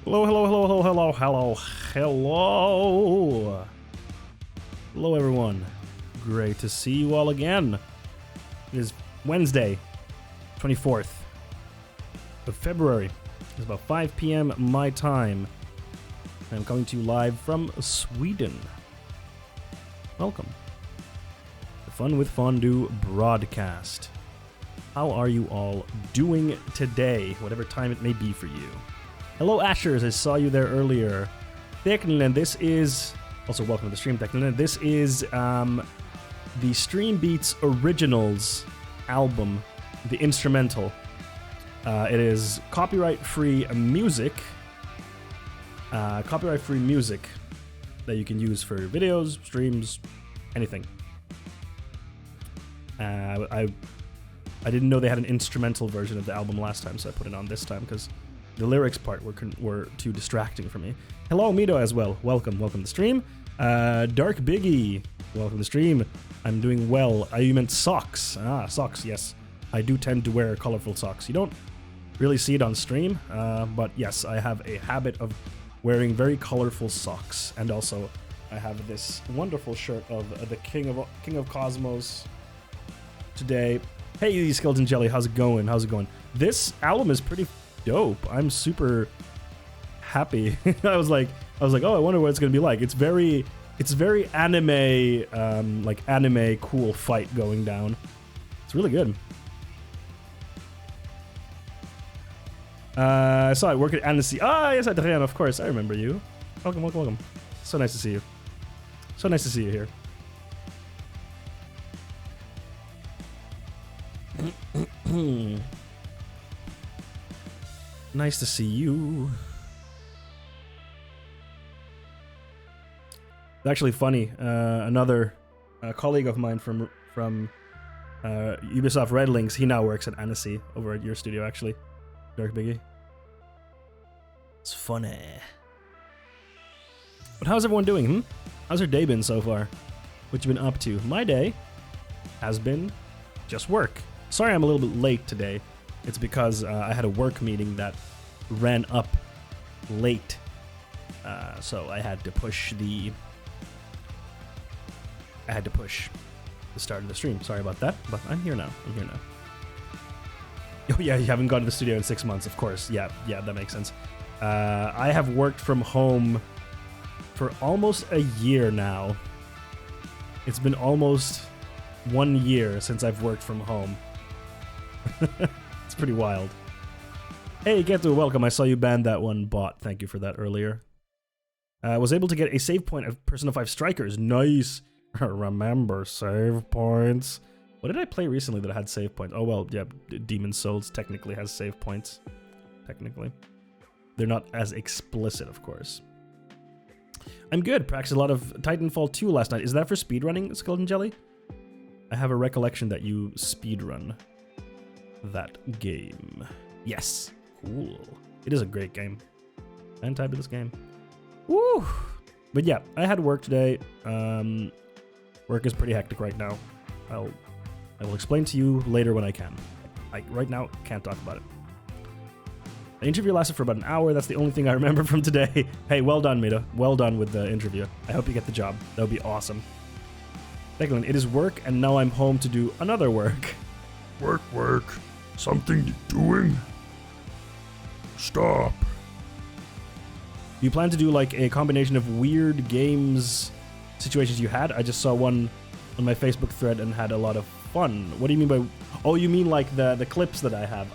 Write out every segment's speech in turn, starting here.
Hello, hello, hello, hello, hello, hello, hello. Hello, everyone. Great to see you all again. It is Wednesday, 24th of February. It's about 5 p.m. my time. I'm coming to you live from Sweden. Welcome. The Fun with Fondue broadcast. How are you all doing today, whatever time it may be for you? Hello, Ashers. I saw you there earlier. Tekninen, this is... Also, welcome to the stream, Tekninen. This is the Stream Beats Originals album, the instrumental. It is copyright-free music. Copyright-free music that you can use for videos, streams, anything. I didn't know they had an instrumental version of the album last time, so I put it on this time because the lyrics part were too distracting for me. Hello, Mido, as well. Welcome to the stream. Dark Biggie, welcome to the stream. I'm doing well. You meant socks. Ah, socks, yes. I do tend to wear colorful socks. You don't really see it on stream, but yes, I have a habit of wearing very colorful socks. And also, I have this wonderful shirt of the King of Cosmos today. Hey, Skeleton Jelly, how's it going? How's it going? This album is pretty dope. I'm super happy. I was like, oh, I wonder what it's gonna be like. It's very anime, like anime cool fight going down. It's really good. I saw it work at Annecy. Ah, yes, Adrian, of course. I remember you. Welcome, welcome, welcome. So nice to see you. So nice to see you here. Nice to see you. It's actually funny. Another colleague of mine from Ubisoft Red Links, he now works at Annecy over at your studio, actually. Dark Biggie. It's funny. But how's everyone doing? How's your day been so far? What you been up to? My day has been just work. Sorry I'm a little bit late today. It's because I had a work meeting that ran up late. So I had to push the start of the stream. Sorry about that, but I'm here now. Oh yeah, you haven't gone to the studio in 6 months, of course. Yeah, that makes sense. I have worked from home for almost a year now. It's been almost 1 year since I've worked from home. It's pretty wild. Hey, Geto, welcome. I saw you banned that one bot. Thank you for that earlier. I was able to get a save point of Persona 5 Strikers. Nice. Remember save points. What did I play recently that had save points? Oh, well, yeah, Demon's Souls technically has save points. Technically. They're not as explicit, of course. I'm good. Practiced a lot of Titanfall 2 last night. Is that for speedrunning, Skeleton Jelly? I have a recollection that you speedrun that game. Yes. Cool. It is a great game. I'm type of this game. Woo! But yeah, I had work today. Work is pretty hectic right now. I will explain to you later when I can. Right now, can't talk about it. The interview lasted for about an hour. That's the only thing I remember from today. Hey, well done, Mita. Well done with the interview. I hope you get the job. That would be awesome. Declan, it is work, and now I'm home to do another work. Work. Something doing? Stop. You plan to do like a combination of weird games situations you had? I just saw one on my Facebook thread and had a lot of fun. What do you mean by... Oh, you mean like the clips that I have?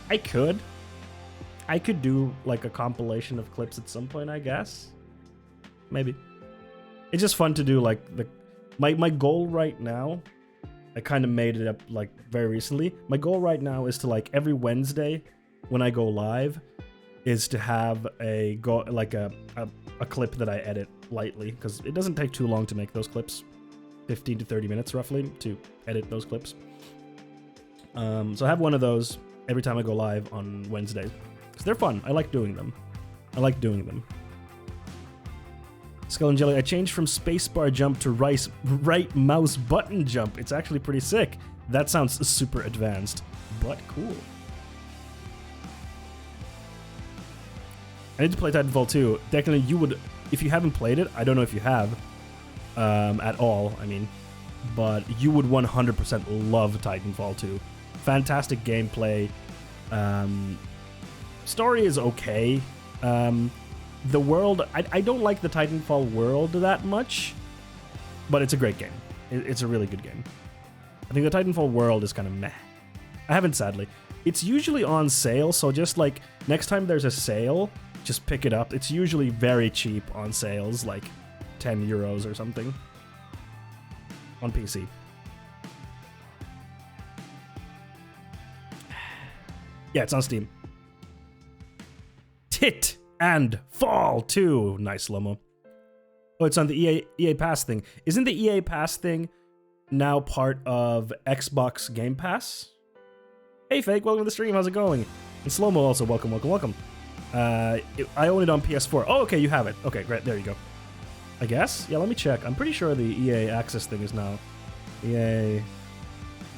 I could do like a compilation of clips at some point, I guess. Maybe. It's just fun to do like my goal right now. I kind of made it up like very recently. My goal right now is to like every Wednesday when I go live is to have a clip that I edit lightly, because it doesn't take too long to make those clips. 15 to 30 minutes roughly to edit those clips. So I have one of those every time I go live on Wednesdays, because they're fun. I like doing them. Skull and Jelly, I changed from spacebar jump to right mouse button jump. It's actually pretty sick. That sounds super advanced, but cool. I need to play Titanfall 2. Technically, you would, if you haven't played it, I don't know if you have at all, I mean, but you would 100% love Titanfall 2. Fantastic gameplay. Story is okay. The world, I don't like the Titanfall world that much, but it's a great game. It's a really good game. I think the Titanfall world is kind of meh. I haven't, sadly. It's usually on sale, so just like next time there's a sale, just pick it up. It's usually very cheap on sales, like 10 euros or something on PC. Yeah, it's on Steam. Tit and Fall 2. Nice, Lomo. Oh, it's on the EA Pass thing. Isn't the EA Pass thing now part of Xbox Game Pass? Hey, Fake, welcome to the stream. How's it going? And Slow-Mo also, welcome. I own it on PS4. Oh, okay, you have it. Okay, great. There you go. I guess? Yeah, let me check. I'm pretty sure the EA Access thing is now. EA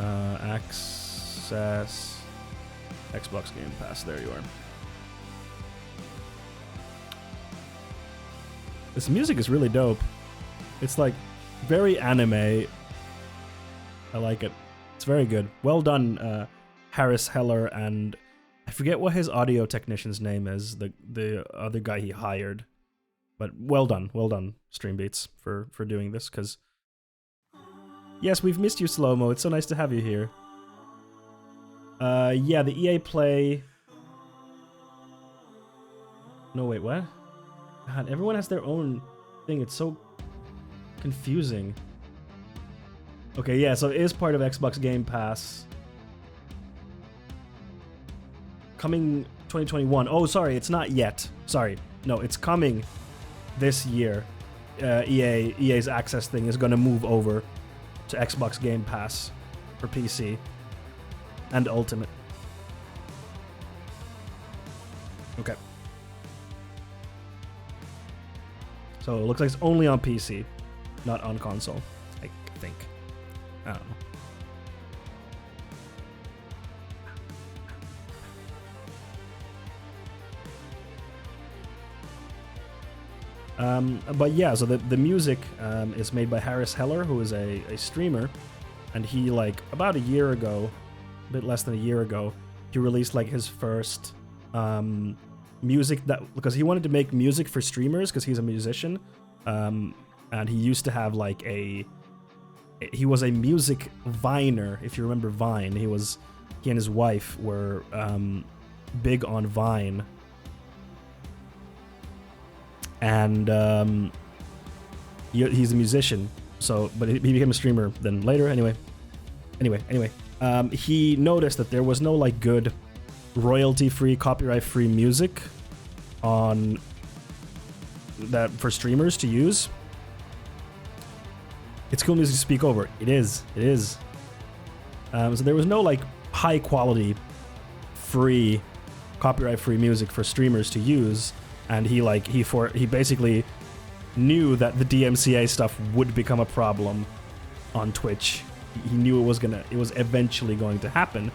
Access Xbox Game Pass. There you are. This music is really dope. It's like very anime. I like it. It's very good. Well done, Harris Heller, and I forget what his audio technician's name is, the other guy he hired. But well done, Stream Beats, for doing this, because yes, we've missed you, Slow-Mo. It's so nice to have you here. Yeah, the EA Play... No, wait, what? God, everyone has their own thing. It's so confusing. Okay, yeah, so it is part of Xbox Game Pass. Coming 2021. Oh, sorry, it's not yet. Sorry. No, it's coming this year. EA's Access thing is going to move over to Xbox Game Pass for PC and Ultimate. Okay. So it looks like it's only on PC, not on console, I think. I don't know. But yeah, so the music is made by Harris Heller, who is a streamer, and he, like, about a year ago, a bit less than a year ago, he released like his first music, that because he wanted to make music for streamers because he's a musician, and he used to have like he was a music viner. If you remember Vine, he and his wife were big on Vine. And he's a musician, so but he became a streamer then later. Anyway, he noticed that there was no like good royalty-free, copyright-free music on that for streamers to use. It's cool music to speak over. It is. So there was no like high-quality, free, copyright-free music for streamers to use. And he basically knew that the DMCA stuff would become a problem on Twitch. He knew it was eventually going to happen.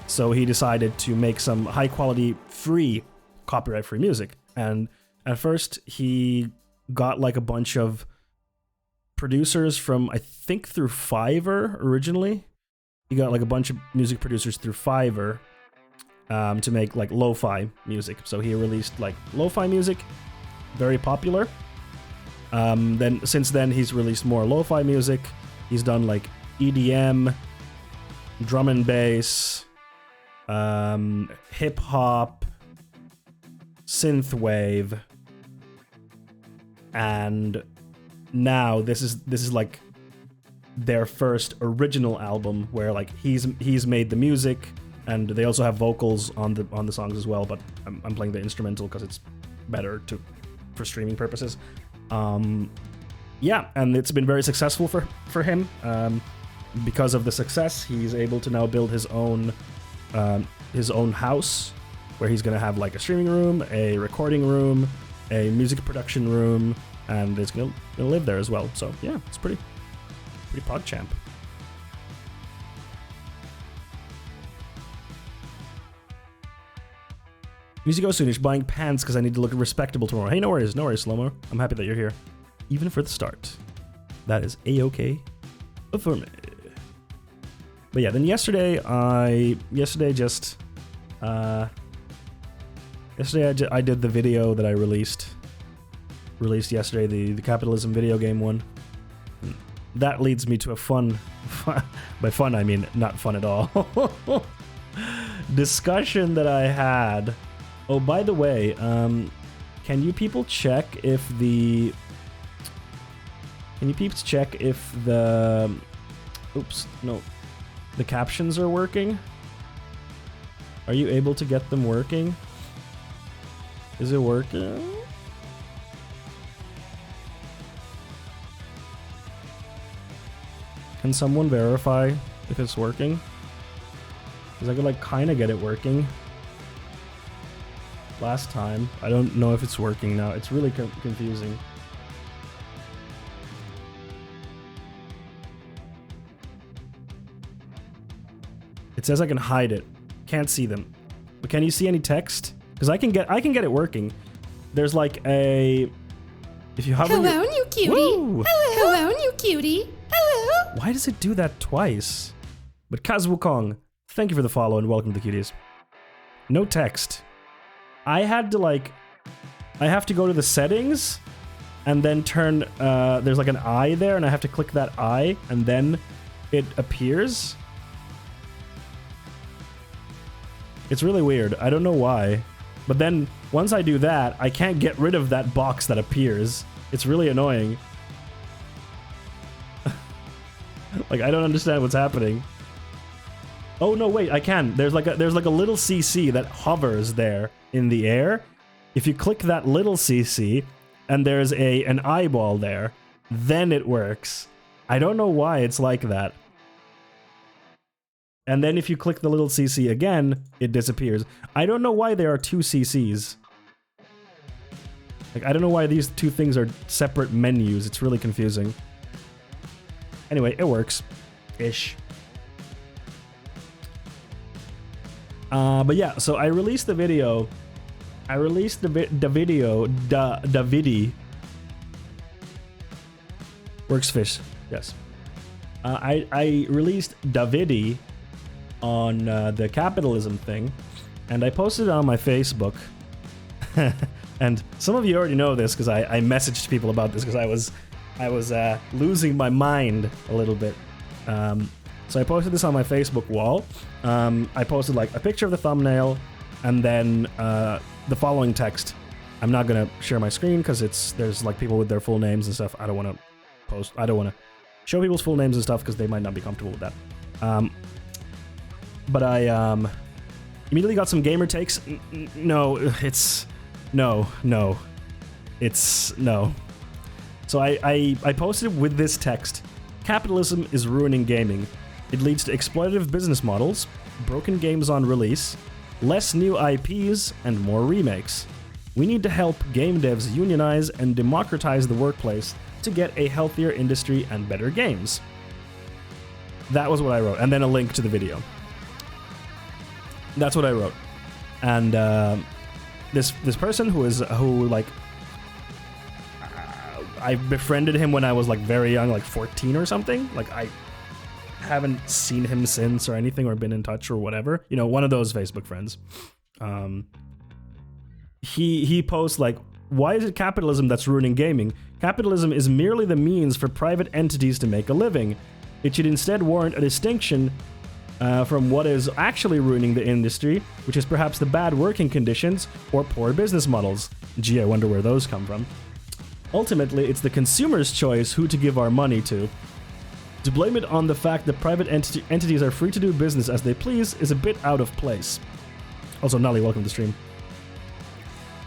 So he decided to make some high quality, free, copyright free music. And at first he got like a bunch of producers from, I think, through Fiverr originally. He got like a bunch of music producers through Fiverr. To make like lo-fi music. So he released like lo-fi music, very popular. Then since then he's released more lo-fi music. He's done like EDM, drum and bass, hip hop, synthwave, and now this is like their first original album where like he's made the music. And they also have vocals on the songs as well, but I'm playing the instrumental because it's better for streaming purposes. Yeah, and it's been very successful for him. Because of the success, he's able to now build his own house where he's gonna have like a streaming room, a recording room, a music production room, and it's gonna live there as well. So yeah, it's pretty PogChamp. Music goes soonish, buying pants because I need to look respectable tomorrow. Hey, no worries, Slow-Mo. I'm happy that you're here. Even for the start. That is A-okay for me. But yeah, then yesterday I did the video that I released yesterday, the Capitalism video game one. That leads me to a fun by fun I mean not fun at all, discussion that I had. Oh, by the way, can you people check if the captions are working? Are you able to get them working? Is it working? Can someone verify if it's working? Because I could like kind of get it working last time. I don't know if it's working now. It's really confusing. It says I can hide it. Can't see them. But can you see any text? Because I can get it working. There's like a... If you hover... Hello, new cutie. Woo! Hello, new cutie. Hello. Why does it do that twice? But Kaz Wukong, thank you for the follow and welcome to the cuties. No text. I have to go to the settings and then turn, there's like an eye there and I have to click that eye and then it appears. It's really weird. I don't know why. But then once I do that, I can't get rid of that box that appears. It's really annoying. Like, I don't understand what's happening. Oh no, wait, I can. There's like a little CC that hovers there in the air. If you click that little CC and there's an eyeball there, then it works. I don't know why it's like that. And then if you click the little CC again, it disappears. I don't know why there are two CCs. Like, I don't know why these two things are separate menus. It's really confusing. Anyway, it works. Ish. But yeah, so I released the video. I released the vidi. Works fish, yes. I released Davidi on the capitalism thing, and I posted it on my Facebook. And some of you already know this because I messaged people about this because I was losing my mind a little bit. So I posted this on my Facebook wall. I posted like a picture of the thumbnail and then the following text. I'm not gonna share my screen because there's like people with their full names and stuff. I don't want to show people's full names and stuff because they might not be comfortable with that. But I immediately got some gamer takes. No. So I posted with this text. Capitalism is ruining gaming. It leads to exploitative business models, broken games on release, less new IPs, and more remakes. We need to help game devs unionize and democratize the workplace to get a healthier industry and better games. That was what I wrote, and then a link to the video. That's what I wrote. And this person I befriended him when I was like very young, like 14 or something. Like I haven't seen him since or anything or been in touch or whatever. You know, one of those Facebook friends. He posts like, why is it capitalism that's ruining gaming? Capitalism is merely the means for private entities to make a living. It should instead warrant a distinction from what is actually ruining the industry, which is perhaps the bad working conditions or poor business models. Gee, I wonder where those come from. Ultimately, it's the consumer's choice who to give our money to. To blame it on the fact that private entities are free to do business as they please is a bit out of place. Also, Nully, welcome to the stream.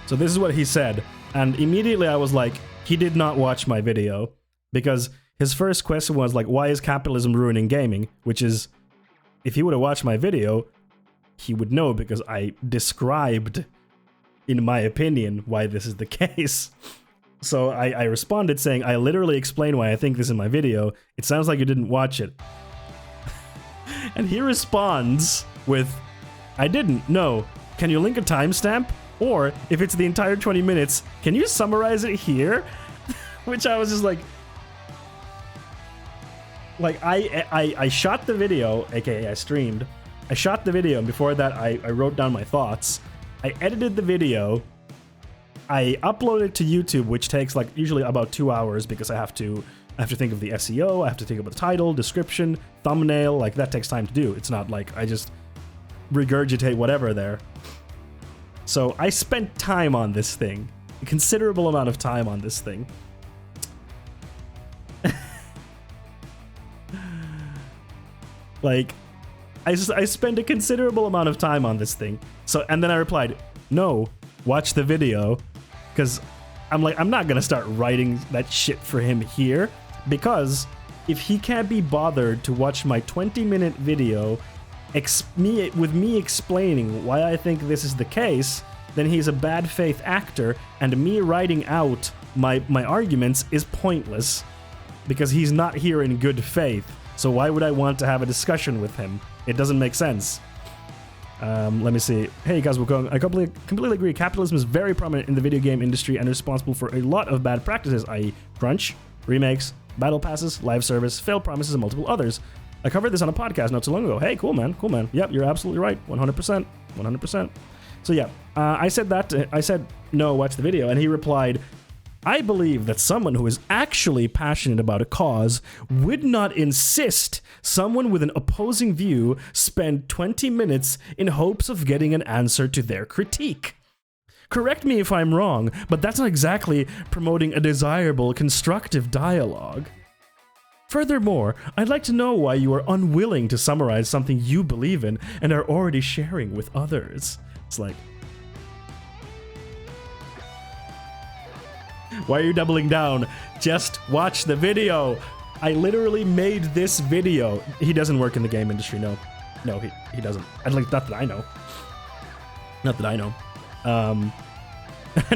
So this is what he said, and immediately I was like, he did not watch my video, because his first question was like, why is capitalism ruining gaming? Which is, if he would have watched my video, he would know, because I described, in my opinion, why this is the case. So I responded saying, I literally explained why I think this in my video. It sounds like you didn't watch it. And he responds with, I didn't, no. Can you link a timestamp? Or, if it's the entire 20 minutes, can you summarize it here? Which I was just like... Like, I shot the video, aka I streamed. I shot the video, and before that I wrote down my thoughts. I edited the video. I upload it to YouTube, which takes like usually about 2 hours because I have to think of the SEO, I have to think of the title, description, thumbnail, like that takes time to do. It's not like I just regurgitate whatever there. So I spent time on this thing, a considerable amount of time on this thing. Like, I spent a considerable amount of time on this thing. So, and then I replied, no, watch the video. Because I'm like, I'm not going to start writing that shit for him here. Because if he can't be bothered to watch my 20-minute video with me explaining why I think this is the case, then he's a bad faith actor, and me writing out my arguments is pointless. Because he's not here in good faith. So why would I want to have a discussion with him? It doesn't make sense. Let me see. Hey, guys, I completely agree. Capitalism is very prominent in the video game industry and responsible for a lot of bad practices, i.e. crunch, remakes, battle passes, live service, failed promises, and multiple others. I covered this on a podcast not too long ago. Hey, cool, man. Cool, man. Yep, you're absolutely right. 100%. 100%. So, yeah, I said that. I said, no, watch the video. And he replied, I believe that someone who is actually passionate about a cause would not insist someone with an opposing view spend 20 minutes in hopes of getting an answer to their critique. Correct me if I'm wrong, but that's not exactly promoting a desirable, constructive dialogue. Furthermore, I'd like to know why you are unwilling to summarize something you believe in and are already sharing with others. It's like, why are you doubling down? Just watch the video. I literally made this video. He doesn't work in the game industry, no. No, he doesn't. At least not that I know. Not that I know.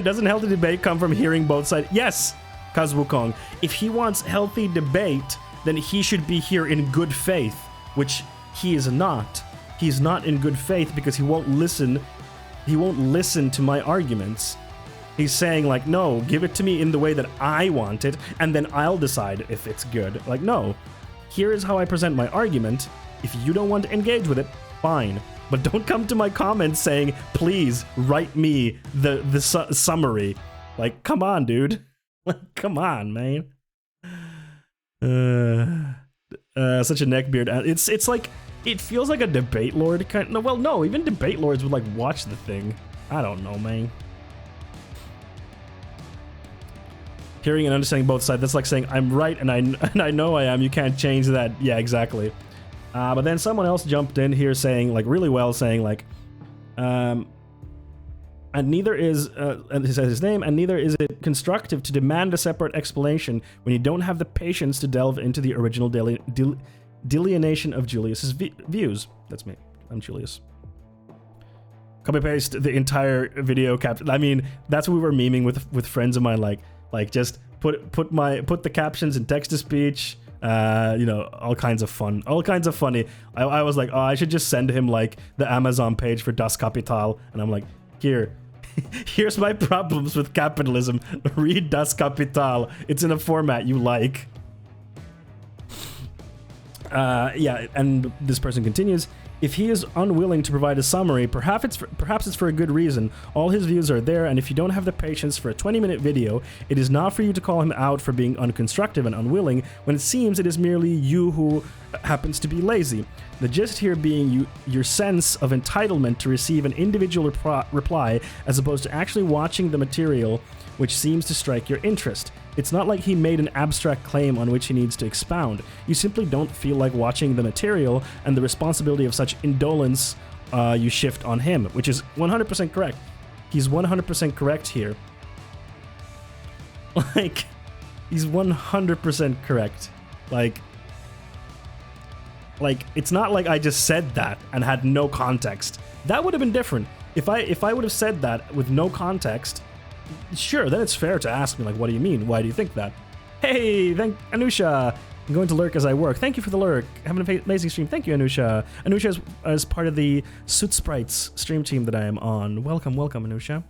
Doesn't healthy debate come from hearing both sides? Yes, Kaz Wukong. If he wants healthy debate, then he should be here in good faith, which he is not. He's not in good faith because he won't listen. He won't listen to my arguments. He's saying, like, no, give it to me in the way that I want it, and then I'll decide if it's good. Like, no, here is how I present my argument. If you don't want to engage with it, fine. But don't come to my comments saying, please write me the summary. Like, come on, dude. Like, come on, man. Such a neckbeard. It's like, it feels like a debate lord kind. No, well, no, even debate lords would, like, watch the thing. I don't know, man. Hearing and understanding both sides, that's like saying I'm right and I know I am. You can't change that. Yeah, exactly. But then someone else jumped in here saying, like, really well, saying, like, and neither is, and he says his name, and neither is it constructive to demand a separate explanation when you don't have the patience to delve into the original delineation of Julius's views. That's me. I'm Julius. Copy paste the entire video I mean, that's what we were memeing with friends of mine, like just put the captions in text to speech, you know, all kinds of fun, all kinds of funny. I was like, oh, I should just send him like the Amazon page for Das Kapital, and I'm like, here's my problems with capitalism. Read Das Kapital. It's in a format you like. Yeah, and this person continues. If he is unwilling to provide a summary, perhaps it's for a good reason. All his views are there, and if you don't have the patience for a 20-minute video, it is not for you to call him out for being unconstructive and unwilling, when it seems it is merely you who happens to be lazy. The gist here being your sense of entitlement to receive an individual reply, as opposed to actually watching the material, which seems to strike your interest. It's not like he made an abstract claim on which he needs to expound. You simply don't feel like watching the material, and the responsibility of such indolence you shift on him, which is 100% correct. He's 100% correct here. Like, he's 100% correct. Like, it's not like I just said that and had no context. That would have been different. If I would have said that with no context, sure, then it's fair to ask me, like, what do you mean? Why do you think that? Hey, thank Anusha. I'm going to lurk as I work. Thank you for the lurk. Have an amazing stream. Thank you, Anusha. Anusha is part of the Suit Sprites stream team that I am on. Welcome, Anusha.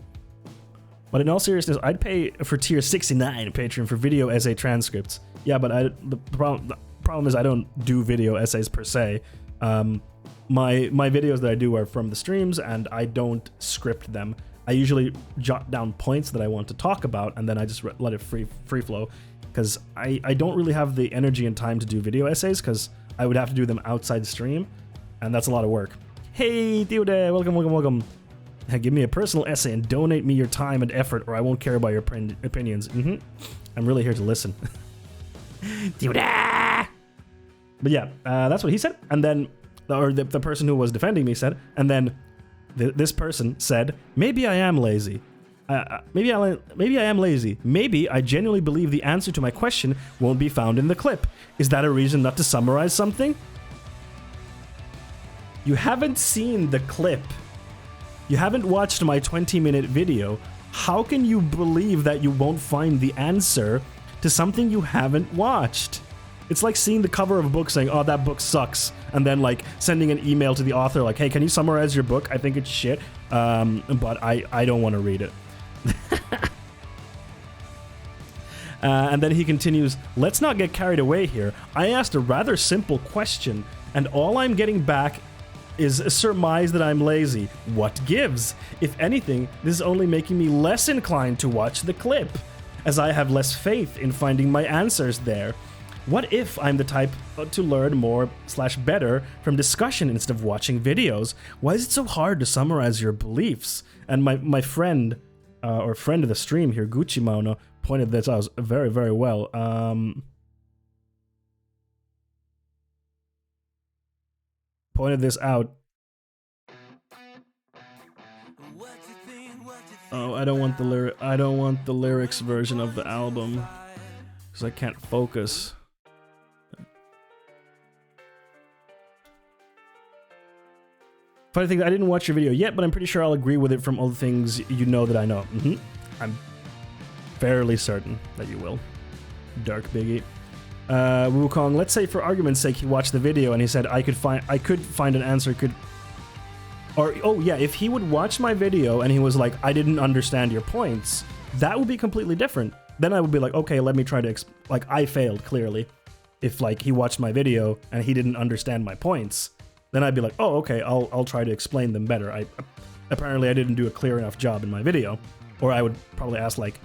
But in all seriousness, I'd pay for tier 69 Patreon for video essay transcripts. Yeah, but the problem is I don't do video essays per se. My videos that I do are from the streams, and I don't script them. I usually jot down points that I want to talk about, and then I just let it free flow, because I don't really have the energy and time to do video essays, because I would have to do them outside the stream, and that's a lot of work. Hey, Theode, welcome. Hey, give me a personal essay and donate me your time and effort, or I won't care about your opinions. I'm really here to listen. Theode! But yeah, that's what he said, and then, or the person who was defending me said, and then this person said, maybe I am lazy. Maybe I am lazy. Maybe I genuinely believe the answer to my question won't be found in the clip. Is that a reason not to summarize something? You haven't seen the clip. You haven't watched my 20-minute video. How can you believe that you won't find the answer to something you haven't watched? It's like seeing the cover of a book saying, oh, that book sucks. and then like sending an email to the author like, hey, can you summarize your book? I think it's shit, but I don't want to read it. And then he continues, let's not get carried away here. I asked a rather simple question, and all I'm getting back is a surmise that I'm lazy. What gives? If anything, this is only making me less inclined to watch the clip, as I have less faith in finding my answers there. What if I'm the type to learn more/better from discussion instead of watching videos? Why is it so hard to summarize your beliefs? And my friend, or friend of the stream here, Gucci Mono, pointed this out very, very well. Pointed this out. Oh, I don't want the lyrics version of the album because I can't focus. Funny thing, I didn't watch your video yet, but I'm pretty sure I'll agree with it from all the things you know that I know. I'm fairly certain that you will. Dark Biggie. Wukong, let's say for argument's sake he watched the video and he said I could find an answer, oh yeah, if he would watch my video and he was like, I didn't understand your points, that would be completely different. Then I would be like, okay, let me try to like, I failed clearly. If like he watched my video and he didn't understand my points, then I'd be like, oh, okay, I'll try to explain them better. Apparently I didn't do a clear enough job in my video. Or I would probably ask like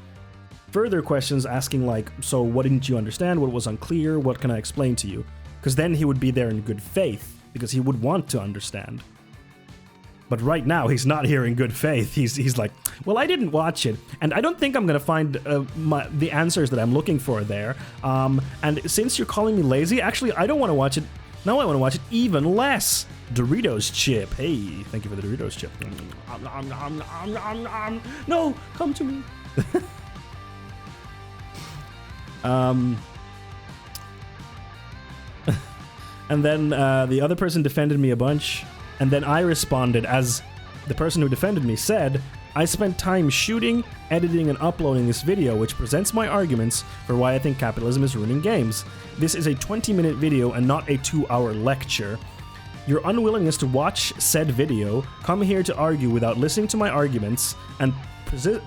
further questions asking like, so what didn't you understand? What was unclear? What can I explain to you? Because then he would be there in good faith because he would want to understand. But right now he's not here in good faith. He's like, well, I didn't watch it, and I don't think I'm gonna find the answers that I'm looking for there. And since you're calling me lazy, actually I don't want to watch it. Now I want to watch it even less. Doritos chip. Hey, thank you for the Doritos chip. No, come to me. And then the other person defended me a bunch, and then I responded as the person who defended me said, I spent time shooting, editing, and uploading this video, which presents my arguments for why I think capitalism is ruining games. This is a 20-minute video and not a 2-hour lecture. Your unwillingness to watch said video, come here to argue without listening to my arguments, and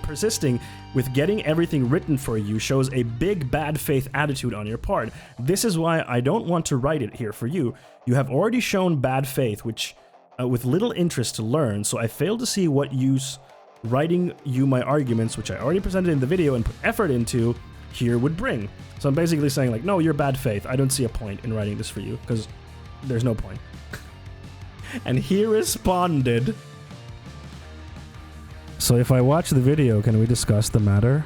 persisting with getting everything written for you shows a big bad faith attitude on your part. This is why I don't want to write it here for you. You have already shown bad faith, which with little interest to learn, so I fail to see what use writing you my arguments, which I already presented in the video and put effort into, here would bring. So I'm basically saying like, no, you're bad faith. I don't see a point in writing this for you, because there's no point. And he responded, so if I watch the video, can we discuss the matter?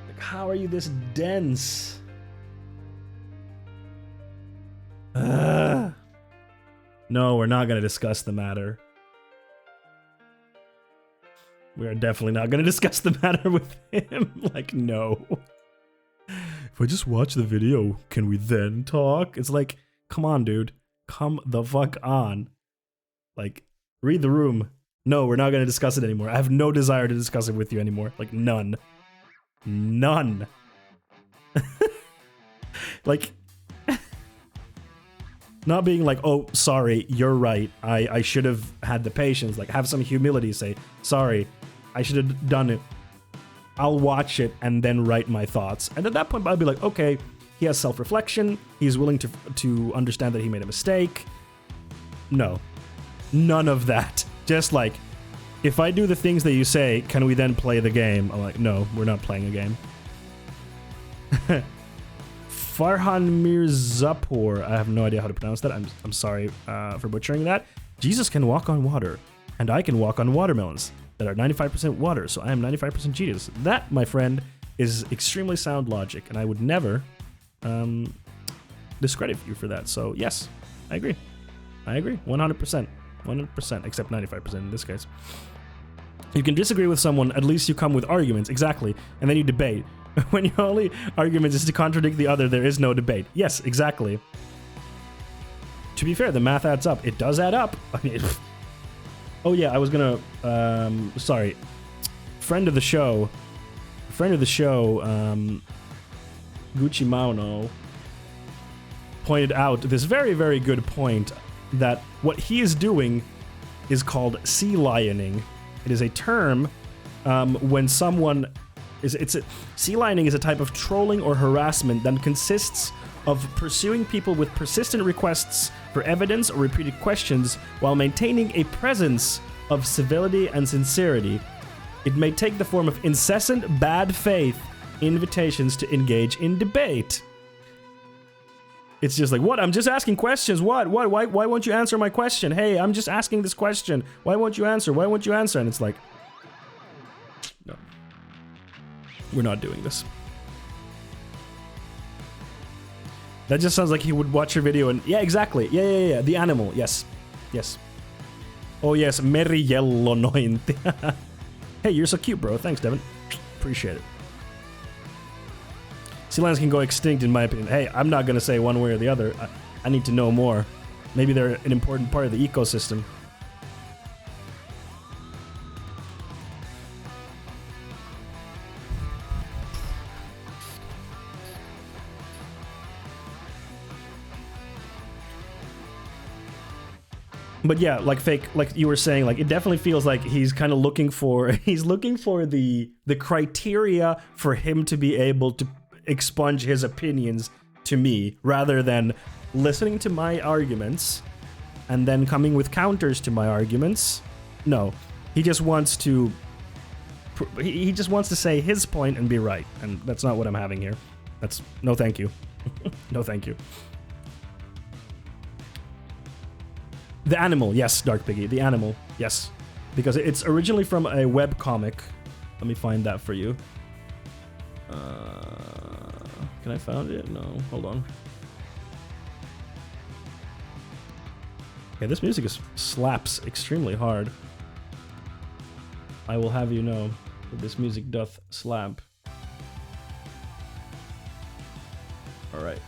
Like, how are you this dense? No, we're not going to discuss the matter. We are definitely not going to discuss the matter with him. Like, no. If I just watch the video, can we then talk? It's like, come on, dude. Come the fuck on. Like, read the room. No, we're not going to discuss it anymore. I have no desire to discuss it with you anymore. Like, none. None. Like, not being like, oh, sorry, you're right. I should have had the patience. Like, have some humility. Say, sorry, I should have done it. I'll watch it and then write my thoughts. And at that point, I'll be like, okay, he has self-reflection. He's willing to understand that he made a mistake. No. None of that. Just like, if I do the things that you say, can we then play the game? I'm like, no, we're not playing a game. Farhan Mirzapur. I have no idea how to pronounce that. I'm sorry for butchering that. Jesus can walk on water, and I can walk on watermelons that are 95% water, so I am 95% Jesus. That, my friend, is extremely sound logic, and I would never discredit you for that. So yes, I agree. I agree. 100%. 100%, except 95% in this case. You can disagree with someone, at least you come with arguments, exactly, and then you debate. When your only argument is to contradict the other, there is no debate. Yes, exactly. To be fair, the math adds up. It does add up. I mean, oh yeah, I was gonna, sorry. Friend of the show, friend of the show, Gucci Mauno, pointed out this very, very good point that what he is doing is called sea lioning. It is a term when someone sea lioning is a type of trolling or harassment that consists of pursuing people with persistent requests for evidence or repeated questions while maintaining a presence of civility and sincerity. It may take the form of incessant bad faith invitations to engage in debate. It's just like, what? I'm just asking questions. What? Why won't you answer my question? Hey, I'm just asking this question. Why won't you answer? Why won't you answer? And it's like, no. We're not doing this. That just sounds like he would watch your video and... Yeah, exactly. Yeah. The animal. Yes. Oh, yes. Meri yellow nointi. Hey, you're so cute, bro. Thanks, Devin. Appreciate it. Sea lions can go extinct, in my opinion. Hey, I'm not going to say one way or the other. I need to know more. Maybe they're an important part of the ecosystem. But yeah, like you were saying, like it definitely feels like he's kind of looking for the criteria for him to be able to expunge his opinions to me, rather than listening to my arguments and then coming with counters to my arguments. No, he just wants to say his point and be right, and that's not what I'm having here. That's no thank you. No thank you. The animal, yes, Dark Piggy. The animal, yes. Because it's originally from a webcomic. Let me find that for you. Can I find it? No, hold on. Okay, this music slaps extremely hard. I will have you know that this music doth slap. Alright,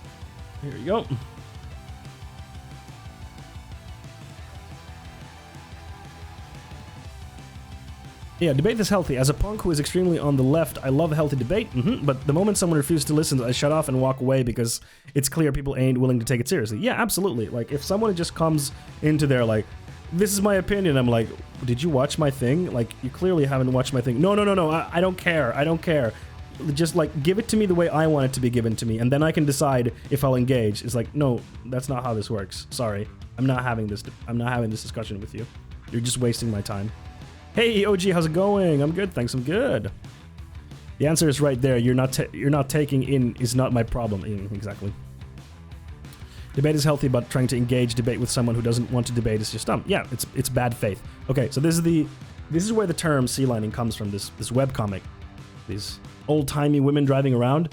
here we go. Yeah, debate is healthy. As a punk who is extremely on the left, I love healthy debate, but the moment someone refuses to listen, I shut off and walk away because it's clear people ain't willing to take it seriously. Yeah, absolutely. Like, if someone just comes into there like, this is my opinion, I'm like, did you watch my thing? Like, you clearly haven't watched my thing. No, I don't care. Just, like, give it to me the way I want it to be given to me, and then I can decide if I'll engage. It's like, no, that's not how this works. Sorry. I'm not having this discussion with you. You're just wasting my time. Hey, OG, how's it going? I'm good, thanks, I'm good. The answer is right there. You're not taking in is not my problem. Exactly. Debate is healthy, but trying to engage debate with someone who doesn't want to debate is just dumb. Yeah, it's bad faith. Okay, so this is where the term sea lining comes from, this webcomic. These old-timey women driving around.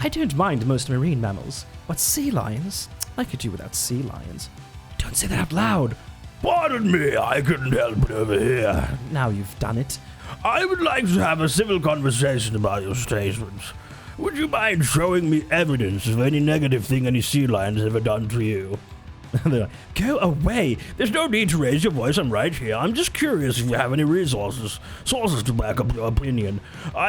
I don't mind most marine mammals, but sea lions? I could do without sea lions. Don't say that out loud. Pardon me, I couldn't help it over here. Now you've done it. I would like to have a civil conversation about your statements. Would you mind showing me evidence of any negative thing any sea lion's ever done to you? They're like, go away. There's no need to raise your voice, I'm right here. I'm just curious if you have any sources to back up your opinion.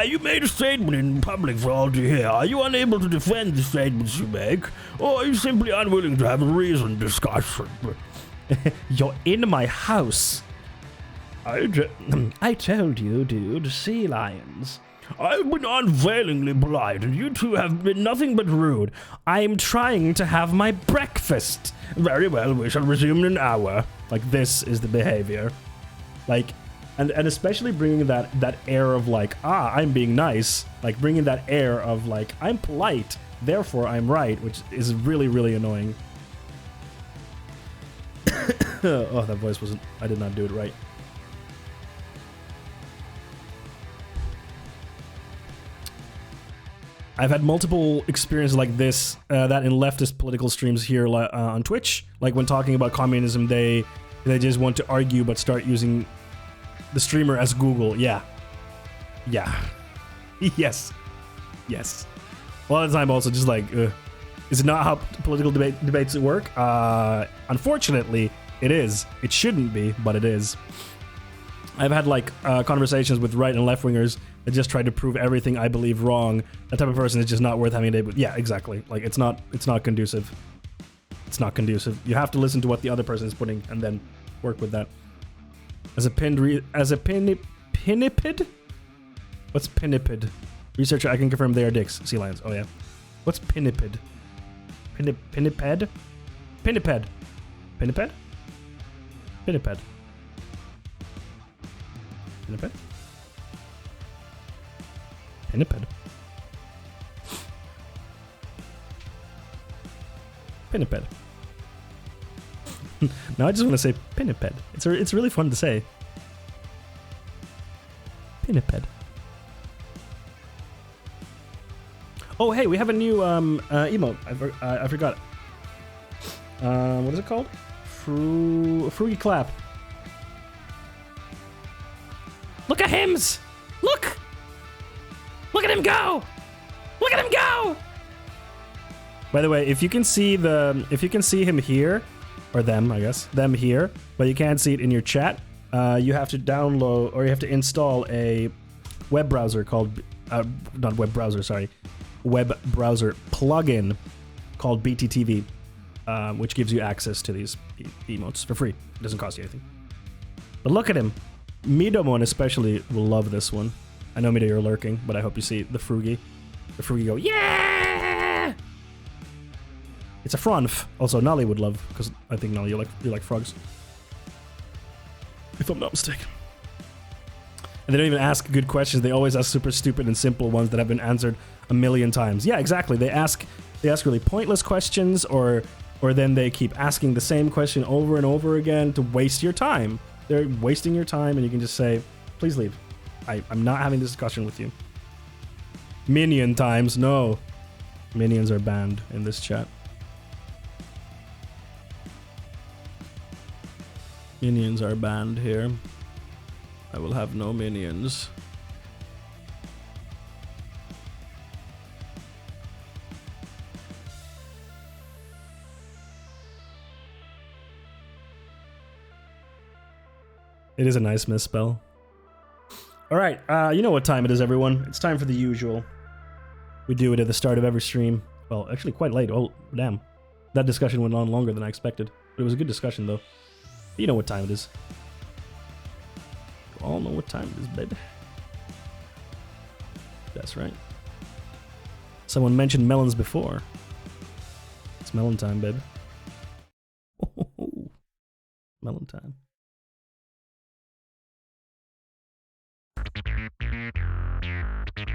You made a statement in public for all to hear. Are you unable to defend the statements you make? Or are you simply unwilling to have a reasoned discussion? You're in my house. I told you, dude, sea lions. I've been unfailingly polite, and you two have been nothing but rude. I'm trying to have my breakfast. Very well, we shall resume in an hour. Like, this is the behavior. Like, and especially bringing that air of like, I'm being nice. Like, bringing that air of like, I'm polite, therefore I'm right, which is really, really annoying. Oh, that voice wasn't... I did not do it right. I've had multiple experiences like this, that in leftist political streams here on Twitch. Like when talking about communism, they just want to argue but start using the streamer as Google. Yeah. Yes. A lot of the time also just like, is it not how political debates work? Unfortunately, it is. It shouldn't be, but it is. I've had like conversations with right and left wingers that just tried to prove everything I believe wrong. That type of person is just not worth having a day with. Yeah, exactly. Like, it's not conducive. It's not conducive. You have to listen to what the other person is putting and then work with that. As a pinniped? What's pinniped? Researcher, I can confirm they are dicks. Sea lions. Oh, yeah. What's pinniped? Pinniped? Pinniped? Pinniped? Pinniped? Pinniped? Pinniped? Pinniped. Now I just want to say pinniped. It's really fun to say. Pinniped. Oh, hey, we have a new emote. I forgot it. What is it called? Fruity clap. Look at hims! Look! Look at him go! Look at him go! By the way, if you can see him here, or them, I guess, them here, but you can't see it in your chat, you have to download, or you have to install a web browser called, not web browser, sorry, web browser plugin called BTTV, which gives you access to these emotes for free. It doesn't cost you anything. But look at him. Midomon especially will love this one. I know, Mido, you're lurking, but I hope you see the Frugi. The Frugi go, yeah! It's a Franf. Also, Nolly would love, because I think, Nolly, you like frogs. If I'm not mistaken. And they don't even ask good questions. They always ask super stupid and simple ones that have been answered a million times. Yeah, exactly. They ask really pointless questions, or then they keep asking the same question over and over again to waste your time. They're wasting your time, and you can just say, please leave. I'm not having this discussion with you. Minion times, no. Minions are banned in this chat. Minions are banned here. I will have no minions. It is a nice misspell. All right, you know what time it is, everyone. It's time for the usual. We do it at the start of every stream. Well, actually quite late. Oh, damn. That discussion went on longer than I expected. But it was a good discussion, though. You know what time it is. You all know what time it is, baby. That's right. Someone mentioned melons before. It's melon time, baby. Oh, melon time.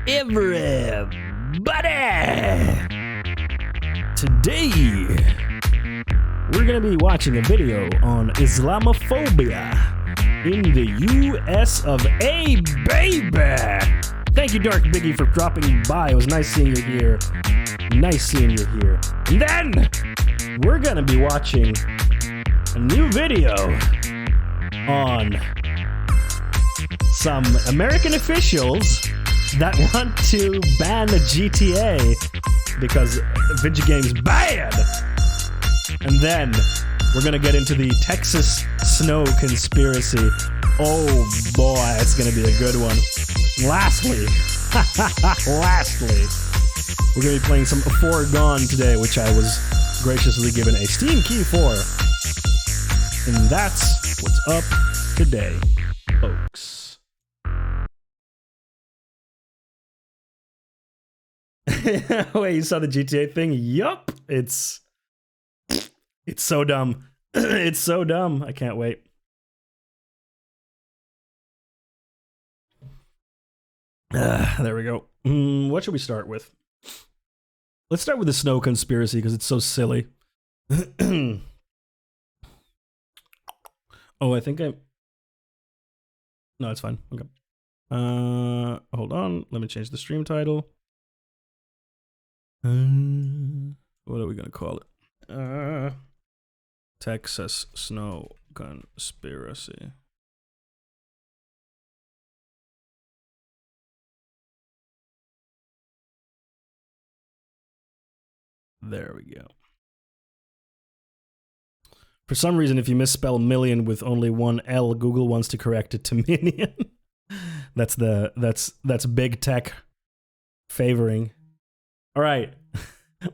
Everybody! Today, we're gonna be watching a video on Islamophobia in the US of A, baby! Thank you, Dark Biggie, for dropping by. It was nice seeing you here. Nice seeing you here. And then, we're gonna be watching a new video on some American officials that want to ban the GTA because video game's bad. And then we're gonna get into the Texas snow conspiracy. Oh boy, it's gonna be a good one. Lastly, we're gonna be playing some Foregone today, which I was graciously given a Steam key for. And that's what's up today, folks. Wait, you saw the GTA thing? Yup. It's so dumb. It's so dumb. I can't wait. There we go. What should we start with? Let's start with the snow conspiracy because it's so silly. Oh, I think no, it's fine. Okay. Hold on. Let me change the stream title. What are we gonna call it? Texas snow conspiracy. There we go. For some reason, if you misspell million with only one L, Google wants to correct it to minion. That's big tech favoring. All right.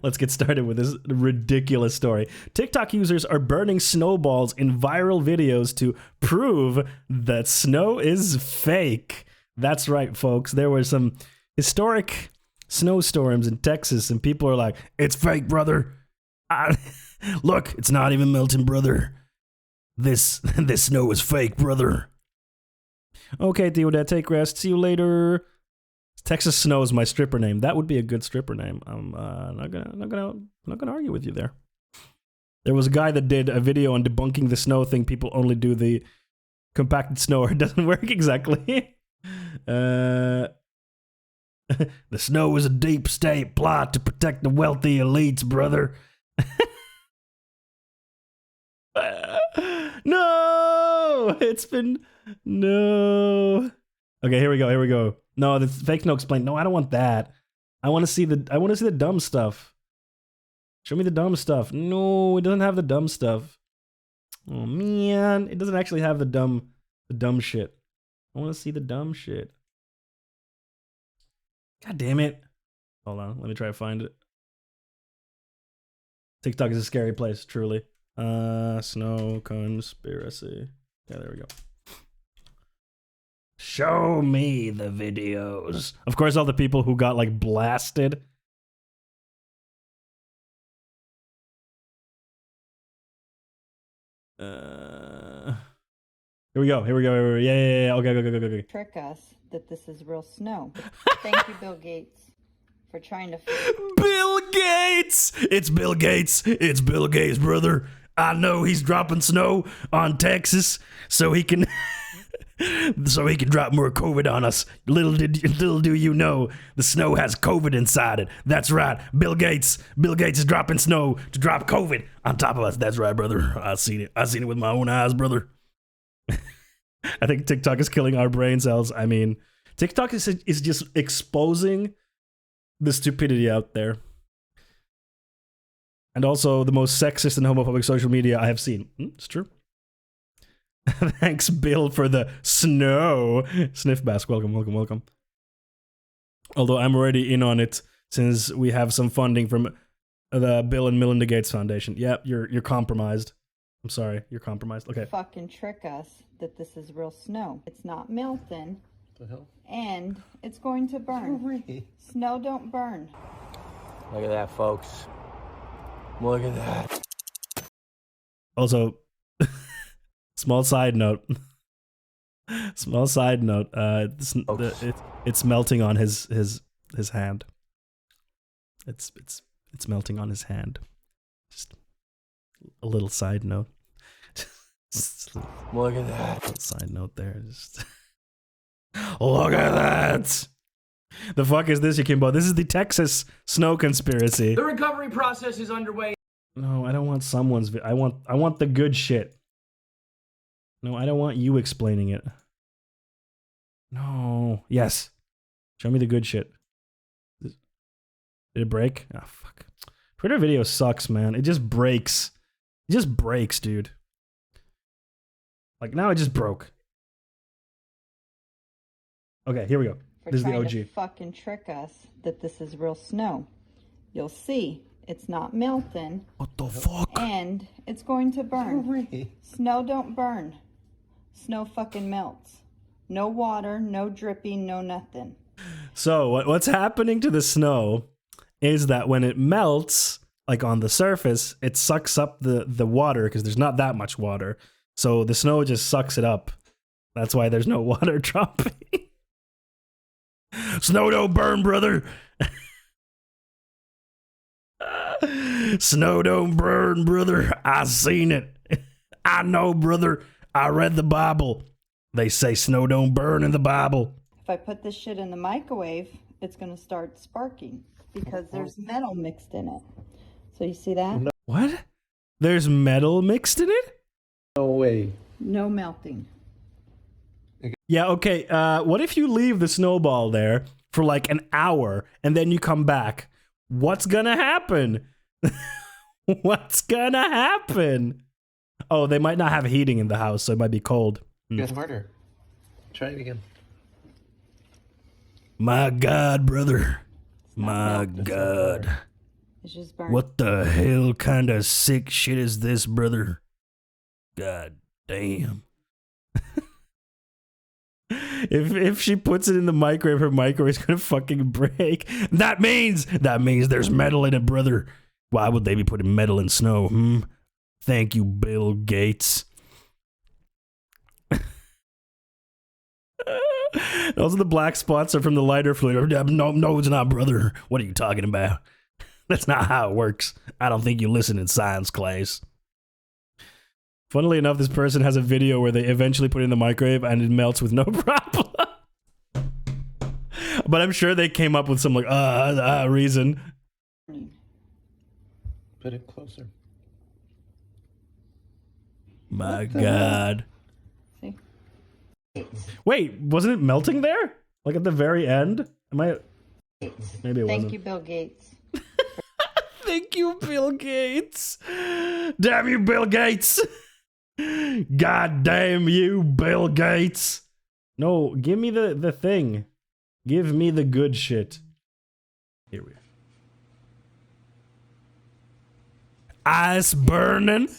Let's get started with this ridiculous story. TikTok users are burning snowballs in viral videos to prove that snow is fake. That's right, folks. There were some historic snowstorms in Texas, and people are like, it's fake, brother. Look, it's not even melting, brother. This snow is fake, brother. Okay, Theodat, take rest. See you later. Texas Snow is my stripper name. That would be a good stripper name. I'm not gonna argue with you there. There was a guy that did a video on debunking the snow thing. People only do the compacted snow, or it doesn't work exactly. The snow is a deep state plot to protect the wealthy elites, brother. No, no. Okay, here we go. No, the fake snow explained. No, I don't want that. I want to see the dumb stuff. Show me the dumb stuff. No, it doesn't have the dumb stuff. Oh man, it doesn't actually have the dumb shit. I want to see the dumb shit. God damn it. Hold on, let me try to find it. TikTok is a scary place, truly. Snow conspiracy. Yeah, there we go. Show me the videos. Of course, all the people who got like blasted. Here we go. Yeah. Okay. Trick us that this is real snow. Thank you, Bill Gates, for trying to. Bill Gates! It's Bill Gates. It's Bill Gates, brother. I know he's dropping snow on Texas so he can drop more COVID on us. Little do you know, the snow has COVID inside it. That's right. Bill Gates is dropping snow to drop COVID on top of us. That's right, brother. I've seen it with my own eyes, brother. I think TikTok is killing our brain cells. I mean, TikTok is just exposing the stupidity out there. And also the most sexist and homophobic social media I have seen. It's true. Thanks, Bill, for the snow. Sniff Bask, welcome. Although I'm already in on it since we have some funding from the Bill and Melinda Gates Foundation. Yeah, you're compromised. I'm sorry, you're compromised. Okay. Fucking trick us that this is real snow. It's not melting. What the hell? And it's going to burn. Snow don't burn. Look at that, folks. Look at that. Also, small side note. It's melting on his hand. It's melting on his hand. Just a little side note. Look at that. Little side note there. Just look at that. The fuck is this, Yukimbo? This is the Texas snow conspiracy. The recovery process is underway. No, I don't want someone's. I want the good shit. No, I don't want you explaining it. No. Yes. Show me the good shit. Did it break? Oh, fuck. Twitter video sucks, man. It just breaks. It just breaks, dude. Like, now it just broke. Okay, here we go. This is the OG. To fucking trick us that this is real snow. You'll see. It's not melting. What the fuck? And it's going to burn. Snow don't burn. Snow fucking melts. No water, no dripping, no nothing. So what's happening to the snow is that when it melts, like on the surface, it sucks up the water because there's not that much water. So the snow just sucks it up. That's why there's no water dropping. Snow don't burn, brother. Snow don't burn, brother. I seen it. I know, brother. I read the Bible. They say snow don't burn in the Bible. If I put this shit in the microwave, it's going to start sparking because there's metal mixed in it. So you see that? What? There's metal mixed in it? No way. No melting. Yeah, okay. What if you leave the snowball there for like an hour and then you come back? What's gonna happen? What's gonna happen? Oh, they might not have heating in the house, so it might be cold. It's harder. Try it again. My God, brother. My melted. God. It's just burnt. What the hell kind of sick shit is this, brother? God damn. If she puts it in the microwave, her microwave's gonna fucking break. That means there's metal in it, brother. Why would they be putting metal in snow, hmm? Thank you, Bill Gates. Also, the black spots are from the lighter fluid. No, it's not, brother. What are you talking about? That's not how it works. I don't think you listen in science class. Funnily enough, this person has a video where they eventually put it in the microwave and it melts with no problem. But I'm sure they came up with some reason. Put it closer. My God. See? Wait, wasn't it melting there? Like at the very end? Maybe it wasn't. Thank you, Bill Gates. Thank you, Bill Gates. Damn you, Bill Gates. God damn you, Bill Gates. No, give me the thing. Give me the good shit. Here we go. Ice burning.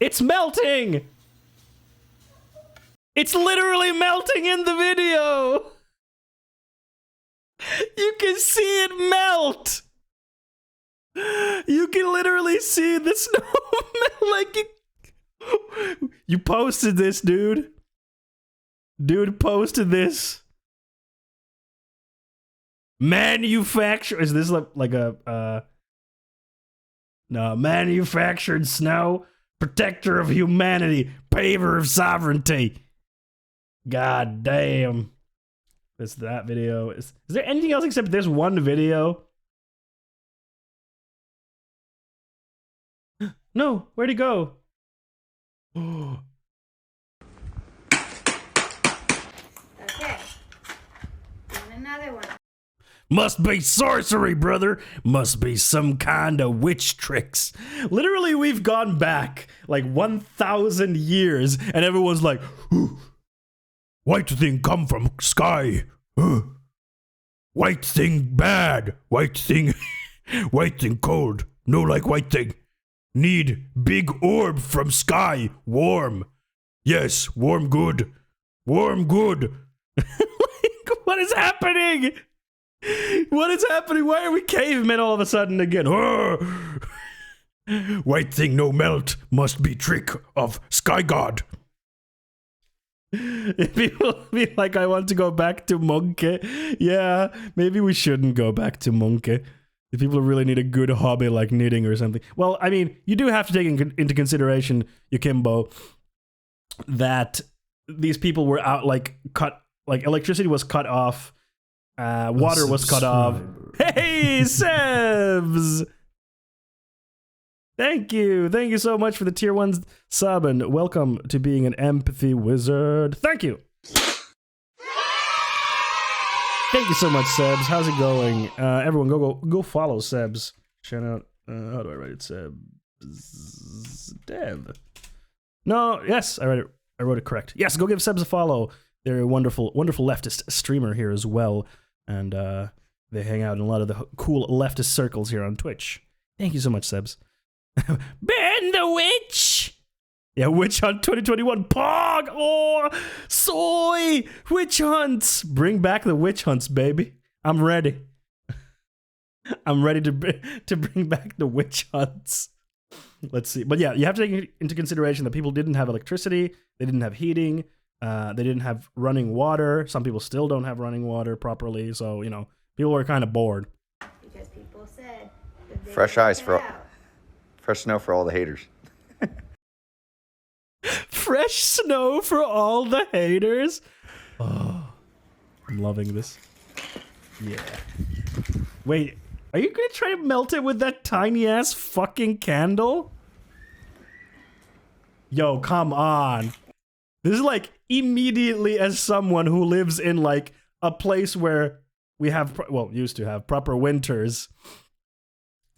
It's melting! It's literally melting in the video! You can see it melt! You can literally see the snow melt like it. You posted this, dude. Dude posted this. Manufacture. Is this like a no, manufactured snow, protector of humanity, paver of sovereignty. God damn. That video. Is there anything else except this one video? No, where'd he go? Okay. And another one. Must be sorcery, brother. Must be some kind of witch tricks. Literally, we've gone back like 1,000 years, and everyone's like, White thing come from sky. White thing bad. White thing white thing cold. No like white thing. Need big orb from sky. Warm. Yes, warm good. Warm good. what is happening? What is happening? Why are we cavemen all of a sudden again? White thing no melt. Must be trick of sky god. People be like, I want to go back to Monkey. Yeah, maybe we shouldn't go back to Monkey. If people really need a good hobby like knitting or something. Well, I mean, you do have to take into consideration, Yukimbo, that these people were out, like, electricity was cut off, water was cut off. Hey, Sebs! Thank you so much for the tier 1 sub, and welcome to being an empathy wizard. Thank you! Thank you so much, Sebs. How's it going? Everyone, go follow Sebs. Shout out. How do I write it? Sebs Dev. No, yes, I wrote it correct. Yes, go give Sebs a follow. They're a wonderful leftist streamer here as well, and they hang out in a lot of the cool leftist circles here on Twitch. Thank you so much, Sebs. Ban the witch. Yeah, Witch Hunt 2021. Pog! Oh, soy! Witch hunts! Bring back the witch hunts, baby. I'm ready. I'm ready to bring back the witch hunts. Let's see. But yeah, you have to take into consideration that people didn't have electricity, they didn't have heating, they didn't have running water. Some people still don't have running water properly, so, you know, people were kind of bored. Because people said that they Fresh would ice get for out. fresh snow for all the haters. Fresh snow for all the haters. Oh, I'm loving this. Yeah. Wait, are you gonna try to melt it with that tiny ass fucking candle? Yo, come on. This is like immediately, as someone who lives in like a place where we have, used to have proper winters.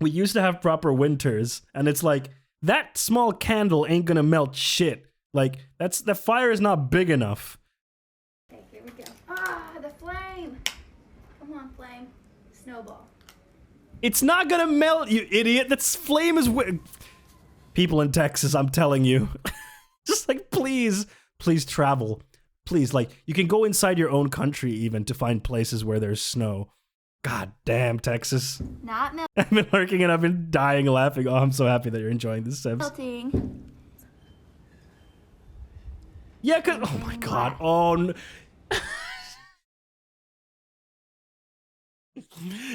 We used to have proper winters, and it's like, that small candle ain't gonna melt shit Like, the fire is not big enough. Okay, here we go. Ah, the flame. Come on, flame. Snowball. It's not gonna melt, you idiot. That flame is people in Texas, I'm telling you. Just like, please travel. Please, like, you can go inside your own country even to find places where there's snow. God damn, Texas. Not I've been lurking and I've been dying laughing. Oh, I'm so happy that you're enjoying this, Sebs. melting. Yeah, cause, oh my god. Oh, no.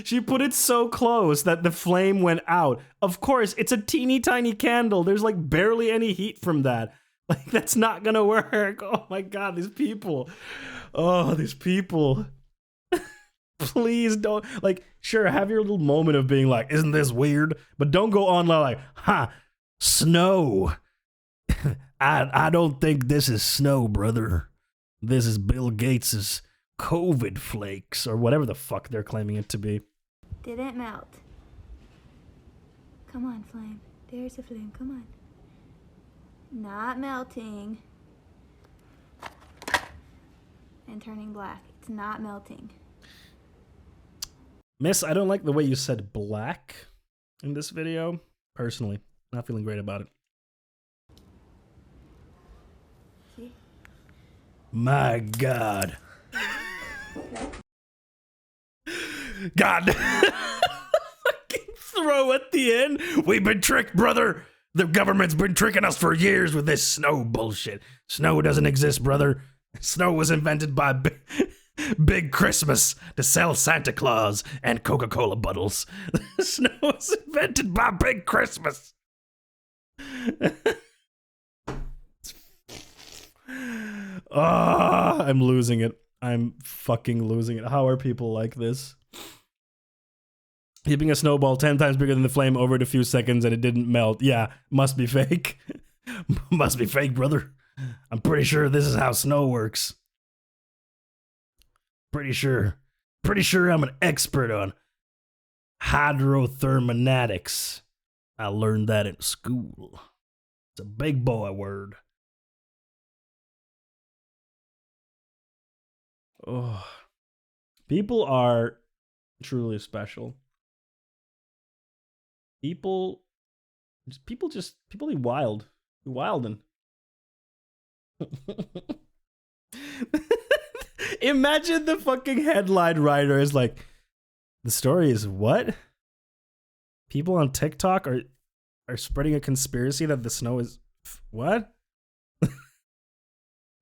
She put it so close that the flame went out. Of course, it's a teeny tiny candle. There's like barely any heat from that. Like, that's not gonna work. Oh my god, these people. Oh, these people. Please don't, like, sure, have your little moment of being like, isn't this weird? But don't go on like, snow. I don't think this is snow, brother. This is Bill Gates's COVID flakes, or whatever the fuck they're claiming it to be. Didn't melt. Come on, flame. There's a flame. Come on. Not melting. And turning black. It's not melting. Miss, I don't like the way you said black in this video. Personally, not feeling great about it. See? My God. God. Fucking throw at the end. We've been tricked, brother. The government's been tricking us for years with this snow bullshit. Snow doesn't exist, brother. Snow was invented by Big Christmas to sell Santa Claus and Coca-Cola bottles. Snow was invented by Big Christmas. I'm losing it. I'm fucking losing it. How are people like this? Keeping a snowball 10 times bigger than the flame over a few seconds and it didn't melt. Yeah, must be fake. Must be fake, brother. I'm pretty sure this is how snow works. Pretty sure I'm an expert on hydrothermatics. I learned that in school. It's a big boy word. Oh, people are truly special. People be wild. Be wildin'. Imagine the fucking headline writer is like, the story is what? People on TikTok are spreading a conspiracy that the snow is what?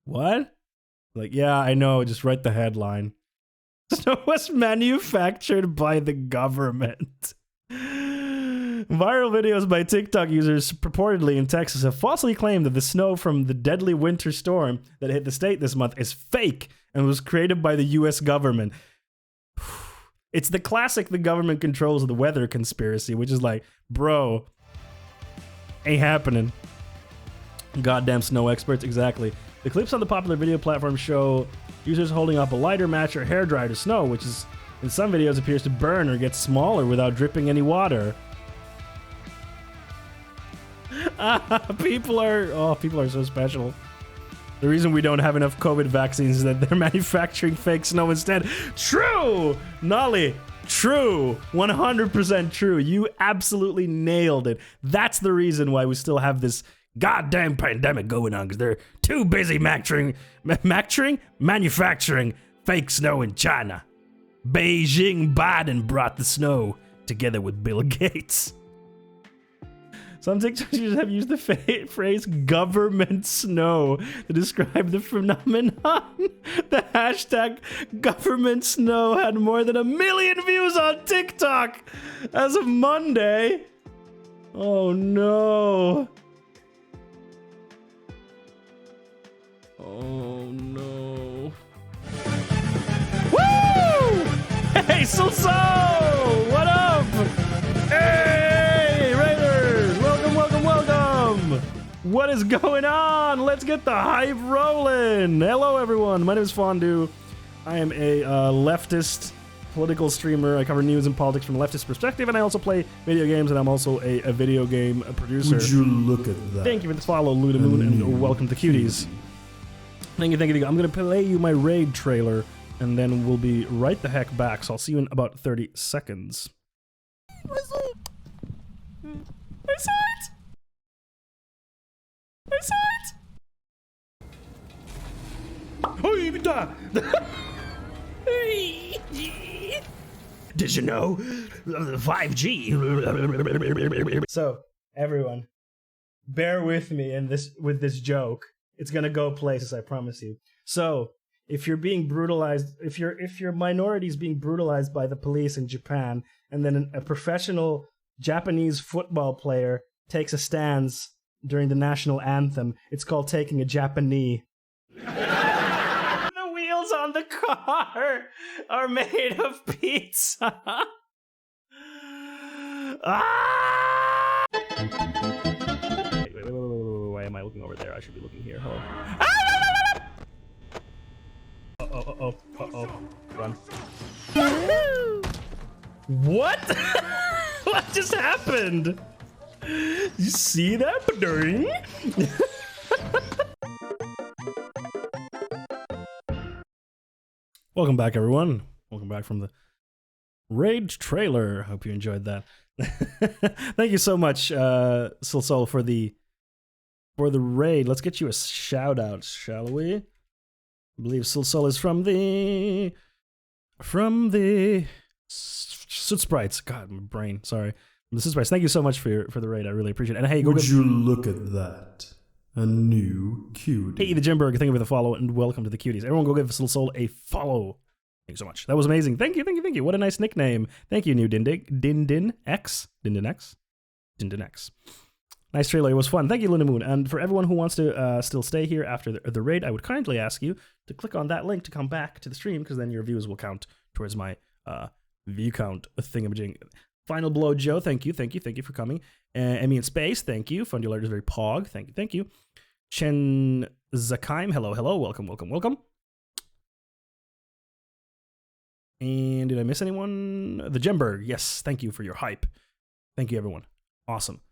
What? Like, yeah, I know, just write the headline. Snow was manufactured by the government. Viral videos by TikTok users purportedly in Texas have falsely claimed that the snow from the deadly winter storm that hit the state this month is fake and was created by the US government. It's the classic the government controls the weather conspiracy, which is like, bro, ain't happening. Goddamn snow experts, exactly. The clips on the popular video platform show users holding up a lighter match or hairdryer to snow, which is in some videos appears to burn or get smaller without dripping any water. People are so special. The reason we don't have enough COVID vaccines is that they're manufacturing fake snow instead. True! Nolly, true. 100% true. You absolutely nailed it. That's the reason why we still have this goddamn pandemic going on, because they're too busy manufacturing fake snow in China. Beijing Biden brought the snow together with Bill Gates. Some TikTok users have used the phrase government snow to describe the phenomenon. The hashtag government snow had more than 1 million views on TikTok as of Monday. Oh no. Oh no. Woo! Hey, so what up? Hey, Raiders! Welcome! What is going on? Let's get the hype rolling. Hello, everyone. My name is Fondue. I am a leftist political streamer. I cover news and politics from a leftist perspective, and I also play video games, and I'm also a video game producer. Would you look at that? Thank you for the follow, Luda Moon, and welcome to Cuties. Thank you, thank you. I'm going to play you my raid trailer, and then we'll be right the heck back, so I'll see you in about 30 seconds. I saw it! I saw it! I saw it! Did you know? 5G. So, everyone, bear with me with this joke. It's gonna go places, I promise you. So, if you're being brutalized, if your minority is being brutalized by the police in Japan, and then a professional Japanese football player takes a stance during the national anthem, it's called taking a Japanese. The wheels on the car are made of pizza. Ah! Wait, why am I looking over there? I should be looking here. Hold on. Uh-oh. Run. What? What just happened? You see that? Ding? Welcome back, everyone. Welcome back from the raid trailer. Hope you enjoyed that. Thank you so much, Silsol, for the raid. Let's get you a shout out, shall we? I believe Silsol is from the Soot Sprites. God, my brain. Sorry, the Soot Sprites. Thank you so much for the raid. I really appreciate it. And hey, Would you look at that? A new cutie. Hey, the Jimberg, thank you for the follow, and welcome to the Cuties. Everyone go give Silsol a follow. Thank you so much. That was amazing. Thank you. What a nice nickname. Thank you, new Dindin X. Nice trailer. It was fun. Thank you, Luna Moon. And for everyone who wants to still stay here after the raid, I would kindly ask you to click on that link to come back to the stream, because then your views will count towards my view count thingamajig. Final Blow Joe, thank you for coming. Emmy in Space, thank you. Fundulart is very pog, thank you. Chen Zakaim, hello, welcome. And did I miss anyone? The Jemberg, yes, thank you for your hype. Thank you, everyone. Awesome.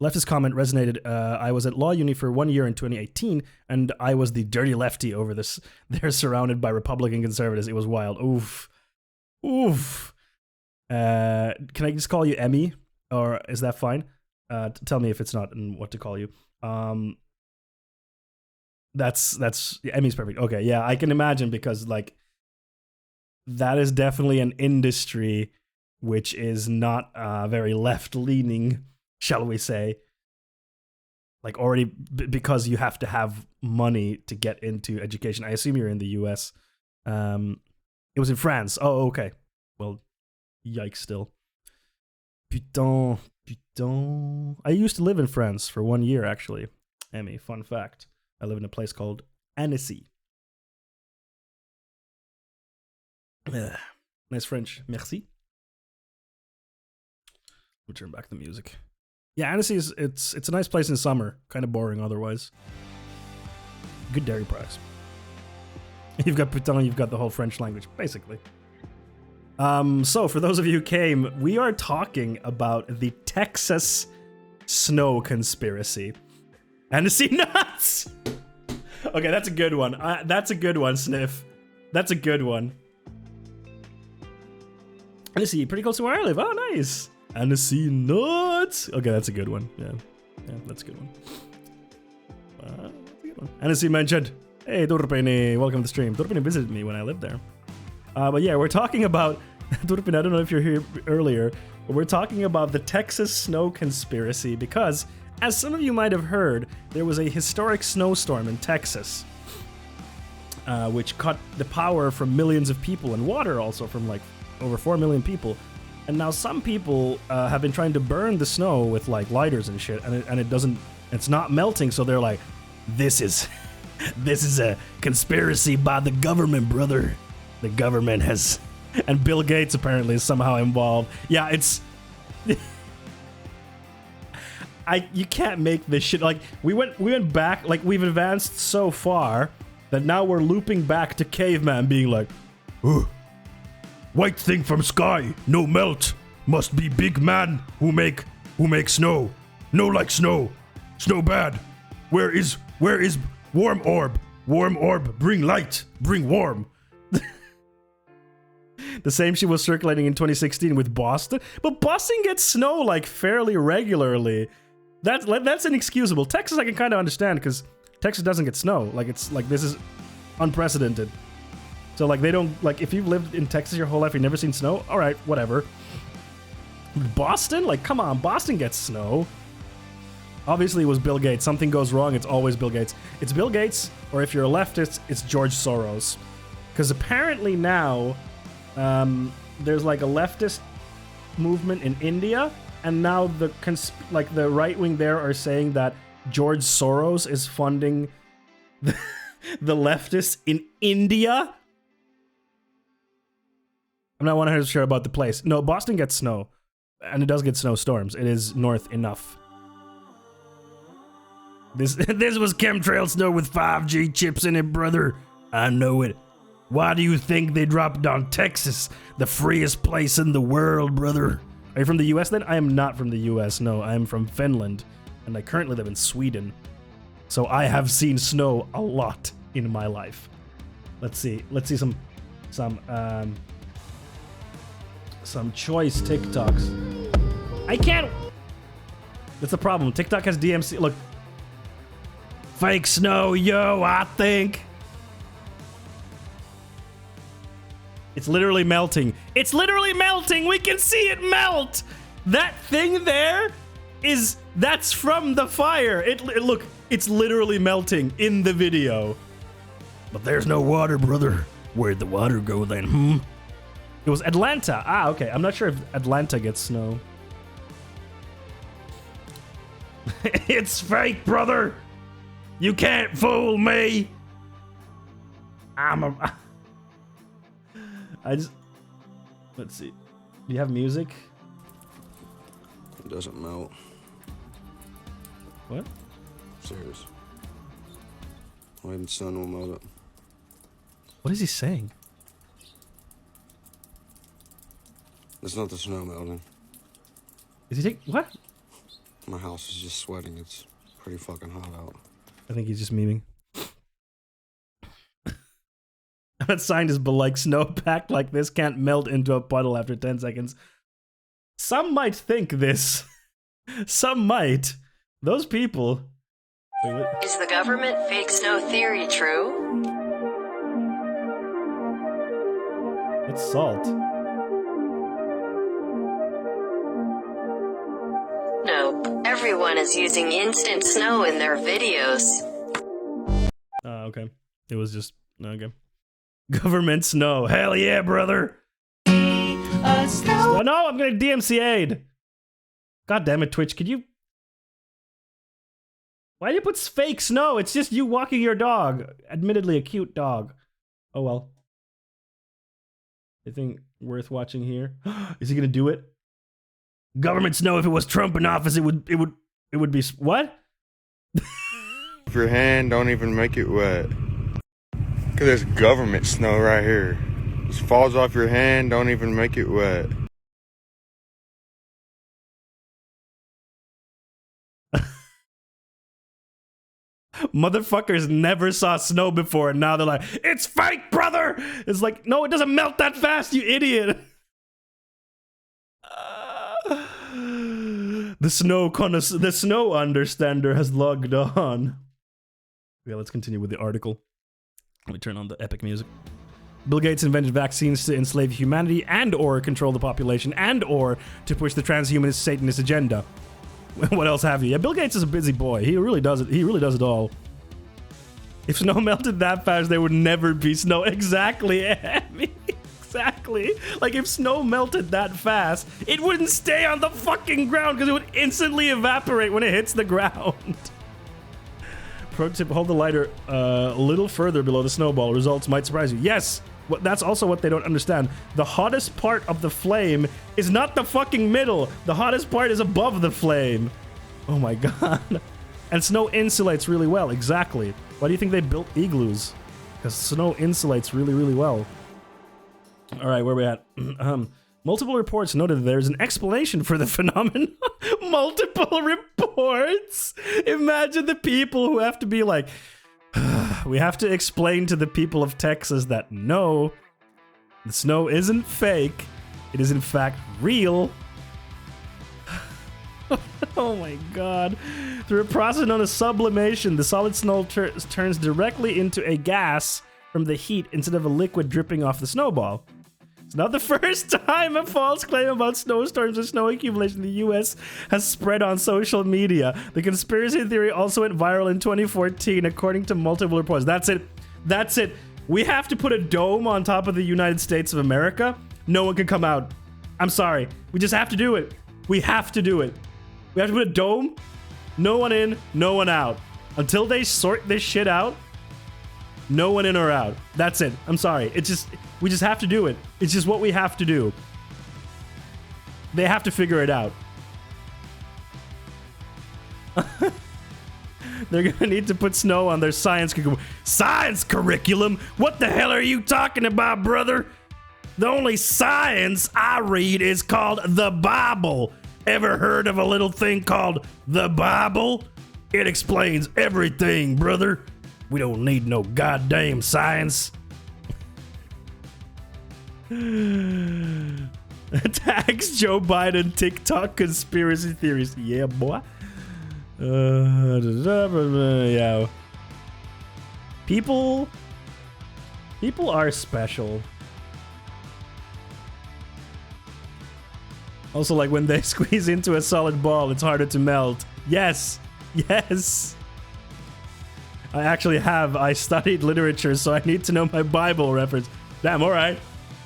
Leftist comment resonated. I was at law uni for 1 year in 2018, and I was the dirty lefty over this. They're surrounded by Republican conservatives. It was wild. Oof. Can I just call you Emmy, or is that fine? Tell me if it's not and what to call you. That's Emmy's perfect. Okay, yeah, I can imagine, because like that is definitely an industry which is not very left leaning, shall we say? Like already because you have to have money to get into education. I assume you're in the U.S. It was in France. Oh, okay. Well, yikes still. Putain. I used to live in France for 1 year, actually. Emmy, fun fact. I live in a place called Annecy. Nice French. Merci. We'll turn back the music. Yeah, Annecy is it's a nice place in summer. Kind of boring otherwise. Good dairy products. You've got Putain, you've got the whole French language, basically. So for those of you who came, we are talking about the Texas snow conspiracy. Annecy nuts! Okay, that's a good one. That's a good one, Sniff. That's a good one. Annecy, pretty close to where I live. Oh, nice. Annecy nuts. Okay, that's a good one. Yeah, that's a good one. That's a good one. Annecy mentioned. Hey, Turpini, welcome to the stream. Turpini visited me when I lived there. But yeah, we're talking about Turpini. I don't know if you're here earlier, but we're talking about the Texas snow conspiracy because, as some of you might have heard, there was a historic snowstorm in Texas, which cut the power from millions of people and water also from like over 4 million people. And now some people have been trying to burn the snow with like lighters and shit, and it's not melting. So they're like, this is a conspiracy by the government, brother. The government has, and Bill Gates apparently is somehow involved. Yeah, it's. You can't make this shit. Like we went back. Like we've advanced so far that now we're looping back to caveman being like, ooh, White thing from sky, no melt. Must be big man who make snow. No like snow. Snow bad. Where is warm orb? Warm orb, bring light, bring warm. The same shit was circulating in 2016 with Boston, but Boston gets snow like fairly regularly. That's inexcusable. Texas I can kind of understand because Texas doesn't get snow. Like it's like this is unprecedented. So like they don't like if you've lived in Texas your whole life you've never seen snow. All right, whatever. Boston, like come on, Boston gets snow. Obviously it was Bill Gates. Something goes wrong, it's always Bill Gates. It's Bill Gates, or if you're a leftist, it's George Soros. Because apparently now. There's like a leftist movement in India, and now the right wing there are saying that George Soros is funding the leftists in India. I'm not 100% sure about the place. No, Boston gets snow, and it does get snowstorms. It is north enough. This was chemtrail snow with 5G chips in it, brother. I know it. Why do you think they dropped on Texas, the freest place in the world, brother? Are you from the US then? I am not from the US, no. I am from Finland, and I currently live in Sweden. So I have seen snow a lot in my life. Let's see some choice TikToks. I can't... That's the problem. TikTok has DMC... Look. Fake snow, yo, I think... It's literally melting. It's literally melting. We can see it melt. That thing there that's from the fire. Look, it's literally melting in the video. But there's no water, brother. Where'd the water go then, It was Atlanta. Ah, okay. I'm not sure if Atlanta gets snow. It's fake, brother. You can't fool me. Let's see. Do you have music? It doesn't melt. What? Serious. Wind and sun will melt it. What is he saying? It's not the snow melting. Is he taking... What? My house is just sweating. It's pretty fucking hot out. I think he's just memeing. That sign is like snow packed like this can't melt into a puddle after 10 seconds. Some might think this. Some might. Those people. Wait, what? Is the government fake snow theory true? It's salt. Nope. Everyone is using instant snow in their videos. Okay. It was just... Okay. Government snow. Hell yeah, brother. Snow. Oh, no, I'm gonna DMCA'd. God damn it, Twitch. Could you... Why do you put fake snow? It's just you walking your dog. Admittedly, a cute dog. Oh, well. Anything worth watching here? Is he gonna do it? Government snow, if it was Trump in office, it would be... What? If your hand don't even make it wet. Cause there's government snow right here. Just falls off your hand, don't even make it wet. Motherfuckers never saw snow before, and now they're like, it's fake, brother! It's like, no, it doesn't melt that fast, you idiot! The snow understander has logged on. Yeah, let's continue with the article. Let me turn on the epic music. Bill Gates invented vaccines to enslave humanity and or control the population and or to push the transhumanist Satanist agenda. What else have you? Yeah, Bill Gates is a busy boy. He really does it. He really does it all. If snow melted that fast, there would never be snow. Exactly, Abby. Exactly. Like, if snow melted that fast, it wouldn't stay on the fucking ground because it would instantly evaporate when it hits the ground. Pro tip, hold the lighter a little further below the snowball. Results might surprise you. Yes, that's also what they don't understand. The hottest part of the flame is not the fucking middle. The hottest part is above the flame. Oh my god. And snow insulates really well. Exactly. Why do you think they built igloos? Because snow insulates really, really well. All right, where are we at? Multiple reports noted that there's an explanation for the phenomenon. Multiple reports? Imagine the people who have to be like, we have to explain to the people of Texas that no, the snow isn't fake. It is in fact real. Oh my god. Through a process known as sublimation, the solid snow turns directly into a gas from the heat instead of a liquid dripping off the snowball. It's not the first time a false claim about snowstorms or snow accumulation in the US has spread on social media. The conspiracy theory also went viral in 2014, according to multiple reports. That's it. That's it. We have to put a dome on top of the United States of America. No one can come out. I'm sorry. We just have to do it. We have to do it. We have to put a dome. No one in, no one out. Until they sort this shit out, no one in or out. That's it. I'm sorry. It's just, we just have to do it. It's just what we have to do. They have to figure it out. They're gonna need to put snow on their science curriculum. Science curriculum? What the hell are you talking about, brother? The only science I read is called the Bible. Ever heard of a little thing called the Bible? It explains everything, brother. We don't need no goddamn science. Attacks Joe Biden TikTok conspiracy theories. Yeah, boy. Yeah. People are special. Also, like when they squeeze into a solid ball, it's harder to melt. Yes. Yes. I studied literature, so I need to know my Bible reference. Damn, all right.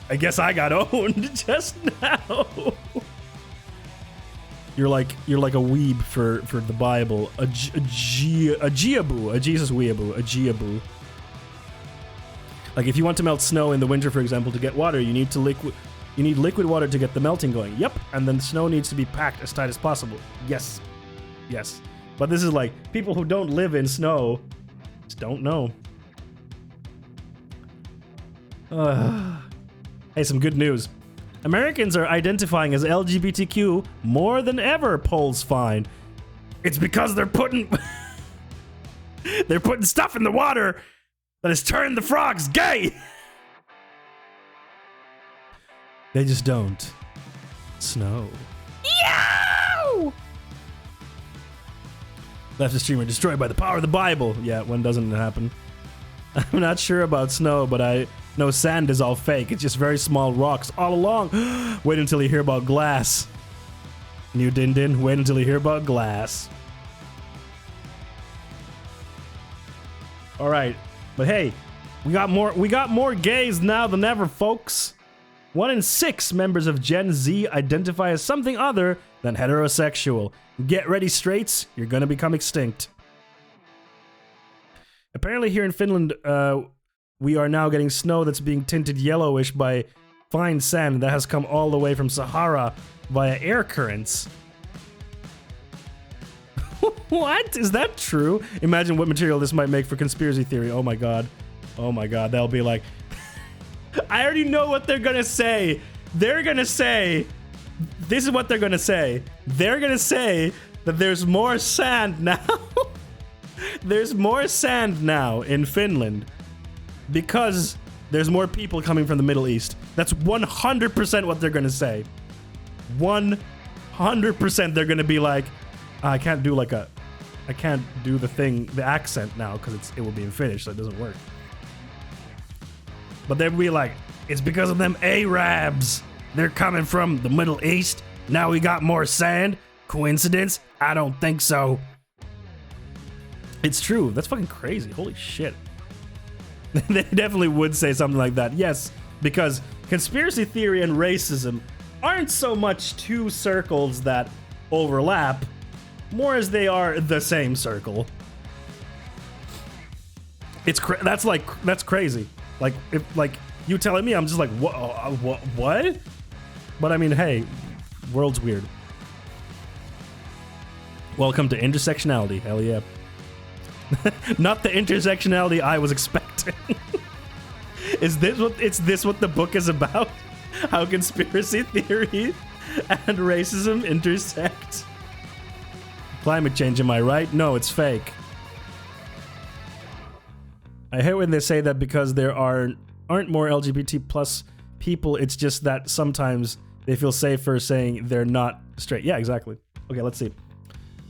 I guess I got owned just now. You're like a weeb for the Bible. A geaboo, a Jesus weeaboo, a geaboo. Like if you want to melt snow in the winter, for example, to get water, you need liquid water to get the melting going. Yep, and then the snow needs to be packed as tight as possible. Yes, yes. But this is like people who don't live in snow just don't know. Hey, some good news. Americans are identifying as LGBTQ more than ever, polls find. It's because they're putting stuff in the water that has turned the frogs gay. They just don't snow. Yow! Left streamer destroyed by the power of the Bible. Yeah, when doesn't it happen? I'm not sure about snow, but I know sand is all fake. It's just very small rocks all along. Wait until you hear about glass. New din. Wait until you hear about glass. All right, but hey, we got more gays now than ever, folks. 1 in 6 members of Gen Z identify as something other than heterosexual. Get ready, straights. You're gonna become extinct. Apparently here in Finland, we are now getting snow that's being tinted yellowish by fine sand that has come all the way from Sahara via air currents. What? Is that true? Imagine what material this might make for conspiracy theory. Oh my god. Oh my god. They'll be like... I already know what they're gonna say. They're gonna say... This is what they're gonna say. They're gonna say that there's more sand now. There's more sand now in Finland because there's more people coming from the Middle East. That's 100% what they're gonna say. 100% they're gonna be like, I can't do the accent now because it will be in Finnish, so it doesn't work. But they'll be like, it's because of them Arabs. They're coming from the Middle East. Now we got more sand. Coincidence? I don't think so. It's true. That's fucking crazy. Holy shit. They definitely would say something like that. Yes, because conspiracy theory and racism aren't so much two circles that overlap, more as they are the same circle. That's crazy. Like, if you telling me, I'm just like, what? But I mean, hey, world's weird. Welcome to intersectionality. Hell yeah. Not the intersectionality I was expecting. Is this what the book is about? How conspiracy theory and racism intersect? Climate change, am I right? No, it's fake. I hate when they say that because there aren't more LGBT plus people, it's just that sometimes they feel safer saying they're not straight. Yeah, exactly. Okay, let's see.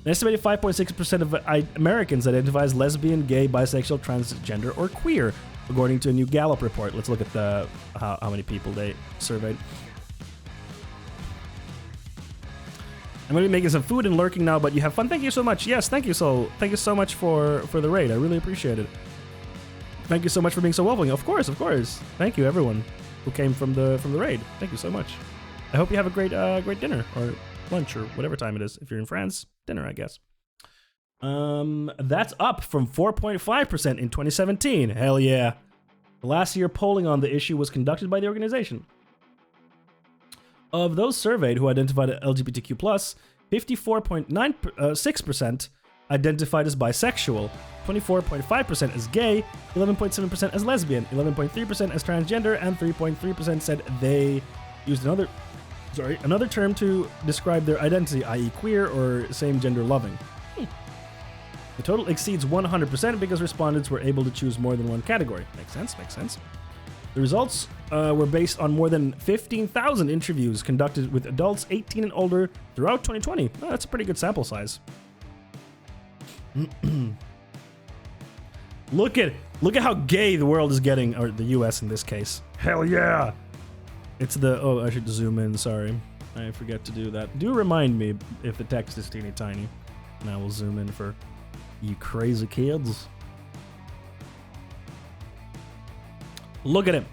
An estimated 5.6% of Americans identify as lesbian, gay, bisexual, transgender, or queer, according to a new Gallup report. Let's look at the how many people they surveyed. I'm going to be making some food and lurking now, but you have fun. Thank you so much. Yes, thank you so much for the raid. I really appreciate it. Thank you so much for being so welcoming. Of course. Thank you, everyone who came from the raid. Thank you so much. I hope you have a great dinner or lunch or whatever time it is. If you're in France, dinner, I guess. That's up from 4.5% in 2017. Hell yeah. The last year polling on the issue was conducted by the organization. Of those surveyed who identified as LGBTQ+, 54.6% identified as bisexual, 24.5% as gay, 11.7% as lesbian, 11.3% as transgender, and 3.3% said they used another term to describe their identity, i.e. queer or same-gender loving. The total exceeds 100% because respondents were able to choose more than one category. Makes sense. The results were based on more than 15,000 interviews conducted with adults 18 and older throughout 2020. Oh, that's a pretty good sample size. Look at how gay the world is getting, or the US in this case. Hell yeah! It's the... Oh, I should zoom in, sorry. I forget to do that. Do remind me if the text is teeny tiny. And I will zoom in for you crazy kids. Look at him.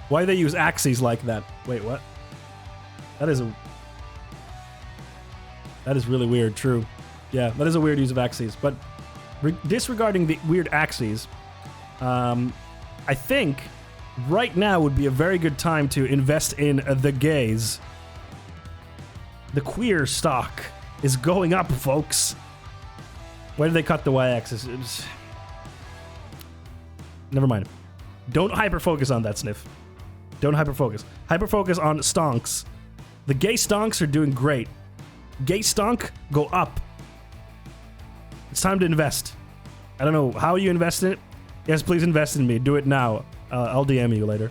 Why do they use axes like that? Wait, what? That is really weird, true. Yeah, that is a weird use of axes. But disregarding the weird axes, I think right now would be a very good time to invest in the gays. The queer stock is going up, folks. Why did they cut the y-axis? Never mind. Don't hyper-focus on that, Sniff. Don't hyper-focus. Hyper-focus on stonks. The gay stonks are doing great. Gay stonk, go up. It's time to invest. I don't know how you invest in it. Yes, please invest in me. Do it now. I'll DM you later.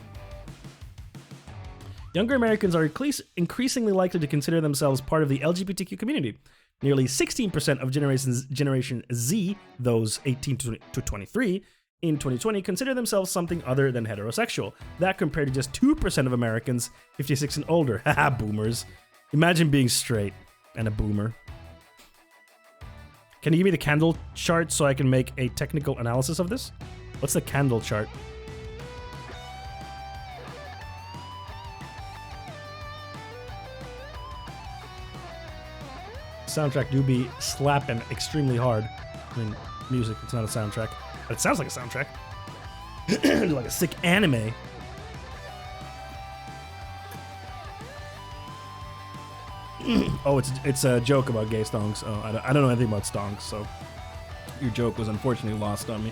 Younger Americans are increasingly likely to consider themselves part of the LGBTQ community. Nearly 16% of Generation Z, those 18 to 23, in 2020 consider themselves something other than heterosexual. That compared to just 2% of Americans 56 and older. Haha, boomers. Imagine being straight and a boomer. Can you give me the candle chart so I can make a technical analysis of this? What's the candle chart? Soundtrack do be slapping extremely hard. I mean, music, it's not a soundtrack. But it sounds like a soundtrack. Like a sick anime. Oh, it's a joke about gay stonks. Oh, I don't know anything about stonks, so your joke was unfortunately lost on me.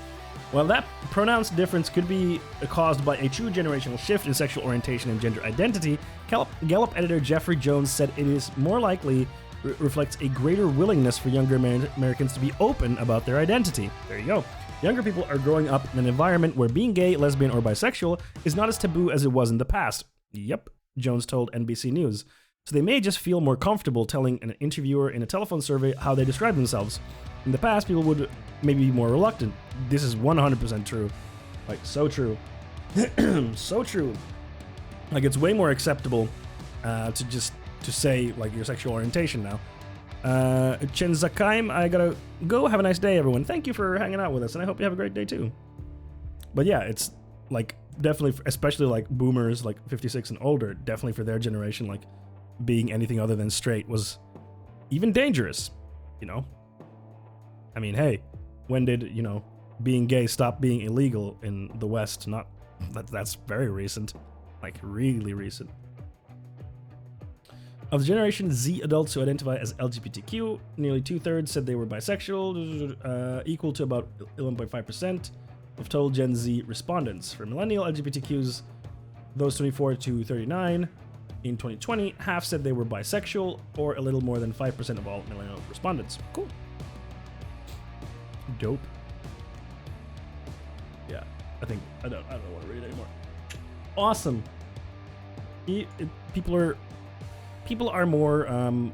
While that pronounced difference could be caused by a true generational shift in sexual orientation and gender identity, Gallup editor Jeffrey Jones said it is more likely reflects a greater willingness for younger Americans to be open about their identity. There you go. Younger people are growing up in an environment where being gay, lesbian, or bisexual is not as taboo as it was in the past. Yep, Jones told NBC News. So they may just feel more comfortable telling an interviewer in a telephone survey how they describe themselves. In the past, people would maybe be more reluctant. This is 100% true. Like, so true. So true. Like, it's way more acceptable to say, like, your sexual orientation now. Chen Zakaim, I gotta go. Have a nice day, everyone. Thank you for hanging out with us, and I hope you have a great day, too. But yeah, it's, like, definitely, especially, like, boomers, like, 56 and older, definitely for their generation, like, being anything other than straight was even dangerous, you know? I mean, hey, when did, you know, being gay stop being illegal in the West? That's very recent. Like, really recent. Of the Generation Z adults who identify as LGBTQ, nearly 2/3 said they were bisexual, equal to about 11.5% of total Gen Z respondents. For millennial LGBTQs, those 24 to 39, in 2020, half said they were bisexual, or a little more than 5% of all millennial respondents. Cool. Dope. Yeah, I don't want to read anymore. Awesome. People are more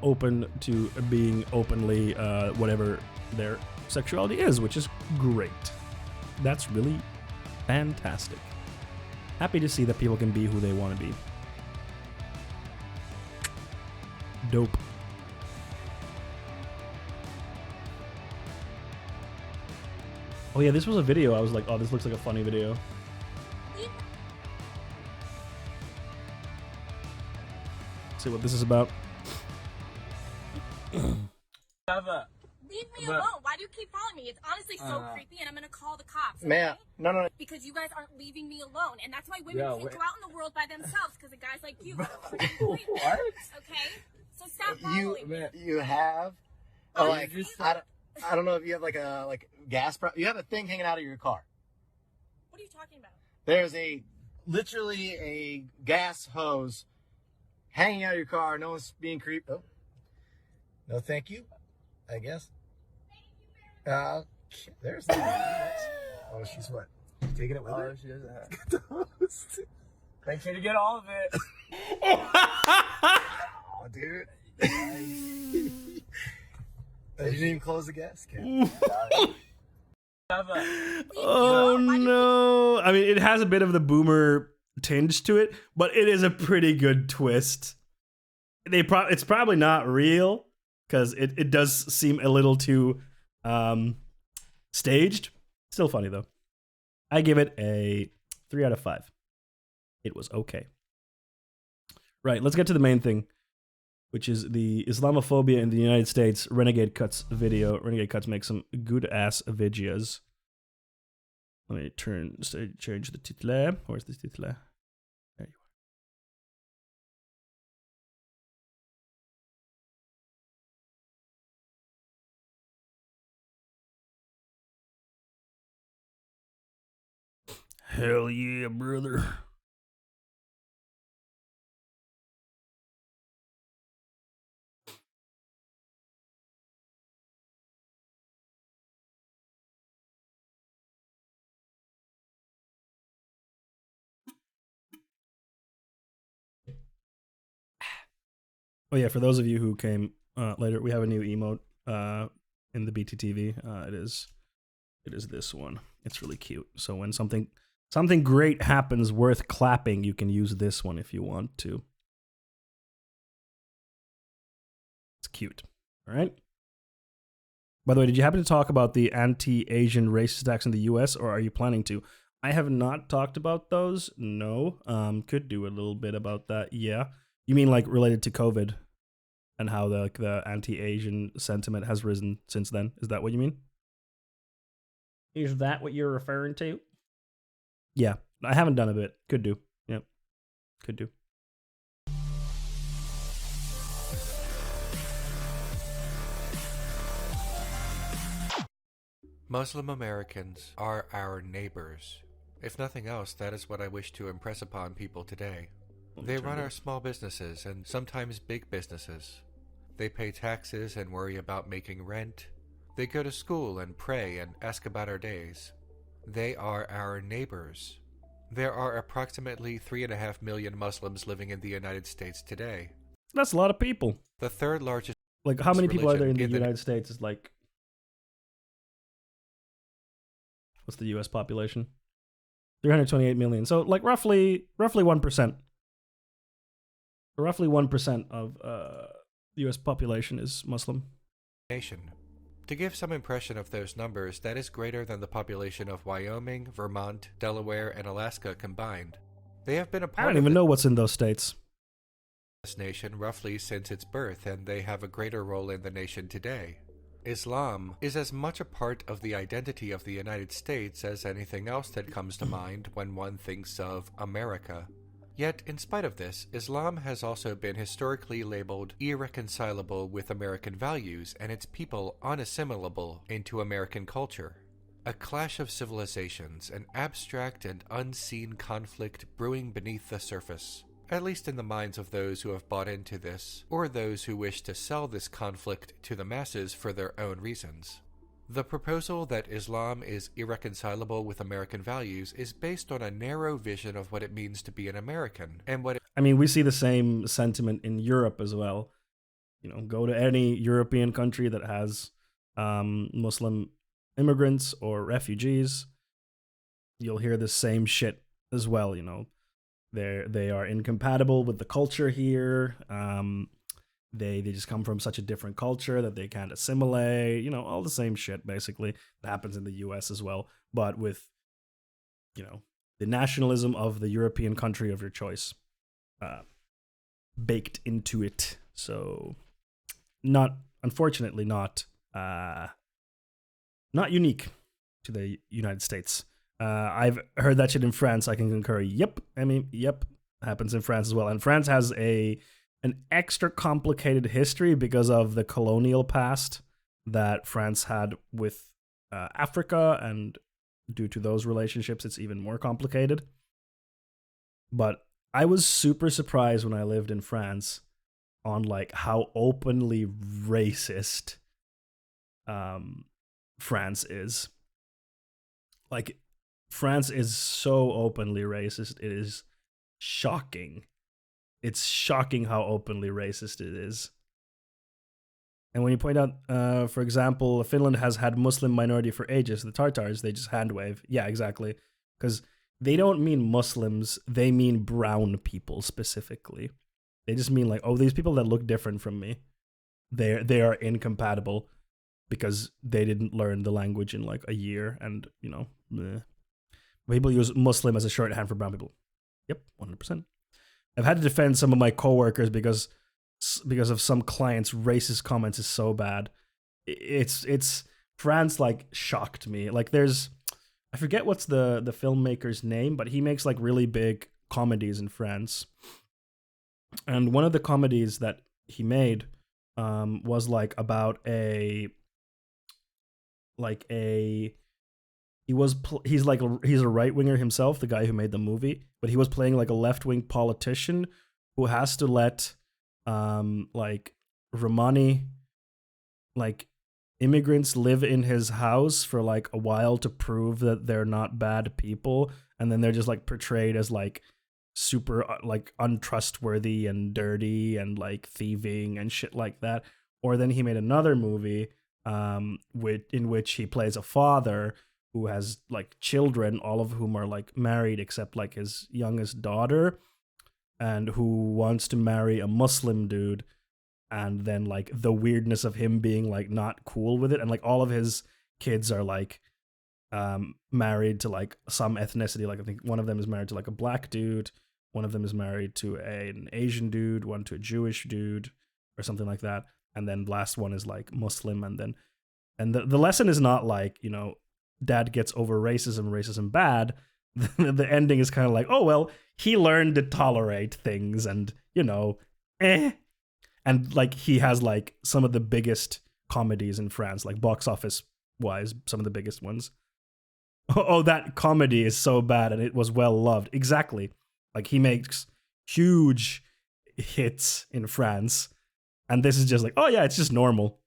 open to being openly whatever their sexuality is, which is great. That's really fantastic. Happy to see that people can be who they want to be. Dope. Oh yeah, this was a video. I was like, oh, this looks like a funny video. See what this is about. Leave me alone. Why do you keep following me? It's honestly so creepy, and I'm gonna call the cops. Okay? Man, no. Because you guys aren't leaving me alone, and that's why women can't go out in the world by themselves. Because of guys like you. What? Okay, so stop following me. You have, I don't know if you have like a gas. You have a thing hanging out of your car. What are you talking about? There's literally a gas hose hanging out of your car. No one's being creeped. Oh, no, thank you. I guess. There's that. Oh, she's what? Taking it with her? She doesn't have. Make sure to get all of it. Oh, dude. You didn't even close the gas can. Oh no! I mean, it has a bit of the boomer tinge to it, but it is a pretty good twist. It's probably not real because it does seem a little too staged. Still funny though. I give it a 3 out of 5. It was okay. Right, let's get to the main thing, which is the Islamophobia in the United States. Renegade Cuts video. Renegade Cuts makes some good ass videos. Let me change the title. Where's the title? There you are. Hell yeah, brother. Oh yeah, for those of you who came later, we have a new emote in the BTTV. It is this one. It's really cute. So when something great happens worth clapping, you can use this one if you want to. It's cute. All right. By the way, did you happen to talk about the anti-Asian racist acts in the U.S., or are you planning to? I have not talked about those. No. Could do a little bit about that. Yeah. You mean like related to COVID and how the anti-Asian sentiment has risen since then? Is that what you mean? Is that what you're referring to? Yeah, I haven't done a bit. Could do. Yep. Could do. Muslim Americans are our neighbors. If nothing else, that is what I wish to impress upon people today. They run our small businesses and sometimes big businesses. They pay taxes and worry about making rent. They go to school and pray and ask about our days. They are our neighbors. There are approximately 3.5 million Muslims living in the United States today. That's a lot of people. The third largest. Like, how many people are there in the United States? Is like, what's the U.S. population? 328 million. So, like, roughly 1%. Roughly 1% of the U.S. population is Muslim. Nation. To give some impression of those numbers, that is greater than the population of Wyoming, Vermont, Delaware, and Alaska combined. They have been a part I don't even know what's in those states. This nation roughly since its birth, and they have a greater role in the nation today. Islam is as much a part of the identity of the United States as anything else that comes to mind when one thinks of America. Yet, in spite of this, Islam has also been historically labeled irreconcilable with American values and its people unassimilable into American culture. A clash of civilizations, an abstract and unseen conflict brewing beneath the surface, at least in the minds of those who have bought into this, or those who wish to sell this conflict to the masses for their own reasons. The proposal that Islam is irreconcilable with American values is based on a narrow vision of what it means to be an American, and what I mean, we see the same sentiment in Europe as well. You know, go to any European country that has Muslim immigrants or refugees, you'll hear the same shit as well. You know, they are incompatible with the culture here. They just come from such a different culture that they can't assimilate. You know, all the same shit basically that happens in the U.S. as well, but with, you know, the nationalism of the European country of your choice baked into it. So, unfortunately not unique to the United States. I've heard that shit in France. I can concur. Yep. I mean, yep, happens in France as well. And France has an extra complicated history because of the colonial past that France had with Africa, and due to those relationships, it's even more complicated. But I was super surprised when I lived in France on like how openly racist France is. Like, France is so openly racist, it is shocking. It's shocking how openly racist it is. And when you point out, for example, Finland has had Muslim minority for ages, the Tartars, they just hand wave. Yeah, exactly. Because they don't mean Muslims, they mean brown people specifically. They just mean like, oh, these people that look different from me, they are incompatible because they didn't learn the language in like a year, and, you know, bleh. People use Muslim as a shorthand for brown people. Yep, 100%. I've had to defend some of my coworkers because of some clients' racist comments is so bad. It's France like shocked me. Like, I forget what's the filmmaker's name, but he makes like really big comedies in France. And one of the comedies that he made was like about he's a right winger himself, the guy who made the movie, but he was playing like a left wing politician who has to let like Romani like immigrants live in his house for like a while to prove that they're not bad people, and then they're just like portrayed as like super like untrustworthy and dirty and like thieving and shit like that. Or then he made another movie in which he plays a father who has like children, all of whom are like married except like his youngest daughter, and who wants to marry a Muslim dude. And then like the weirdness of him being like not cool with it, and like all of his kids are like married to like some ethnicity. Like I think one of them is married to like a black dude, one of them is married to an Asian dude, one to a Jewish dude or something like that, and then the last one is like Muslim. And the lesson is not like, you know, dad gets over racism bad. The ending is kind of like, oh well, he learned to tolerate things, and, you know, and like he has like some of the biggest comedies in France, like box office wise, some of the biggest ones. Oh, that comedy is so bad and it was well loved. Exactly. Like he makes huge hits in France, and this is just like, oh yeah, it's just normal.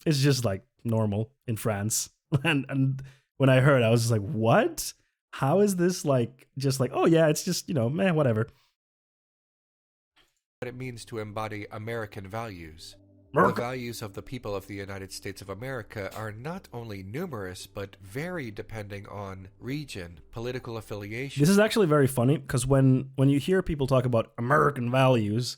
It's just like normal in France. And when I heard, I was just like, what? How is this like just like, oh yeah, it's just, you know, man, whatever. What it means to embody American values. America. The values of the people of the United States of America are not only numerous, but vary depending on region, political affiliation. This is actually very funny, because when you hear people talk about American values,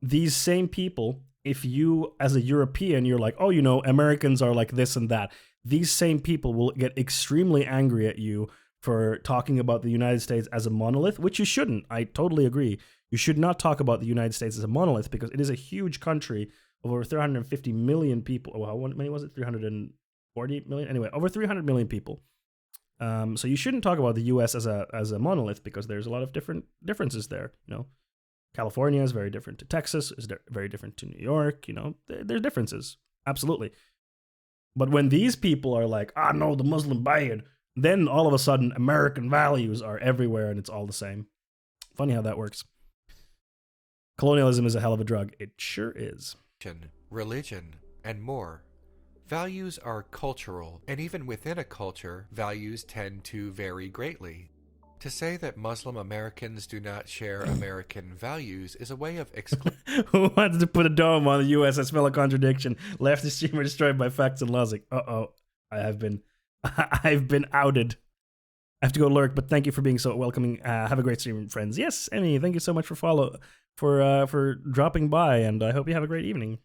these same people, if you as a European, you're like, oh, you know, Americans are like this and that, these same people will get extremely angry at you for talking about the United States as a monolith, which you shouldn't. I totally agree. You should not talk about the United States as a monolith, because it is a huge country of over 350 million people. Oh, how many was it? 340 million? Anyway, over 300 million people. So you shouldn't talk about the U.S. as a monolith, because there's a lot of differences there. California is very different to Texas, is very different to New York. There's differences, absolutely. But when these people are like, no, the Muslim bad, then all of a sudden American values are everywhere and it's all the same. Funny how that works. Colonialism is a hell of a drug. It sure is. Religion, and more. Values are cultural, and even within a culture, values tend to vary greatly. To say that Muslim Americans do not share American values is a way of excluding. Who wants to put a dome on the U.S.? I smell a contradiction. Leftist streamer destroyed by facts and logic. I've been outed. I have to go lurk, but thank you for being so welcoming. Have a great stream, friends. Yes, Emmy, thank you so much for dropping by, and I hope you have a great evening.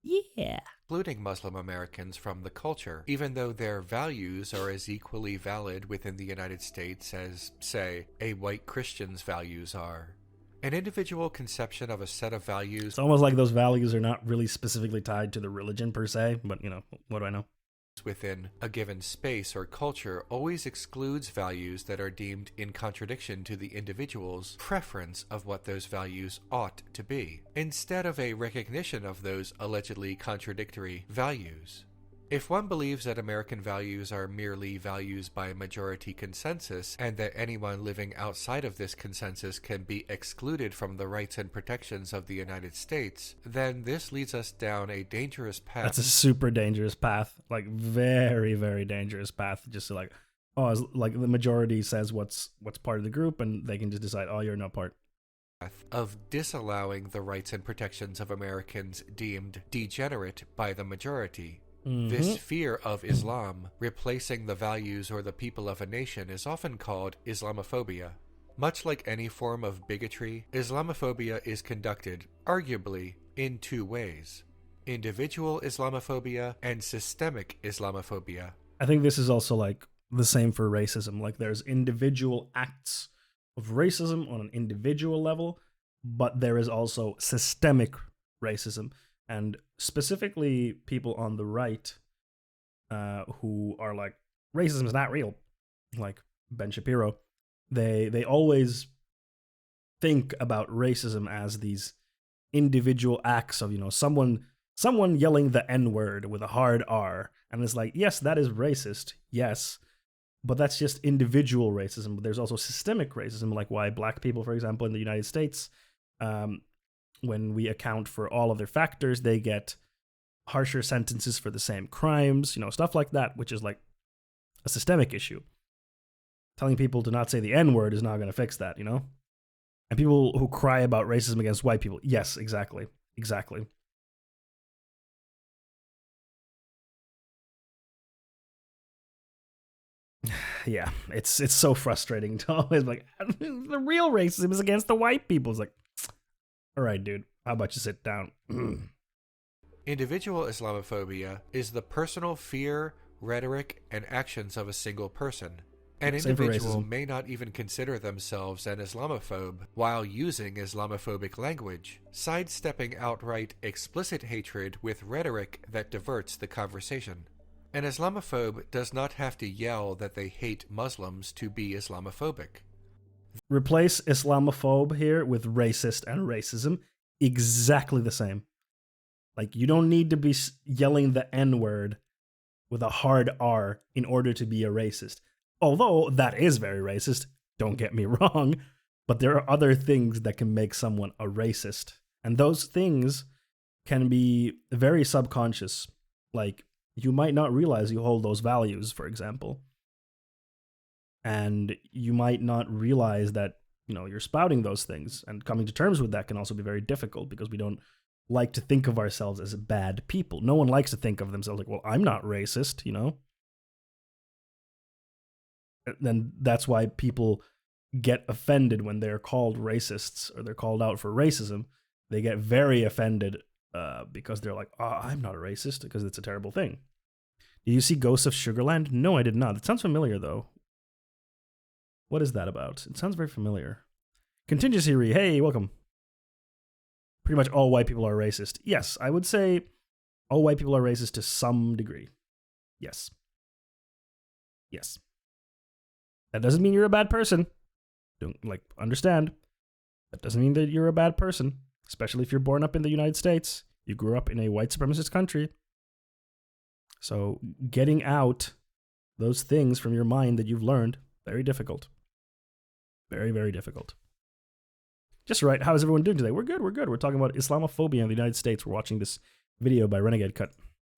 Yeah. Excluding Muslim Americans from the culture, even though their values are as equally valid within the United States as, say, a white Christian's values are. An individual conception of a set of values... It's almost like those values are not really specifically tied to the religion per se, but, what do I know? Within a given space or culture always excludes values that are deemed in contradiction to the individual's preference of what those values ought to be, instead of a recognition of those allegedly contradictory values. If one believes that American values are merely values by majority consensus, and that anyone living outside of this consensus can be excluded from the rights and protections of the United States, then this leads us down a dangerous path. That's a super dangerous path. Like, very, very dangerous path. Just to like the majority says what's part of the group, and they can just decide, you're not part. Of disallowing the rights and protections of Americans deemed degenerate by the majority. This fear of Islam replacing the values or the people of a nation is often called Islamophobia. Much like any form of bigotry, Islamophobia is conducted, arguably, in two ways: individual Islamophobia and systemic Islamophobia. I think this is also like the same for racism. Like, there's individual acts of racism on an individual level, but there is also systemic racism. And specifically people on the right who are like, racism is not real, like Ben Shapiro, they always think about racism as these individual acts of, someone yelling the N-word with a hard R. And it's like, yes, that is racist, yes, but that's just individual racism. But there's also systemic racism, like why black people, for example, in the United States, when we account for all other factors, they get harsher sentences for the same crimes, stuff like that, which is like a systemic issue. Telling people to not say the N-word is not going to fix that, And people who cry about racism against white people, yes, exactly. Yeah, it's so frustrating to always like, the real racism is against the white people. It's like, all right, dude, how about you sit down? Individual Islamophobia is the personal fear, rhetoric, and actions of a single person. An individual may not even consider themselves an Islamophobe while using Islamophobic language, sidestepping outright explicit hatred with rhetoric that diverts the conversation. An Islamophobe does not have to yell that they hate Muslims to be Islamophobic. Replace Islamophobe here with racist and racism. Exactly the same. Like, you don't need to be yelling the N-word with a hard R in order to be a racist. Although that is very racist, don't get me wrong, but there are other things that can make someone a racist. And those things can be very subconscious. Like, you might not realize you hold those values, for example. And you might not realize that, you're spouting those things. And coming to terms with that can also be very difficult, because we don't like to think of ourselves as bad people. No one likes to think of themselves like, well, I'm not racist, Then that's why people get offended when they're called racists or they're called out for racism. They get very offended because they're like, I'm not a racist, because it's a terrible thing. Did you see Ghosts of Sugarland? No, I did not. It sounds familiar, though. What is that about? It sounds very familiar. Contingency Re, hey, welcome. Pretty much all white people are racist. Yes, I would say all white people are racist to some degree. Yes. That doesn't mean you're a bad person. Don't understand. That doesn't mean that you're a bad person, especially if you're born up in the United States. You grew up in a white supremacist country. So getting out those things from your mind that you've learned, very difficult. Very, very difficult. Just right. How is everyone doing today? We're good. We're talking about Islamophobia in the United States. We're watching this video by Renegade Cut.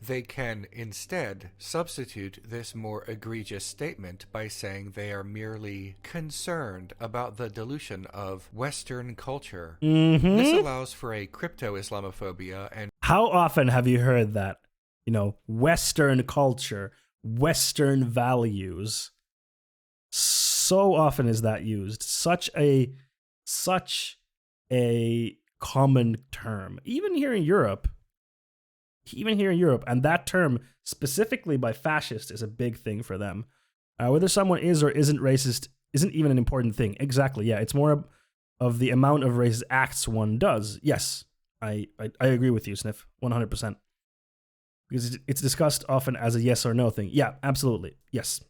They can instead substitute this more egregious statement by saying they are merely concerned about the dilution of Western culture. Mm-hmm. This allows for a crypto-Islamophobia and... How often have you heard that? Western culture, Western values. So often is that used. Such a common term. Even here in Europe, and that term specifically by fascists is a big thing for them. Whether someone is or isn't racist isn't even an important thing. Exactly, yeah. It's more of the amount of racist acts one does. Yes, I agree with you, Sniff, 100%. Because it's discussed often as a yes or no thing. Yeah, absolutely, yes.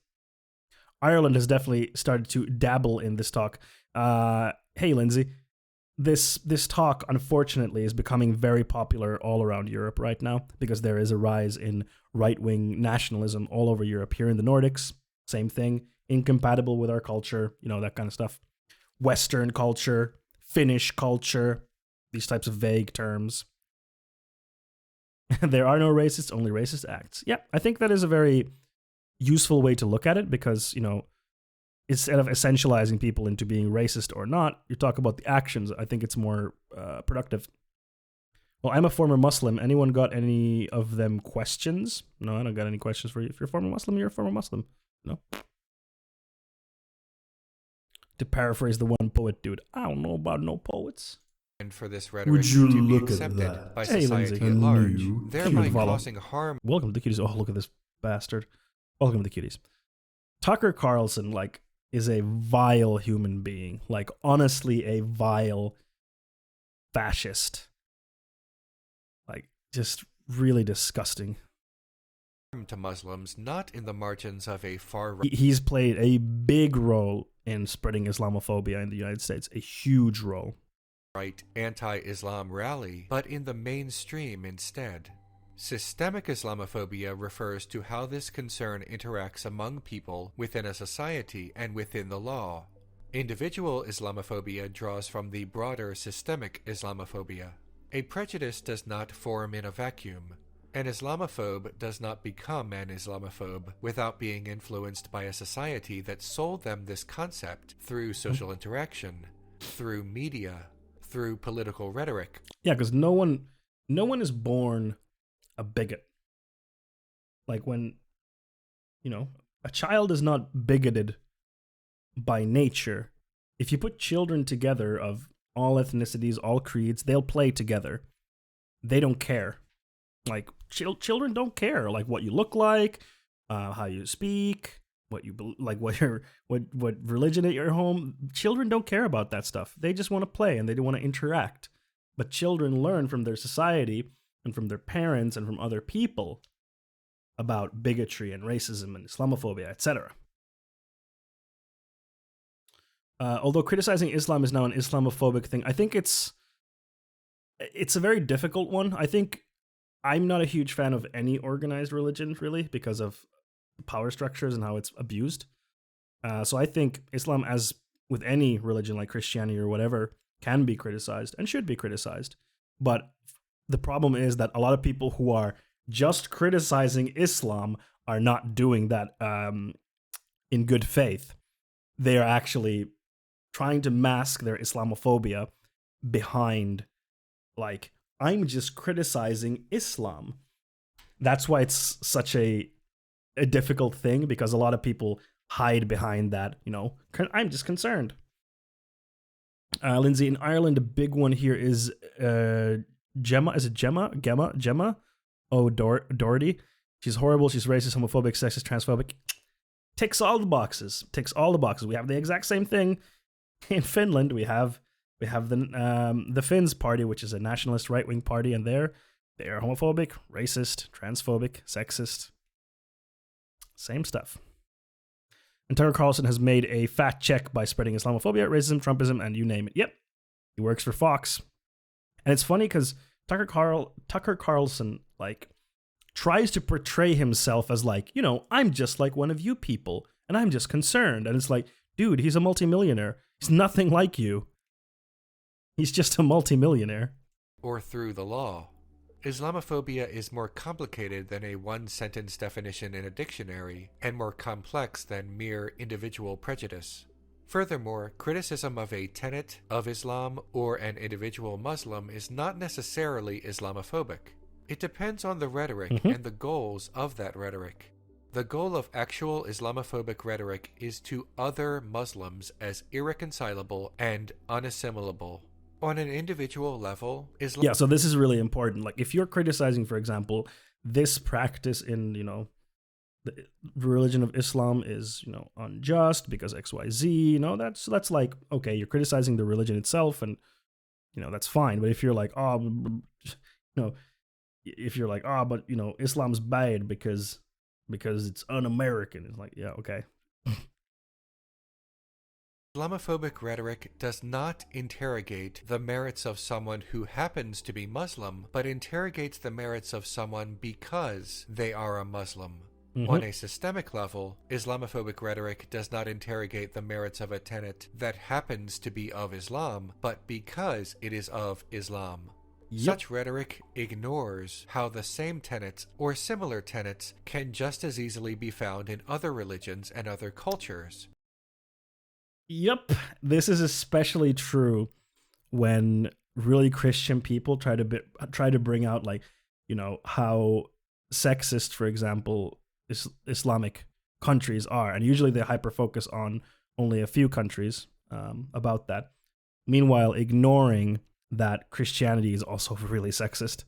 Ireland has definitely started to dabble in this talk. Hey, Lindsay. This talk, unfortunately, is becoming very popular all around Europe right now because there is a rise in right-wing nationalism all over Europe. Here in the Nordics, same thing. Incompatible with our culture, that kind of stuff. Western culture, Finnish culture, these types of vague terms. There are no racists, only racist acts. Yeah, I think that is a very useful way to look at it because, instead of essentializing people into being racist or not, you talk about the actions. I think it's more productive. Well, I'm a former Muslim. Anyone got any of them questions? No, I don't got any questions for you. If you're a former Muslim, you're a former Muslim. No. To paraphrase the one poet, dude, I don't know about no poets. And for this rhetoric to be accepted by society at large, thereby causing harm. Welcome to the cuties. Oh, look at this bastard. Welcome to the cuties. Tucker Carlson, is a vile human being. Honestly, a vile fascist. Just really disgusting. To Muslims, not in the margins of a far-right... He's played a big role in spreading Islamophobia in the United States. A huge role. Right anti-Islam rally, but in the mainstream instead. Systemic Islamophobia refers to how this concern interacts among people within a society and within the law. Individual Islamophobia draws from the broader systemic Islamophobia. A prejudice does not form in a vacuum. An Islamophobe does not become an Islamophobe without being influenced by a society that sold them this concept through social interaction, through media, through political rhetoric. Yeah, because no one is born a bigot. When, a child is not bigoted by nature. If you put children together of all ethnicities, all creeds, they'll play together. They don't care. Children don't care, what you look like, how you speak, what you what religion at your home. Children don't care about that stuff. They just want to play and they want to interact. But children learn from their society and from their parents and from other people about bigotry and racism and Islamophobia, etc. Although criticizing Islam is now an Islamophobic thing, I think it's a very difficult one. I think I'm not a huge fan of any organized religion, really, because of power structures and how it's abused. So I think Islam, as with any religion like Christianity or whatever, can be criticized and should be criticized. But the problem is that a lot of people who are just criticizing Islam are not doing that in good faith. They are actually trying to mask their Islamophobia behind, I'm just criticizing Islam. That's why it's such a difficult thing, because a lot of people hide behind that, I'm just concerned. Lindsay, in Ireland, a big one here is Gemma. Is it Gemma? Gemma? Oh, Doherty. She's horrible. She's racist, homophobic, sexist, transphobic. Ticks all the boxes. We have the exact same thing in Finland. We have the Finns party, which is a nationalist right-wing party, and they are homophobic, racist, transphobic, sexist. Same stuff. And Tucker Carlson has made a fat check by spreading Islamophobia, racism, Trumpism, and you name it. Yep, he works for Fox. And it's funny because Tucker Carlson, like, tries to portray himself as like, you know, I'm just like one of you people, and I'm just concerned. And it's like, dude, he's a multimillionaire. He's nothing like you. He's just a multimillionaire. Or through the law. Islamophobia is more complicated than a one-sentence definition in a dictionary, and more complex than mere individual prejudice. Furthermore, criticism of a tenet of Islam or an individual Muslim is not necessarily Islamophobic. It depends on the rhetoric and the goals of that rhetoric. The goal of actual Islamophobic rhetoric is to other Muslims as irreconcilable and unassimilable. On an individual level, yeah, so this is really important. Like, if you're criticizing, for example, this practice in, you know, the religion of Islam is, you know, unjust because XYZ, you know, that's like, okay, you're criticizing the religion itself, and, you know, that's fine. But if you're like, oh, you know, if you're like, oh, but, you know, Islam's bad because it's un-American, it's like, yeah, okay. Islamophobic rhetoric does not interrogate the merits of someone who happens to be Muslim, but interrogates the merits of someone because they are a Muslim. On a systemic level, Islamophobic rhetoric does not interrogate the merits of a tenet that happens to be of Islam, but because it is of Islam. Such rhetoric ignores how the same tenets or similar tenets can just as easily be found in other religions and other cultures. Yep, this is especially true when really Christian people try to bring out, like, you know, how sexist, for example, Islamic countries are, and usually they hyper focus on only a few countries about that. Meanwhile, ignoring that Christianity is also really sexist,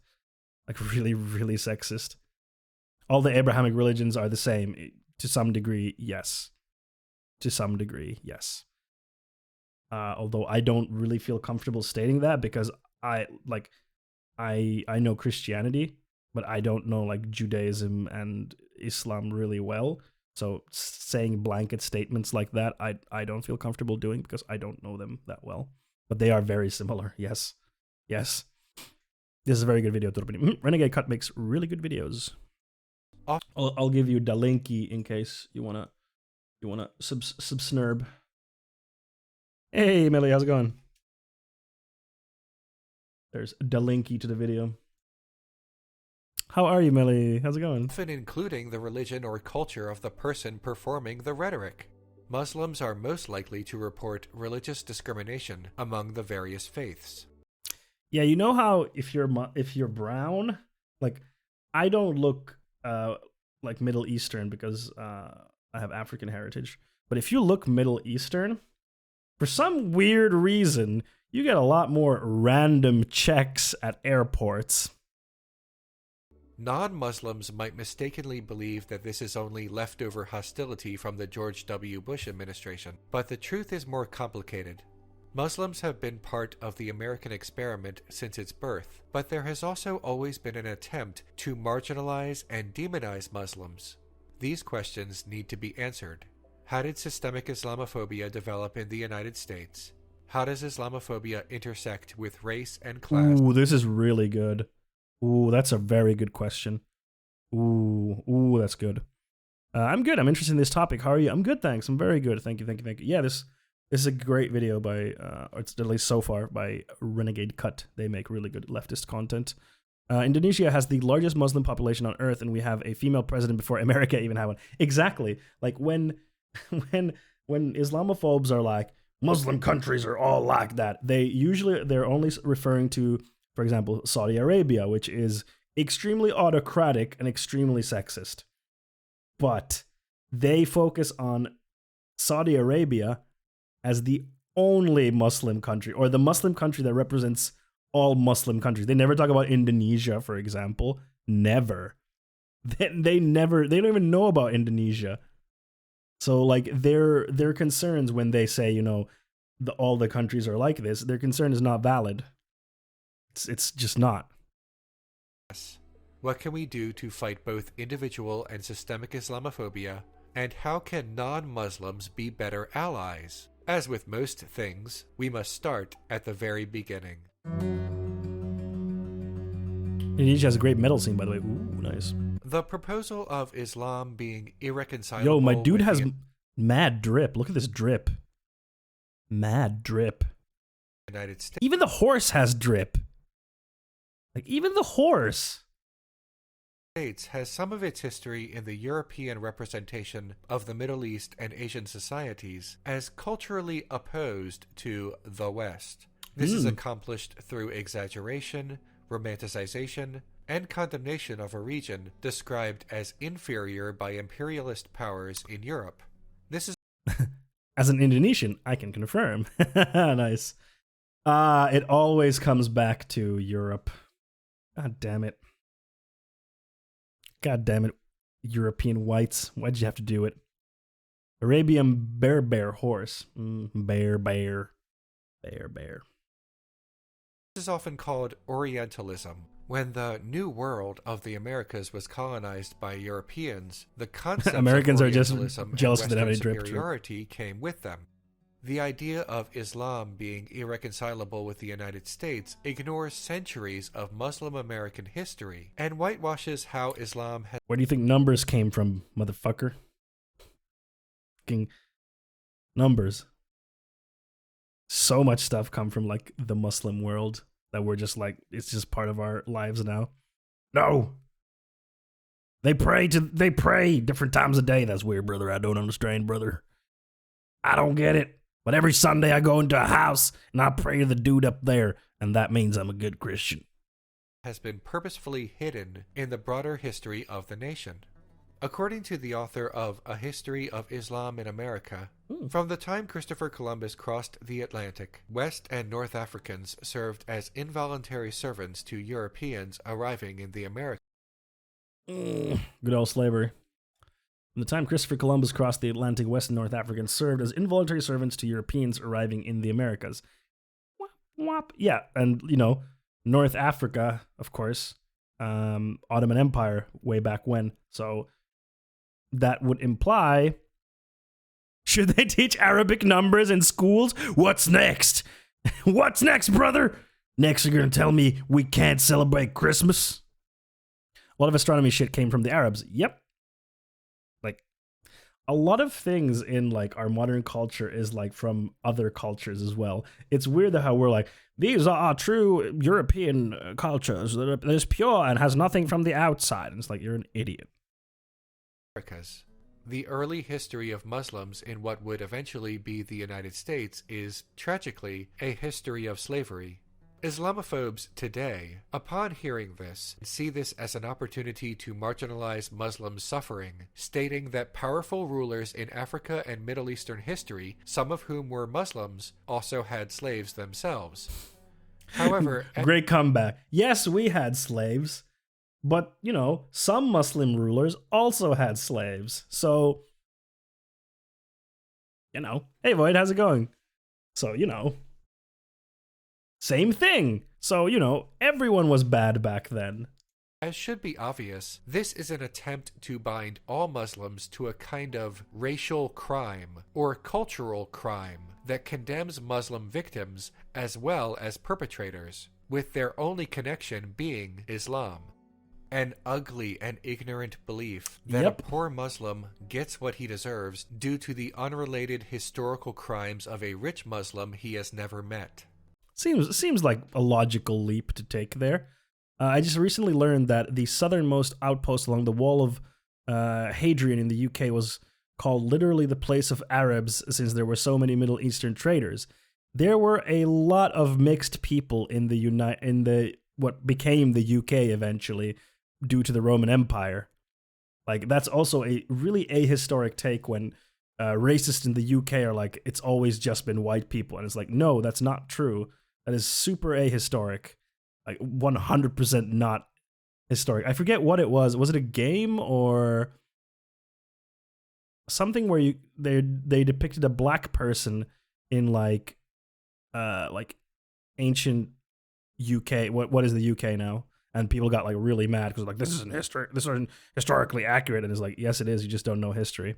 like really, really sexist. All the Abrahamic religions are the same to some degree, yes. To some degree, yes. Although I don't really feel comfortable stating that because I know Christianity, but I don't know like Judaism and Islam really well. So saying blanket statements like that, I don't feel comfortable doing because I don't know them that well. But they are very similar. Yes. Yes. This is a very good video. Renegade Cut makes really good videos. I'll give you the linky in case you wanna subsnurb. Hey, Millie, how's it going? There's the linky to the video. How are you, Millie? How's it going? Often including the religion or culture of the person performing the rhetoric. Muslims are most likely to report religious discrimination among the various faiths. Yeah, you know how if you're brown, like, I don't look like Middle Eastern because I have African heritage. But if you look Middle Eastern, for some weird reason, you get a lot more random checks at airports. Non-Muslims might mistakenly believe that this is only leftover hostility from the George W. Bush administration, but the truth is more complicated. Muslims have been part of the American experiment since its birth, but there has also always been an attempt to marginalize and demonize Muslims. These questions need to be answered. How did systemic Islamophobia develop in the United States? How does Islamophobia intersect with race and class? Ooh, this is really good. Ooh, that's a very good question. Ooh, that's good. I'm good. I'm interested in this topic. How are you? I'm good, thanks. I'm very good. Thank you. Yeah, this is a great video by, or it's at least so far, by Renegade Cut. They make really good leftist content. Indonesia has the largest Muslim population on Earth, and we have a female president before America even had one. Exactly. Like when Islamophobes are like, Muslim countries are all like that, they're only referring to, for example, Saudi Arabia, which is extremely autocratic and extremely sexist. But they focus on Saudi Arabia as the only Muslim country, or the Muslim country that represents all Muslim countries. They never talk about Indonesia, for example. Never. They don't even know about Indonesia. So, like, their concerns when they say, you know, all the countries are like this, their concern is not valid. It's just not. What can we do to fight both individual and systemic Islamophobia And how can non-Muslims be better allies? As with most things, we must start at the very beginning. Indonesia has a great metal scene, by the way. Ooh, nice. The proposal of Islam being irreconcilable. Yo, my dude with has the mad drip. Look at this drip. Mad drip. United States. Even the horse has drip. Like, even the horse. States has some of its history in the European representation of the Middle East and Asian societies as culturally opposed to the West. This is accomplished through exaggeration, romanticization, and condemnation of a region described as inferior by imperialist powers in Europe. This is As an Indonesian, I can confirm. Nice. It always comes back to Europe. God damn it. God damn it, European whites. Why'd you have to do it? Arabian bear horse. Bear. This is often called Orientalism. When the New World of the Americas was colonized by Europeans, the concept Americans of are just Orientalism jealous and that they have Western any drip, superiority came with them. The idea of Islam being irreconcilable with the United States ignores centuries of Muslim American history and whitewashes how Islam has. Where do you think numbers came from, motherfucker? Fucking numbers. So much stuff come from like the Muslim world that we're just like, it's just part of our lives now. No. They pray different times a day. That's weird, brother. I don't understand, brother. I don't get it. But every Sunday I go into a house and I pray to the dude up there, and that means I'm a good Christian. Has been purposefully hidden in the broader history of the nation. According to the author of A History of Islam in America, from the time Christopher Columbus crossed the Atlantic, West and North Africans served as involuntary servants to Europeans arriving in the Americas. Good old slavery. From the time Christopher Columbus crossed the Atlantic, West and North Africans served as involuntary servants to Europeans arriving in the Americas. Wop, wop. Yeah, and, you know, North Africa, of course, Ottoman Empire way back when. So that would imply, should they teach Arabic numbers in schools? What's next? What's next, brother? Next, you're going to tell me we can't celebrate Christmas? A lot of astronomy shit came from the Arabs. Yep. Like, a lot of things in, like, our modern culture is, like, from other cultures as well. It's weird how we're like, these are true European cultures that is pure and has nothing from the outside. And it's like, you're an idiot. Americas. The early history of Muslims in what would eventually be the United States is, tragically, a history of slavery. Islamophobes today, upon hearing this, see this as an opportunity to marginalize Muslim suffering, stating that powerful rulers in Africa and Middle Eastern history, some of whom were Muslims, also had slaves themselves. However, great comeback. Yes, we had slaves, but, you know, some Muslim rulers also had slaves. So, you know, hey Void, how's it going? So, you know, same thing. So, you know, everyone was bad back then. As should be obvious, this is an attempt to bind all Muslims to a kind of racial crime or cultural crime that condemns Muslim victims as well as perpetrators, with their only connection being Islam. An ugly and ignorant belief that a poor Muslim gets what he deserves due to the unrelated historical crimes of a rich Muslim he has never met. Seems like a logical leap to take there. I just recently learned that the southernmost outpost along the Wall of Hadrian in the UK was called literally the place of Arabs, since there were so many Middle Eastern traders. There were a lot of mixed people in the what became the UK eventually, due to the Roman Empire. Like, that's also a really ahistoric take when racists in the UK are like, it's always just been white people, and it's like, no, that's not true. That is super ahistoric. Like, 100% not historic. I forget what it was. Was it a game or something where they depicted a black person in like ancient UK? What is the UK now? And people got like really mad because like, this isn't historically accurate. And it's like, yes, it is. You just don't know history.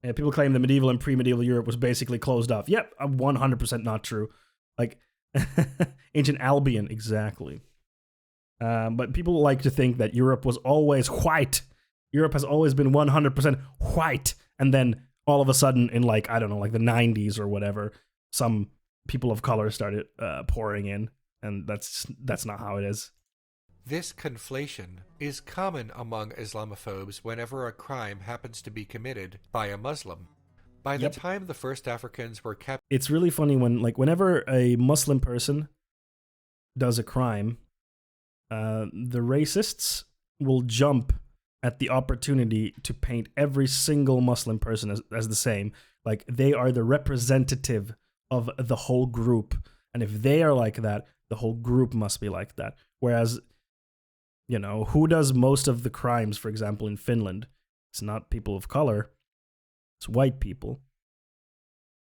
People claim that medieval and pre-medieval Europe was basically closed off. Yep, 100% not true. Like, ancient Albion, exactly. But people like to think that Europe was always white. Europe has always been 100% white. And then all of a sudden in like, I don't know, like the 90s or whatever, some people of color started pouring in. And that's not how it is. This conflation is common among Islamophobes whenever a crime happens to be committed by a Muslim. By the time the first Africans were captured... It's really funny whenever a Muslim person does a crime, the racists will jump at the opportunity to paint every single Muslim person as the same. Like, they are the representative of the whole group. And if they are like that, the whole group must be like that. Whereas, you know, who does most of the crimes, for example, in Finland? It's not people of color. It's white people.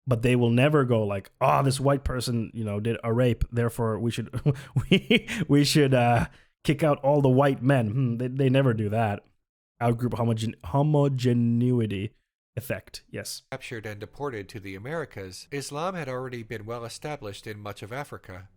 But they will never go like, oh, this white person, you know, did a rape, therefore we should we should kick out all the white men. They never do that. Outgroup homogeneity effect, yes. Captured and deported to the Americas, Islam had already been well established in much of Africa.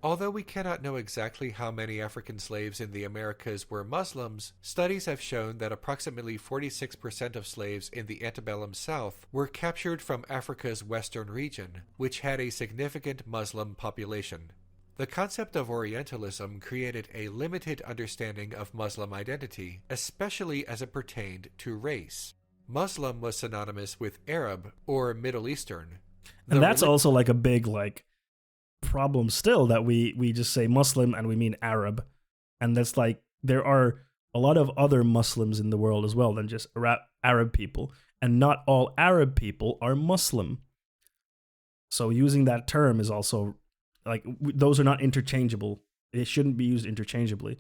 Although we cannot know exactly how many African slaves in the Americas were Muslims, studies have shown that approximately 46% of slaves in the antebellum South were captured from Africa's western region, which had a significant Muslim population. The concept of Orientalism created a limited understanding of Muslim identity, especially as it pertained to race. Muslim was synonymous with Arab or Middle Eastern. And that's also like a big problem still, that we just say Muslim and we mean Arab. And that's like, there are a lot of other Muslims in the world as well than just Arab people. And not all Arab people are Muslim. So using that term is also, like, those are not interchangeable. It shouldn't be used interchangeably.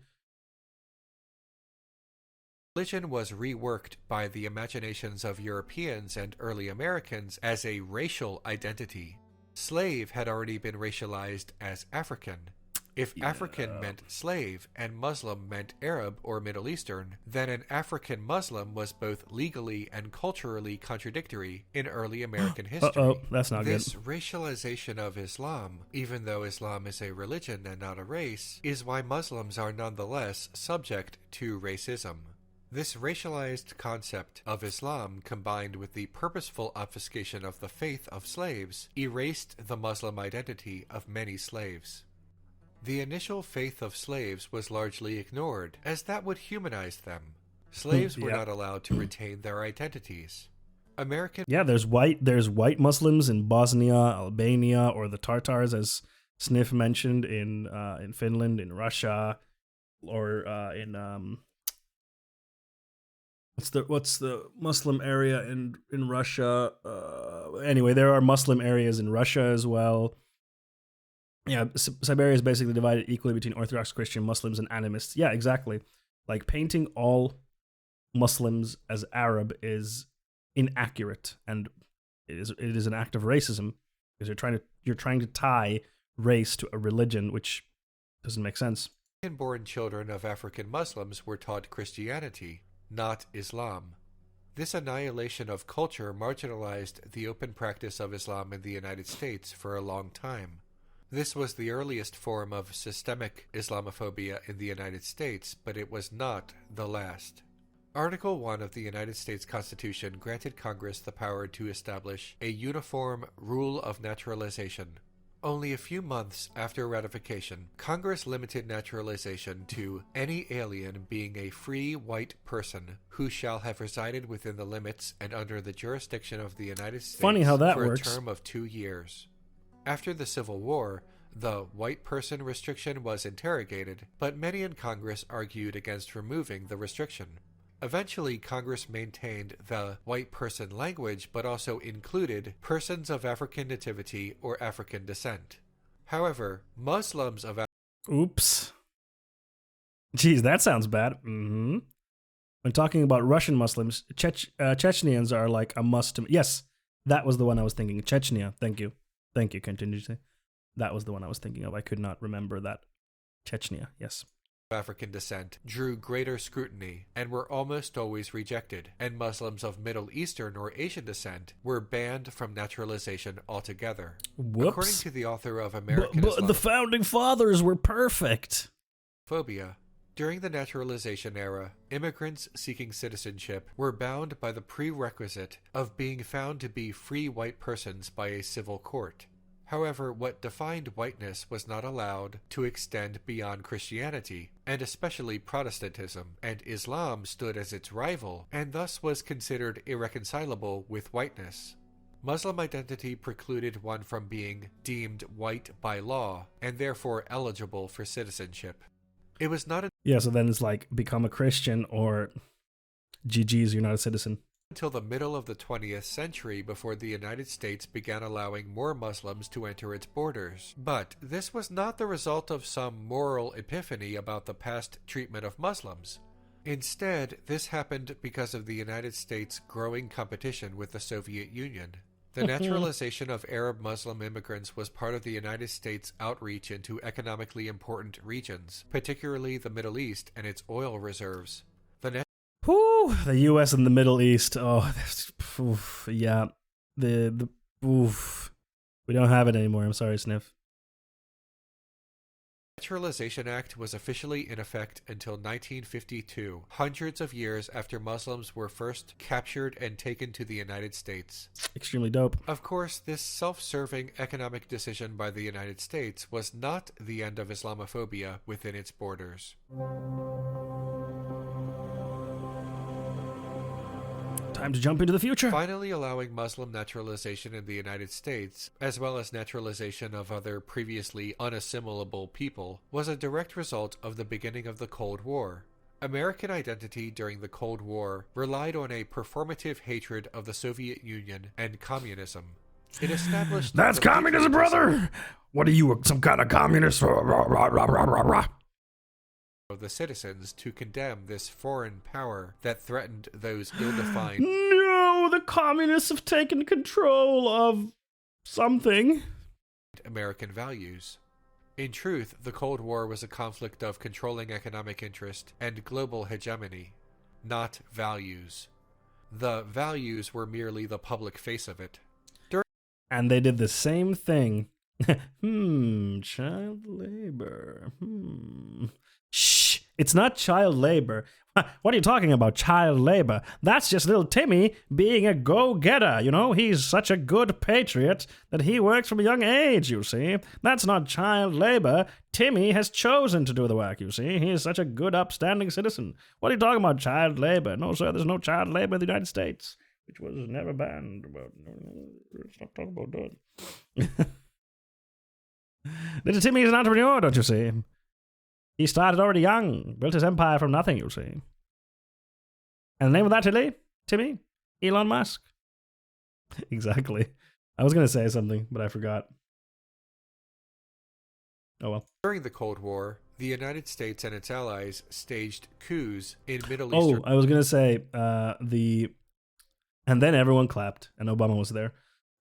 Religion was reworked by the imaginations of Europeans and early Americans as a racial identity. Slave had already been racialized as African. If African meant slave and Muslim meant Arab or Middle Eastern, then an African Muslim was both legally and culturally contradictory in early American history. Uh-oh, that's not good. This racialization of Islam, even though Islam is a religion and not a race, is why Muslims are nonetheless subject to racism. This racialized concept of Islam, combined with the purposeful obfuscation of the faith of slaves, erased the Muslim identity of many slaves. The initial faith of slaves was largely ignored, as that would humanize them. Slaves were not allowed to retain their identities. There's white Muslims in Bosnia, Albania, or the Tartars, as Sniff mentioned, in Finland, in Russia, or in what's the Muslim area in Russia? Anyway, there are Muslim areas in Russia as well. Yeah, Siberia is basically divided equally between Orthodox Christian Muslims and animists. Yeah, exactly. Like, painting all Muslims as Arab is inaccurate, and it is an act of racism, because you're trying to tie race to a religion, which doesn't make sense. Born children of African Muslims were taught Christianity, not Islam. This annihilation of culture marginalized the open practice of Islam in the United States for a long time. This was the earliest form of systemic Islamophobia in the United States, but it was not the last. Article 1 of the United States Constitution granted Congress the power to establish a uniform rule of naturalization. Only a few months after ratification, Congress limited naturalization to any alien being a free white person who shall have resided within the limits and under the jurisdiction of the United States for a term of 2 years. After the Civil War, the white person restriction was interrogated, but many in Congress argued against removing the restriction. Eventually, Congress maintained the white person language, but also included persons of African nativity or African descent. However, Muslims of... Oops. Geez, that sounds bad. Mm-hmm. When talking about Russian Muslims, Chechens are like a must to... Yes, that was the one I was thinking. Chechnya. Thank you. Thank you, continue to say. That was the one I was thinking of. I could not remember that. Chechnya, yes. African descent drew greater scrutiny and were almost always rejected, and Muslims of Middle Eastern or Asian descent were banned from naturalization altogether. Whoops. According to the author of American But the founding fathers were perfect. Islamophobia, during the naturalization era, immigrants seeking citizenship were bound by the prerequisite of being found to be free white persons by a civil court. However, what defined whiteness was not allowed to extend beyond Christianity, and especially Protestantism, and Islam stood as its rival, and thus was considered irreconcilable with whiteness. Muslim identity precluded one from being deemed white by law, and therefore eligible for citizenship. It was not Yeah, so then it's like become a Christian or GG's, you're not a citizen. Until the middle of the 20th century before the United States began allowing more Muslims to enter its borders. But this was not the result of some moral epiphany about the past treatment of Muslims. Instead, this happened because of the United States' growing competition with the Soviet Union. The naturalization of Arab Muslim immigrants was part of the United States' outreach into economically important regions, particularly the Middle East and its oil reserves. The U.S. and the Middle East. Oh, yeah. We don't have it anymore. I'm sorry, Sniff. The Naturalization Act was officially in effect until 1952, hundreds of years after Muslims were first captured and taken to the United States. Extremely dope. Of course, this self-serving economic decision by the United States was not the end of Islamophobia within its borders. Time to jump into the future. Finally allowing Muslim naturalization in the United States, as well as naturalization of other previously unassimilable people, was a direct result of the beginning of the Cold War. American identity during the Cold War relied on a performative hatred of the Soviet Union and communism. It established... That's communism, brother! What are you, some kind of communist? Of the citizens to condemn this foreign power that threatened those ill-defined... No, the communists have taken control of something. American values. In truth, the Cold War was a conflict of controlling economic interest and global hegemony, not values. The values were merely the public face of it. And they did the same thing. Child labor. Shh, it's not child labor. What are you talking about, child labor? That's just little Timmy being a go-getter, you know? He's such a good patriot that he works from a young age, you see. That's not child labor. Timmy has chosen to do the work, you see. He is such a good, upstanding citizen. What are you talking about, child labor? No, sir, there's no child labor in the United States, which was never banned. But let's not talk about that. Little Timmy is an entrepreneur, don't you see? He started already young, built his empire from nothing, you see. And the name of that Timmy? Elon Musk. Exactly. I was going to say something, but I forgot. Oh well. During the Cold War, the United States and its allies staged coups in Middle Eastern... I was going to say, and then everyone clapped, and Obama was there.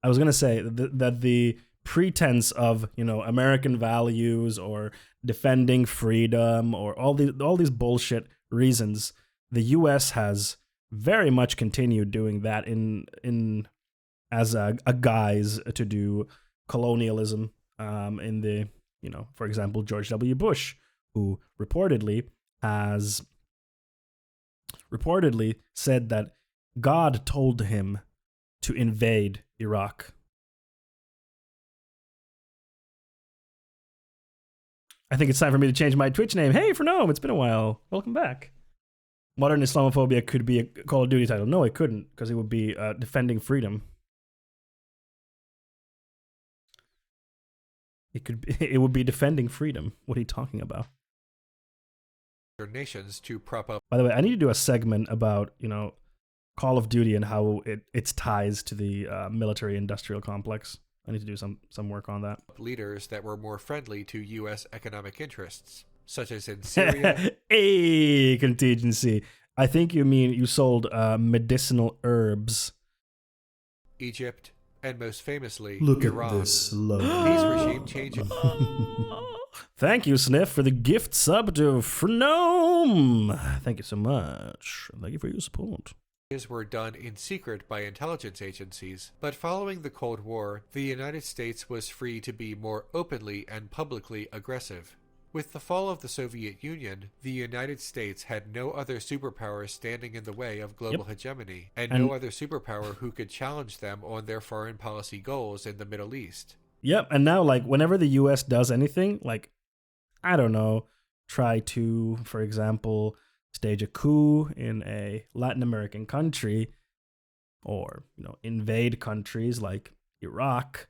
I was going to say that the pretense of, you know, American values or defending freedom or all these bullshit reasons, the U.S. has very much continued doing that in as a guise to do colonialism. In the, you know, for example, George W. Bush, who reportedly said that God told him to invade Iraq. I think it's time for me to change my Twitch name. Hey, Fernome, it's been a while. Welcome back. Modern Islamophobia could be a Call of Duty title. No, it couldn't, because it would be defending freedom. It would be defending freedom. What are you talking about? Nations to prop up. By the way, I need to do a segment about, you know, Call of Duty and how its ties to the military-industrial complex. I need to do some work on that. Leaders that were more friendly to U.S. economic interests, such as in Syria. Hey, contingency. I think you mean you sold medicinal herbs. Egypt, and most famously, Look Iran. at this love. These regime changes. Thank you, Sniff, for the gift sub to Phenome. Thank you so much. Thank you for your support. Were done in secret by intelligence agencies, but following the Cold War, the United States was free to be more openly and publicly aggressive. With the fall of the Soviet Union, the United States had no other superpower standing in the way of global hegemony, and no other superpower who could challenge them on their foreign policy goals in the Middle East. Yep, and now, like, whenever the U.S. does anything, like, I don't know, try to, for example, stage a coup in a Latin American country, or, you know, invade countries like Iraq,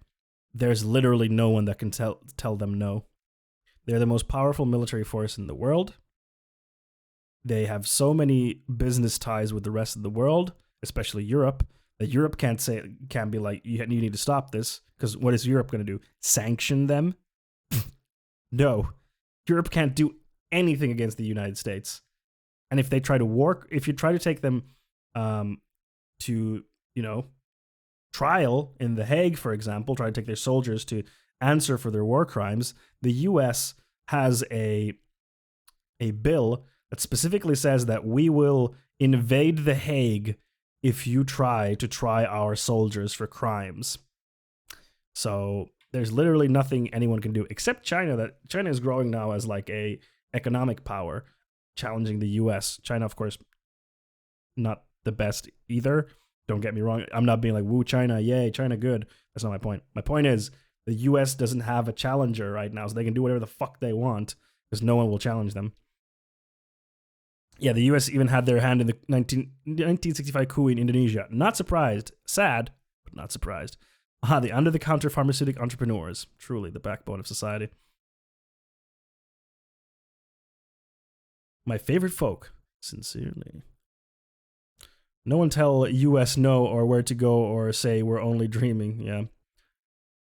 there's literally no one that can tell them no. They're the most powerful military force in the world. They have so many business ties with the rest of the world, especially Europe, that Europe can't be like, you need to stop this, because what is Europe going to do? Sanction them? No. Europe can't do anything against the United States. And if they try to if you try to take them to, you know, trial in The Hague, for example, try to take their soldiers to answer for their war crimes, the U.S. has a bill that specifically says that we will invade The Hague if you try to try our soldiers for crimes. So there's literally nothing anyone can do except China. That China is growing now as like a economic power, challenging the U.S. China, of course, not the best either. Don't get me wrong. I'm not being like, woo, China, yay, China good. That's not my point. My point is the U.S. doesn't have a challenger right now, so they can do whatever the fuck they want because no one will challenge them. Yeah, the U.S. even had their hand in the 1965 coup in Indonesia. Not surprised. Sad, but not surprised. The under-the-counter pharmaceutic entrepreneurs. Truly the backbone of society. My favorite folk. Sincerely. No one tell U.S. no or where to go or say we're only dreaming. Yeah.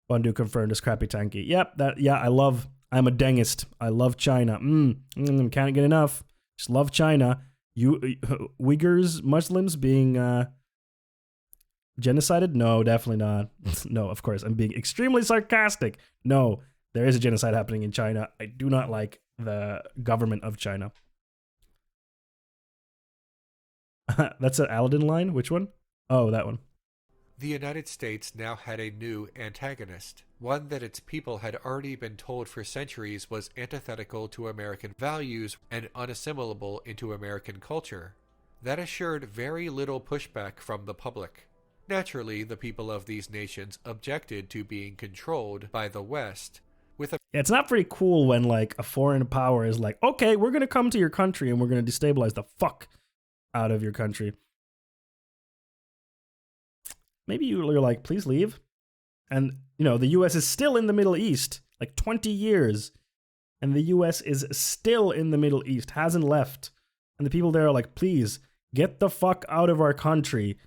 Fondue confirmed as crappy tanky. Yep, I'm a dengist. I love China. Can't get enough. Just love China. Uyghurs, Muslims being genocided? No, definitely not. No, of course. I'm being extremely sarcastic. No, there is a genocide happening in China. I do not like the government of China. That's an Aladdin line? Which one? Oh, that one. The United States now had a new antagonist, one that its people had already been told for centuries was antithetical to American values and unassimilable into American culture. That assured very little pushback from the public. Naturally, the people of these nations objected to being controlled by the West. It's not pretty cool when like a foreign power is like, okay, we're going to come to your country and we're going to destabilize the fuck out of your country. Maybe you're like, please leave. And, you know, the U.S. is still in the Middle East, like 20 years. And the U.S. is still in the Middle East, hasn't left. And the people there are like, please, get the fuck out of our country.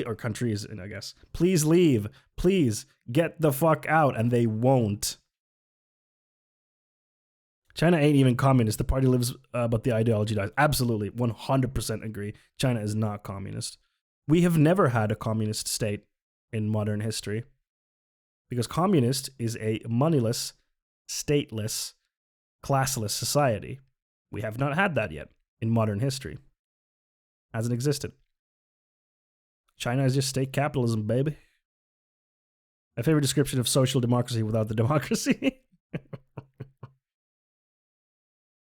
Or countries, I guess. Please leave. Please, get the fuck out. And they won't. China ain't even communist. The party lives, but the ideology dies. Absolutely, 100% agree. China is not communist. We have never had a communist state in modern history because communist is a moneyless, stateless, classless society. We have not had that yet in modern history. Hasn't existed. China is just state capitalism, baby. My favorite description of social democracy without the democracy.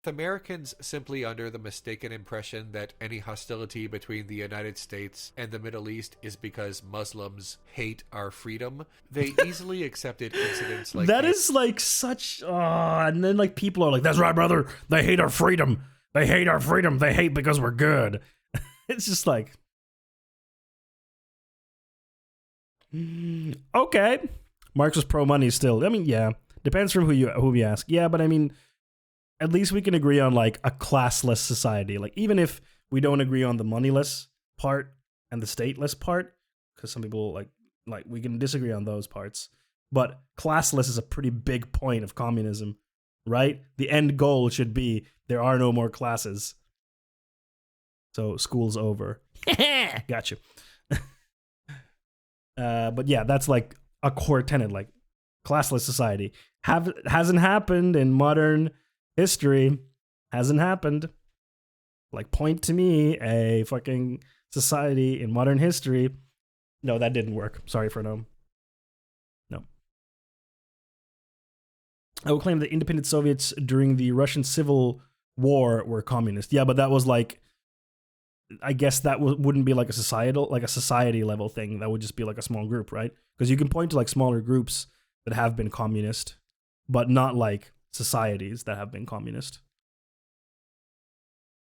Americans simply under the mistaken impression that any hostility between the United States and the Middle East is because Muslims hate our freedom. They easily accepted incidents like that is like such and then like people are like, that's right, brother, they hate our freedom, they hate our freedom, they hate because we're good. It's just like, okay, Marx was pro money still. I mean, yeah, depends from who you ask. Yeah, but I mean, at least we can agree on like a classless society. Like even if we don't agree on the moneyless part and the stateless part, because some people like we can disagree on those parts. But classless is a pretty big point of communism, right? The end goal should be there are no more classes. So school's over. Gotcha. But yeah, that's like a core tenet. Like classless society. Hasn't happened in modern history. Hasn't happened. Like, point to me a fucking society in modern history. No, that didn't work. Sorry for no. No. I will claim that independent Soviets during the Russian Civil War were communist. Yeah, but that was like, I guess that wouldn't be like a society level thing. That would just be like a small group, right? Because you can point to like smaller groups that have been communist, but not like societies that have been communist.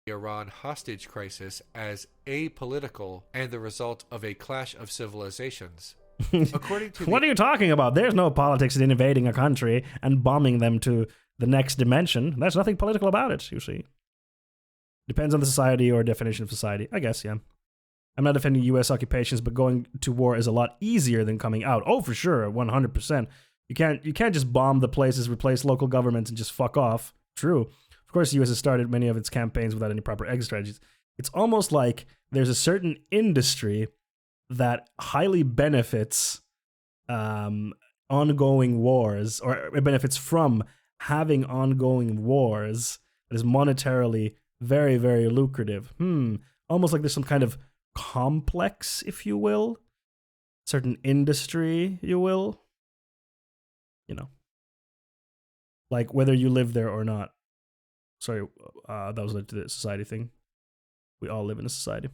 Iran hostage crisis as apolitical and the result of a clash of civilizations. According to what are you talking about? There's no politics in invading a country and bombing them to the next dimension. There's nothing political about it, you see. Depends on the society or definition of society. I guess, yeah. I'm not defending U.S. occupations, but going to war is a lot easier than coming out. Oh, for sure, 100%. You can't just bomb the places, replace local governments, and just fuck off. True. Of course, the U.S. has started many of its campaigns without any proper exit strategies. It's almost like there's a certain industry that highly benefits ongoing wars, or it benefits from having ongoing wars that is monetarily very, very lucrative. Almost like there's some kind of complex, if you will. Certain industry, you will. You know. Like whether you live there or not. Sorry, that was the society thing. We all live in a society.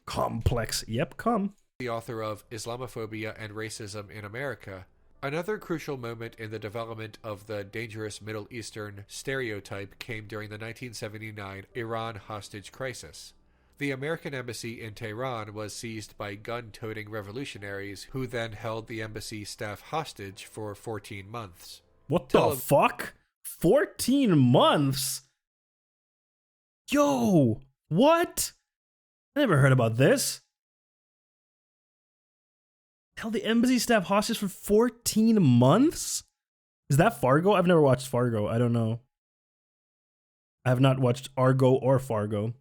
Complex. Yep, come. The author of Islamophobia and Racism in America. Another crucial moment in the development of the dangerous Middle Eastern stereotype came during the 1979 Iran hostage crisis. The American embassy in Tehran was seized by gun-toting revolutionaries who then held the embassy staff hostage for 14 months. What the fuck? 14 months? Yo, what? I never heard about this. Held the embassy staff hostage for 14 months? Is that Fargo? I've never watched Fargo. I don't know. I have not watched Argo or Fargo.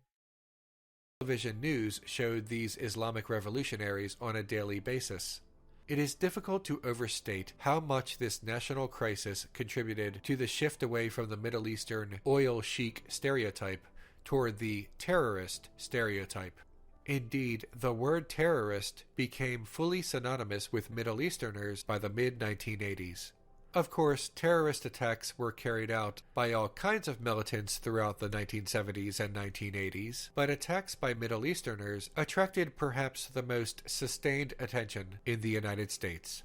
Television news showed these Islamic revolutionaries on a daily basis. It is difficult to overstate how much this national crisis contributed to the shift away from the Middle Eastern oil sheik stereotype toward the terrorist stereotype. Indeed, the word terrorist became fully synonymous with Middle Easterners by the mid-1980s. Of course, terrorist attacks were carried out by all kinds of militants throughout the 1970s and 1980s, but attacks by Middle Easterners attracted perhaps the most sustained attention in the United States.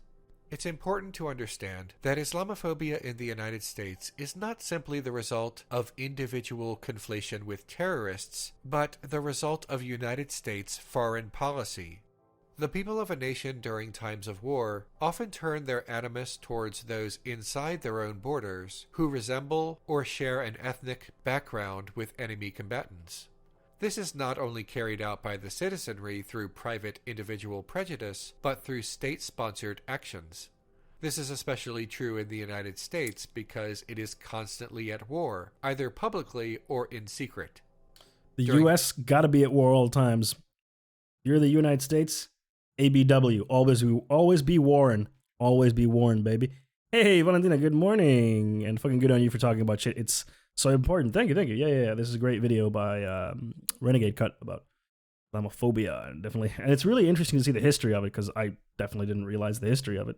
It's important to understand that Islamophobia in the United States is not simply the result of individual conflation with terrorists, but the result of United States foreign policy. The people of a nation during times of war often turn their animus towards those inside their own borders who resemble or share an ethnic background with enemy combatants. This is not only carried out by the citizenry through private individual prejudice, but through state-sponsored actions. This is especially true in the United States because it is constantly at war, either publicly or in secret. The U.S. gotta be at war all times. You're the United States? ABW, always be warned. Always be warned, baby. Hey, Valentina, good morning. And fucking good on you for talking about shit. It's so important. Thank you. Yeah. This is a great video by Renegade Cut about Islamophobia. And it's really interesting to see the history of it, because I definitely didn't realize the history of it.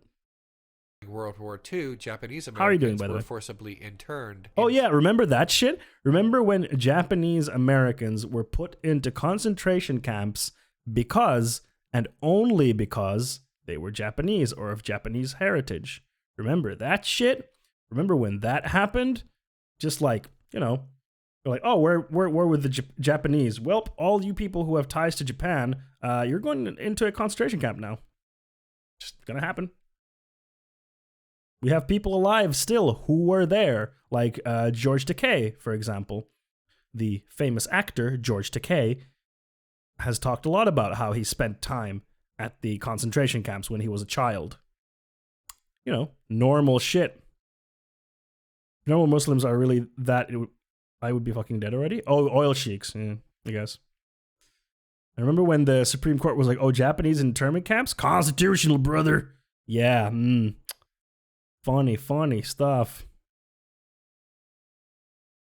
World War II, Japanese How are you doing, Americans by the were way? forcibly interned. Oh yeah, remember that shit? Remember when Japanese Americans were put into concentration camps because, and only because, they were Japanese or of Japanese heritage? Remember that shit? Remember when that happened? Just like, you know, they're like, oh, we're with the Japanese. Well, all you people who have ties to Japan, you're going into a concentration camp now. Just gonna happen. We have people alive still who were there, like George Takei, for example. The famous actor, George Takei, has talked a lot about how he spent time at the concentration camps when he was a child. You know, normal shit. Normal Muslims are really that... I would be fucking dead already? Oh, oil sheiks. Yeah. I guess. I remember when the Supreme Court was like, oh, Japanese internment camps? Constitutional, brother. Yeah, funny stuff.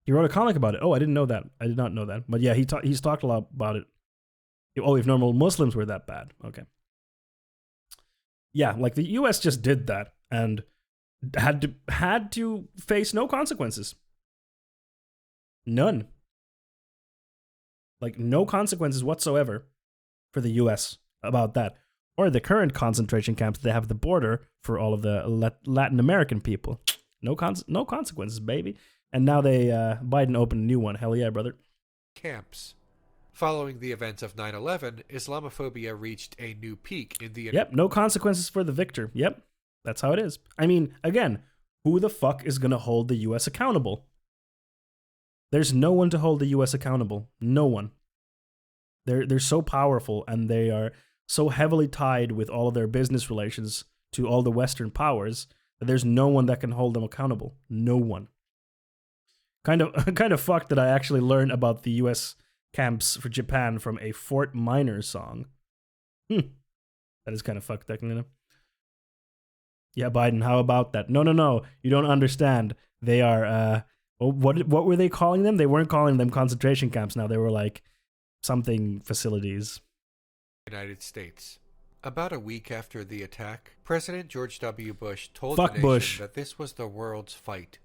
He wrote a comic about it. Oh, I didn't know that. I did not know that. But yeah, he's talked a lot about it. Oh, if normal Muslims were that bad. Okay. Yeah, like the US just did that and had to face no consequences. None. Like no consequences whatsoever for the US about that. Or the current concentration camps they have at the border for all of the Latin American people. No consequences, baby. And now Biden opened a new one. Hell yeah, brother. Camps. Following the events of 9/11, Islamophobia reached a new peak in the... Yep, no consequences for the victor. Yep, that's how it is. I mean, again, who the fuck is going to hold the U.S. accountable? There's no one to hold the U.S. accountable. No one. They're so powerful, and they are so heavily tied with all of their business relations to all the Western powers that there's no one that can hold them accountable. No one. Kind of fucked that I actually learned about the U.S. camps for Japan from a Fort Minor song. That is kind of fucked, you know? Yeah, Biden, how about that? No, you don't understand. They are, what were they calling them? They weren't calling them concentration camps now. They were like something facilities. United States. About a week after the attack, President George W. Bush told Fuck the nation Bush. that this was the world's fight.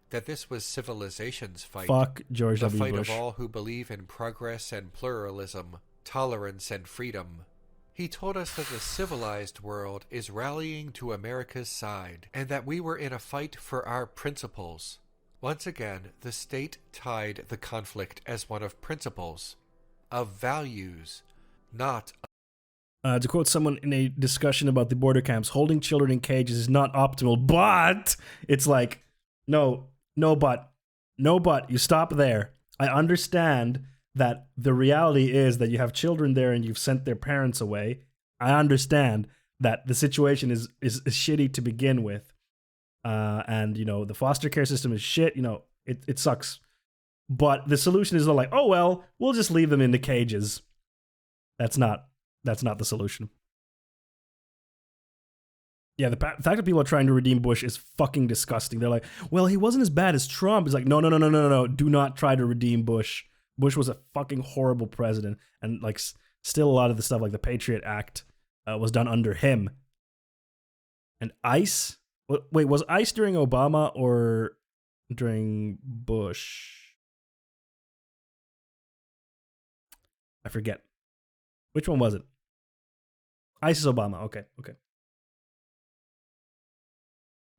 That this was civilization's fight. Fuck George W. The fight Bush. of all who believe in progress and pluralism, tolerance and freedom. He told us that the civilized world is rallying to America's side, and that we were in a fight for our principles. Once again, the state tied the conflict as one of principles, of values, not... To quote someone in a discussion about the border camps, holding children in cages is not optimal, but it's like, no, but you stop there. I understand that the reality is that you have children there and you've sent their parents away. I understand that the situation is shitty to begin with. And, you know, the foster care system is shit. You know, it sucks. But the solution is not like, oh, well, we'll just leave them in the cages. That's not the solution. Yeah, the fact that people are trying to redeem Bush is fucking disgusting. They're like, well, he wasn't as bad as Trump. It's like, no. Do not try to redeem Bush. Bush was a fucking horrible president. And, like, still a lot of the stuff, like the Patriot Act, was done under him. And ICE? Wait, was ICE during Obama or during Bush? I forget. Which one was it? ICE is Obama. Okay.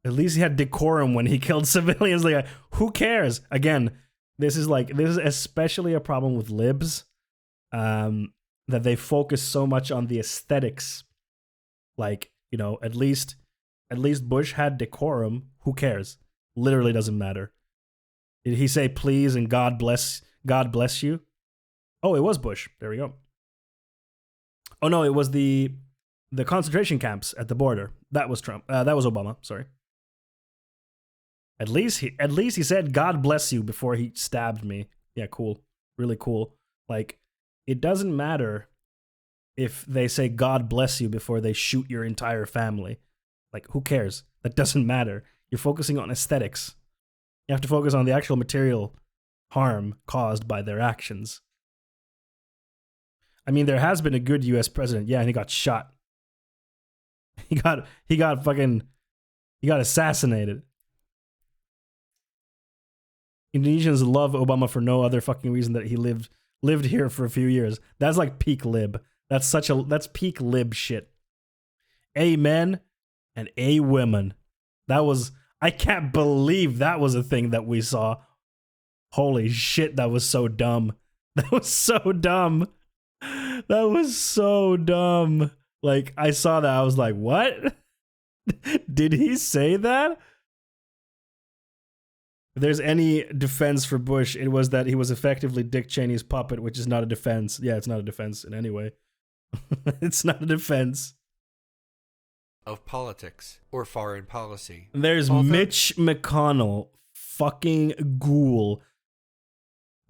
At least he had decorum when he killed civilians. Like, who cares? Again, this is especially a problem with libs, that they focus so much on the aesthetics. Like, you know, at least Bush had decorum. Who cares? Literally doesn't matter. Did he say please and God bless you? Oh, it was Bush. There we go. Oh no, it was the concentration camps at the border. That was Trump. That was Obama. Sorry. At least he said God bless you before he stabbed me. Yeah, cool. Really cool. Like, it doesn't matter if they say God bless you before they shoot your entire family. Like, who cares? That doesn't matter. You're focusing on aesthetics. You have to focus on the actual material harm caused by their actions. I mean, there has been a good U.S. president, yeah, and he got shot. He got assassinated. Indonesians love Obama for no other fucking reason that he lived here for a few years. That's like peak lib. That's peak lib shit. Amen and a women. I can't believe that was a thing that we saw. Holy shit, that was so dumb. That was so dumb. Like, I saw that, I was like, what? Did he say that? If there's any defense for Bush, it was that he was effectively Dick Cheney's puppet, which is not a defense. Yeah, it's not a defense in any way. It's not a defense. Of politics or foreign policy. There's Mitch McConnell, fucking ghoul.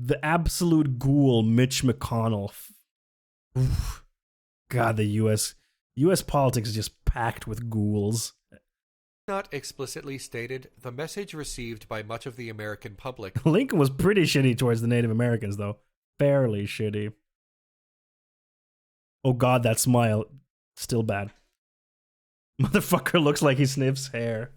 The absolute ghoul, Mitch McConnell. Oof. God, the U.S. politics is just packed with ghouls. Not explicitly stated, the message received by much of the American public. Lincoln was pretty shitty towards the Native Americans, though. Fairly shitty. Oh God, that smile. Still bad. Motherfucker looks like he sniffs hair.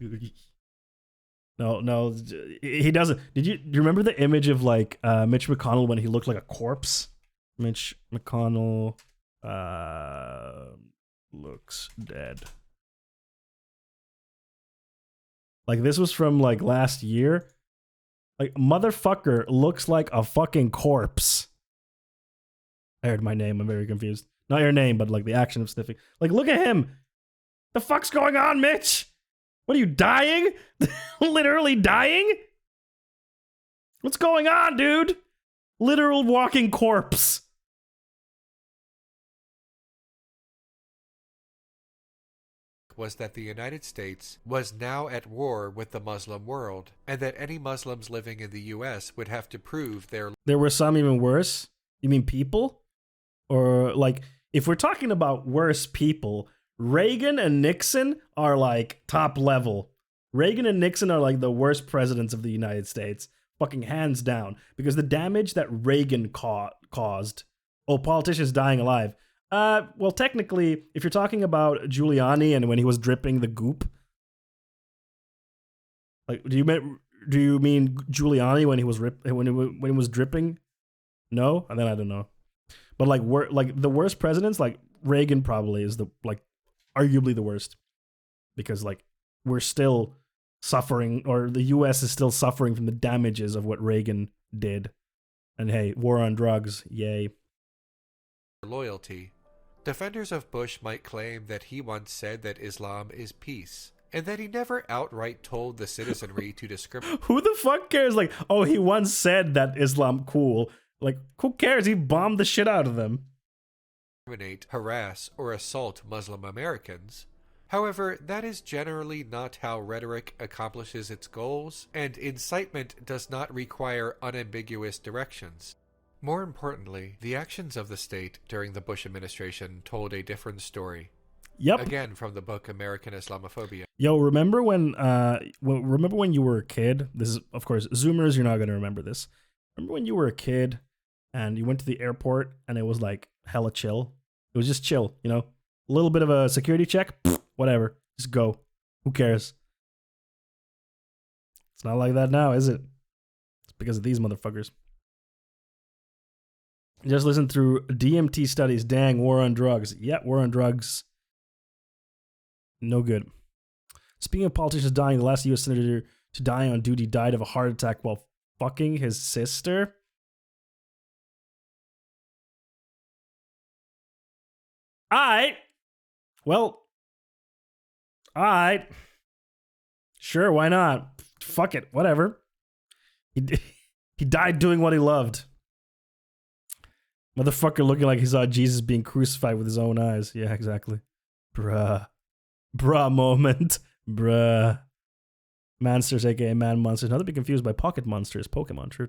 No, he doesn't. Do you remember the image of like Mitch McConnell when he looked like a corpse? Mitch McConnell looks dead. Like this was from like last year. Like motherfucker looks like a fucking corpse. I heard my name. I'm very confused. Not your name, but like the action of sniffing. Like look at him. The fuck's going on, Mitch? What are you dying? Literally dying? What's going on, dude? Literal walking corpse. Was that the United States was now at war with the Muslim world, and that any Muslims living in the U.S. would have to prove their... There were some even worse? You mean people? Or, like, if we're talking about worse people, Reagan and Nixon are, like, top level. Reagan and Nixon are, like, the worst presidents of the United States. Fucking hands down. Because the damage that Reagan caused... Oh, politicians dying alive... well, technically, if you're talking about Giuliani and when he was dripping the goop, like, do you mean Giuliani when he was when he was dripping? No, and then I don't know. But like, the worst presidents, like Reagan probably is arguably the worst, because like we're still suffering, or the U.S. is still suffering from the damages of what Reagan did. And hey, war on drugs, yay. Loyalty. Defenders of Bush might claim that he once said that Islam is peace, and that he never outright told the citizenry to discriminate. Who the fuck cares? Like, oh, he once said that Islam cool. Like, who cares? He bombed the shit out of them. Harass, or assault Muslim Americans. However, that is generally not how rhetoric accomplishes its goals, and incitement does not require unambiguous directions. More importantly, the actions of the state during the Bush administration told a different story. Yep. Again, from the book American Islamophobia. Yo, remember when you were a kid? This is, of course, Zoomers, you're not going to remember this. Remember when you were a kid and you went to the airport and it was like hella chill? It was just chill, you know? A little bit of a security check, whatever. Just go. Who cares? It's not like that now, is it? It's because of these motherfuckers. Just listen through DMT studies. Dang, war on drugs. Yeah, war on drugs. No good. Speaking of politicians dying, the last U.S. senator to die on duty died of a heart attack while fucking his sister. Alright. Well. Alright. Sure, why not? Fuck it, whatever. He died doing what he loved. Motherfucker looking like he saw Jesus being crucified with his own eyes. Yeah, exactly. Bruh moment. Bruh. Monsters, aka man monsters. Not to be confused by pocket monsters. Pokemon. True.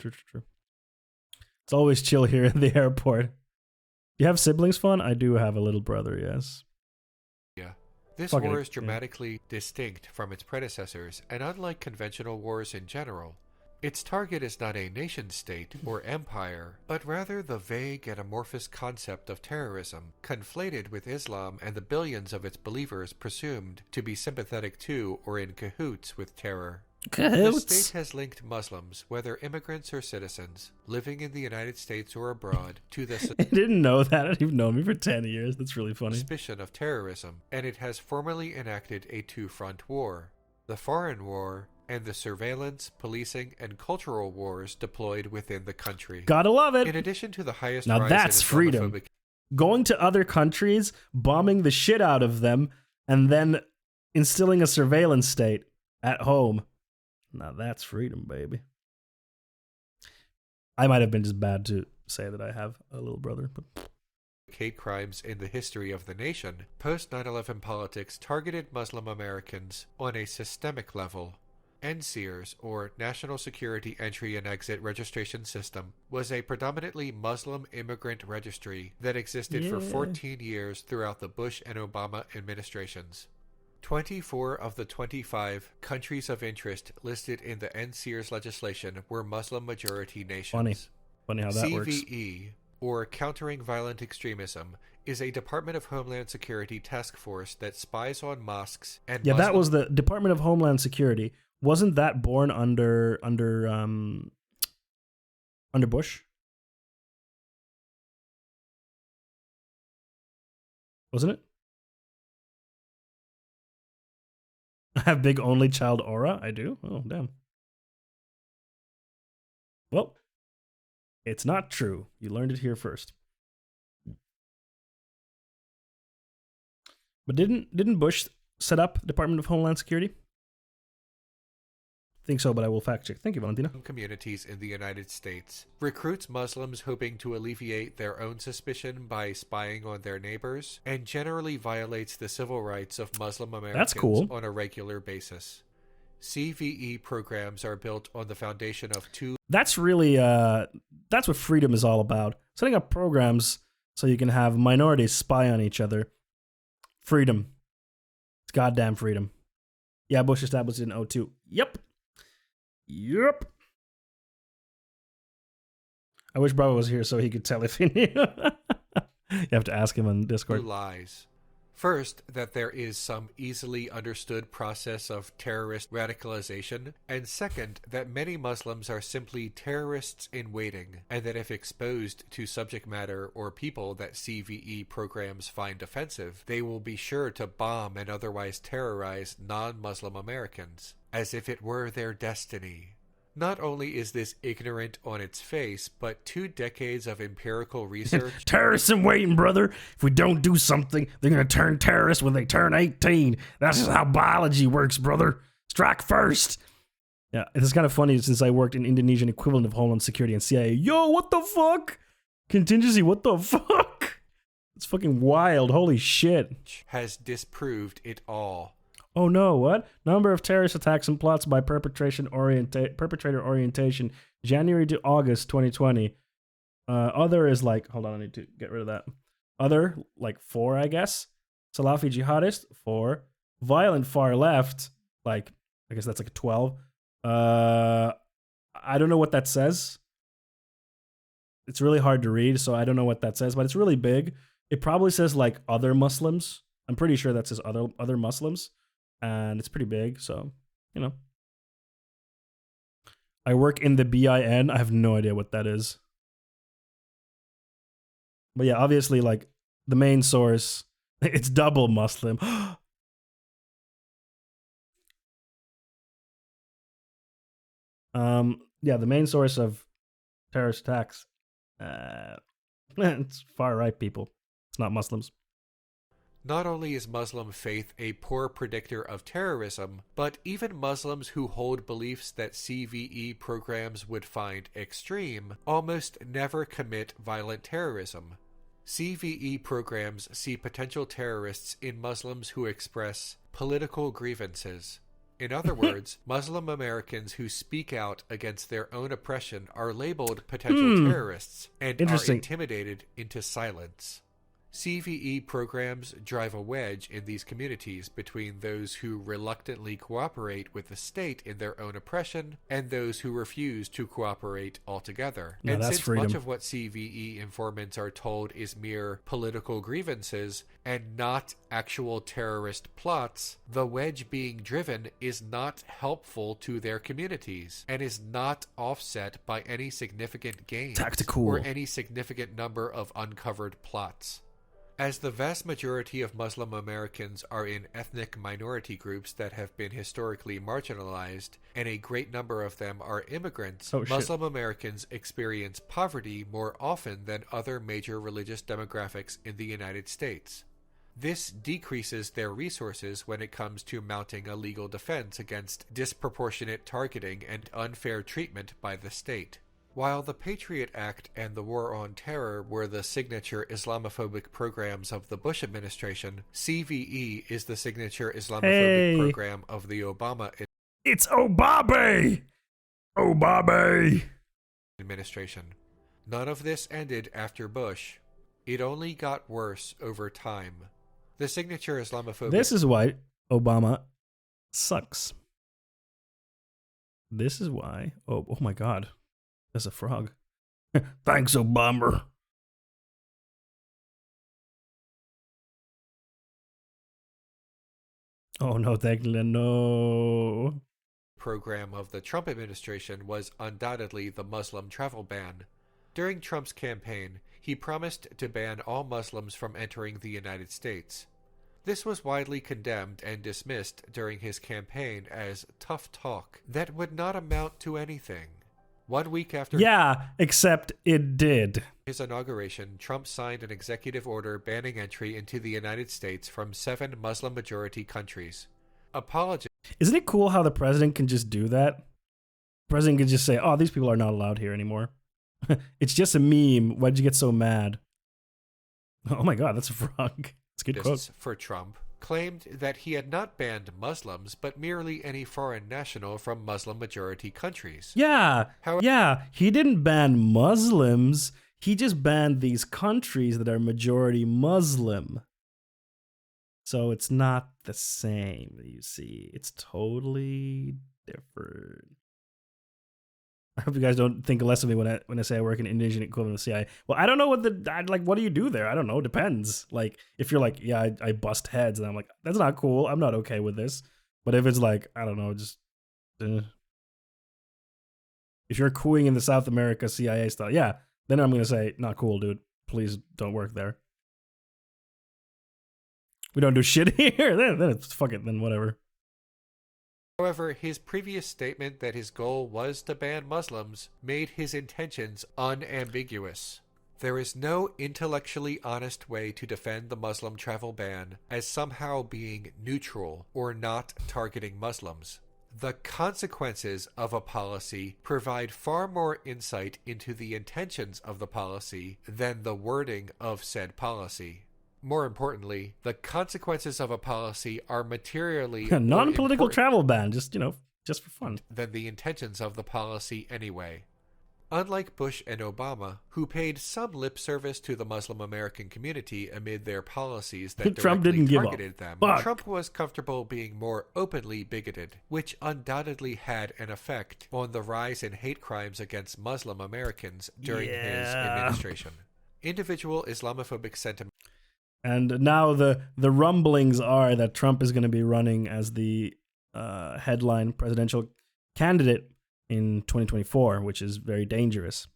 It's always chill here at the airport. You have siblings fun? I do have a little brother, yes. Yeah. This war is dramatically distinct from its predecessors, and unlike conventional wars in general, its target is not a nation-state or empire, but rather the vague and amorphous concept of terrorism, conflated with Islam and the billions of its believers presumed to be sympathetic to or in cahoots with terror. Cahoots? The state has linked Muslims, whether immigrants or citizens, living in the United States or abroad, to the I didn't know that. You've known me for 10 years. That's really funny. Suspicion of terrorism, and it has formally enacted a two-front war. The foreign war, and the surveillance, policing, and cultural wars deployed within the country. Gotta love it. In addition to the highest now rise that's in freedom. Going to other countries, bombing the shit out of them, and then instilling a surveillance state at home. Now that's freedom, baby. I might have been just bad to say that I have a little brother, but... hate crimes in the history of the nation, post 9/11 politics targeted Muslim Americans on a systemic level, NSEERS, or National Security Entry and Exit Registration System, was a predominantly Muslim immigrant registry that existed for 14 years throughout the Bush and Obama administrations. 24 of the 25 countries of interest listed in the NSEERS legislation were Muslim-majority nations. Funny how that works. CVE, or Countering Violent Extremism, is a Department of Homeland Security task force that spies on mosques and that was the Department of Homeland Security. Wasn't that born under Bush? Wasn't it? I have big only child aura. I do. Oh, damn. Well, it's not true. You learned it here first. But didn't Bush set up Department of Homeland Security? I think so, but I will fact check. Thank you, Valentina. Communities in the United States recruits Muslims hoping to alleviate their own suspicion by spying on their neighbors, and generally violates the civil rights of Muslim Americans on a regular basis. CVE programs are built on the foundation of two... That's really, that's what freedom is all about. Setting up programs so you can have minorities spy on each other. Freedom. It's goddamn freedom. Yeah, Bush established it in 2002. Yep. I wish Bravo was here so he could tell if he knew. You have to ask him on Discord. Two lies. First, that there is some easily understood process of terrorist radicalization, and second, that many Muslims are simply terrorists in waiting, and that if exposed to subject matter or people that CVE programs find offensive, they will be sure to bomb and otherwise terrorize non-Muslim Americans, as if it were their destiny. Not only is this ignorant on its face, but 2 decades of empirical research... Terrorists in waiting, brother. If we don't do something, they're going to turn terrorists when they turn 18. That's just how biology works, brother. Strike first. Yeah, it's kind of funny since I worked in Indonesian equivalent of Homeland Security and CIA. Yo, what the fuck? Contingency, what the fuck? It's fucking wild. Holy shit. Has disproved it all. Oh no, what? Number of terrorist attacks and plots by perpetrator orientation, January to August 2020. Other is like, hold on, I need to get rid of that. Other, like 4, I guess. Salafi jihadist, 4. Violent far left, like, I guess that's like a 12. I don't know what that says. It's really hard to read, so I don't know what that says, but it's really big. It probably says like other Muslims. I'm pretty sure that says other Muslims. And it's pretty big, so, you know. I work in the BIN. I have no idea what that is. But yeah, obviously, like, the main source, it's double Muslim. Yeah, the main source of terrorist attacks, it's far-right people. It's not Muslims. Not only is Muslim faith a poor predictor of terrorism, but even Muslims who hold beliefs that CVE programs would find extreme almost never commit violent terrorism. CVE programs see potential terrorists in Muslims who express political grievances. In other words, Muslim Americans who speak out against their own oppression are labeled potential terrorists and are intimidated into silence. CVE programs drive a wedge in these communities between those who reluctantly cooperate with the state in their own oppression and those who refuse to cooperate altogether. No, and since freedom. Much of what CVE informants are told is mere political grievances and not actual terrorist plots, the wedge being driven is not helpful to their communities and is not offset by any significant gains or any significant number of uncovered plots. As the vast majority of Muslim Americans are in ethnic minority groups that have been historically marginalized, and a great number of them are immigrants, Muslim Americans experience poverty more often than other major religious demographics in the United States. This decreases their resources when it comes to mounting a legal defense against disproportionate targeting and unfair treatment by the state. While the Patriot Act and the War on Terror were the signature Islamophobic programs of the Bush administration, CVE is the signature Islamophobic program of the Obama administration. It's Obama! Obama! Administration. None of this ended after Bush. It only got worse over time. The signature Islamophobic... This is why Obama sucks. This is why... Oh my god. There's a frog. Thanks, Obama. Oh no, Declan, no. program of the Trump administration was undoubtedly the Muslim travel ban. During Trump's campaign, he promised to ban all Muslims from entering the United States. This was widely condemned and dismissed during his campaign as tough talk that would not amount to anything. 1 week after except it did. His inauguration, Trump signed an executive order banning entry into the United States from 7 Muslim-majority countries. Isn't it cool how the president can just do that? The president can just say, oh, these people are not allowed here anymore. It's just a meme. Why'd you get so mad? Oh my god, that's a frog. It's a good quote. For Trump, claimed that he had not banned Muslims, but merely any foreign national from Muslim-majority countries. He didn't ban Muslims. He just banned these countries that are majority Muslim. So it's not the same, you see. It's totally different. I hope you guys don't think less of me when I say I work in Indonesian equivalent of CIA. Well, I don't know what what do you do there? I don't know. Depends. Like, if you're like, yeah, I bust heads, and I'm like, that's not cool. I'm not okay with this. But if it's like, I don't know, just if you're cooing in the South America CIA style, yeah, then I'm gonna say, not cool, dude. Please don't work there. We don't do shit here. Then it's fuck it. Then whatever. However, his previous statement that his goal was to ban Muslims made his intentions unambiguous. There is no intellectually honest way to defend the Muslim travel ban as somehow being neutral or not targeting Muslims. The consequences of a policy provide far more insight into the intentions of the policy than the wording of said policy. More importantly, the consequences of a policy are materially non-political travel ban, just for fun. Than the intentions of the policy anyway. Unlike Bush and Obama, who paid some lip service to the Muslim American community amid their policies that Trump directly didn't targeted them, Trump was comfortable being more openly bigoted, which undoubtedly had an effect on the rise in hate crimes against Muslim Americans during his administration. Individual Islamophobic sentiment. And now the rumblings are that Trump is going to be running as the headline presidential candidate in 2024, which is very dangerous.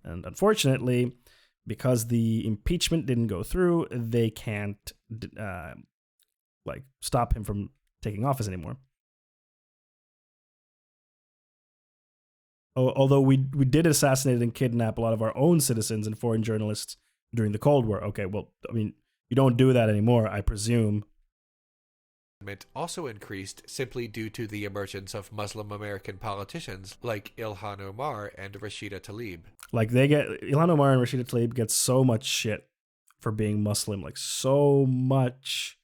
And unfortunately, because the impeachment didn't go through, they can't stop him from taking office anymore. Although we did assassinate and kidnap a lot of our own citizens and foreign journalists during the Cold War. Okay, well, I mean, you don't do that anymore, I presume. Also increased simply due to the emergence of Muslim American politicians like Ilhan Omar and Rashida Tlaib. Like Ilhan Omar and Rashida Tlaib get so much shit for being Muslim, like so much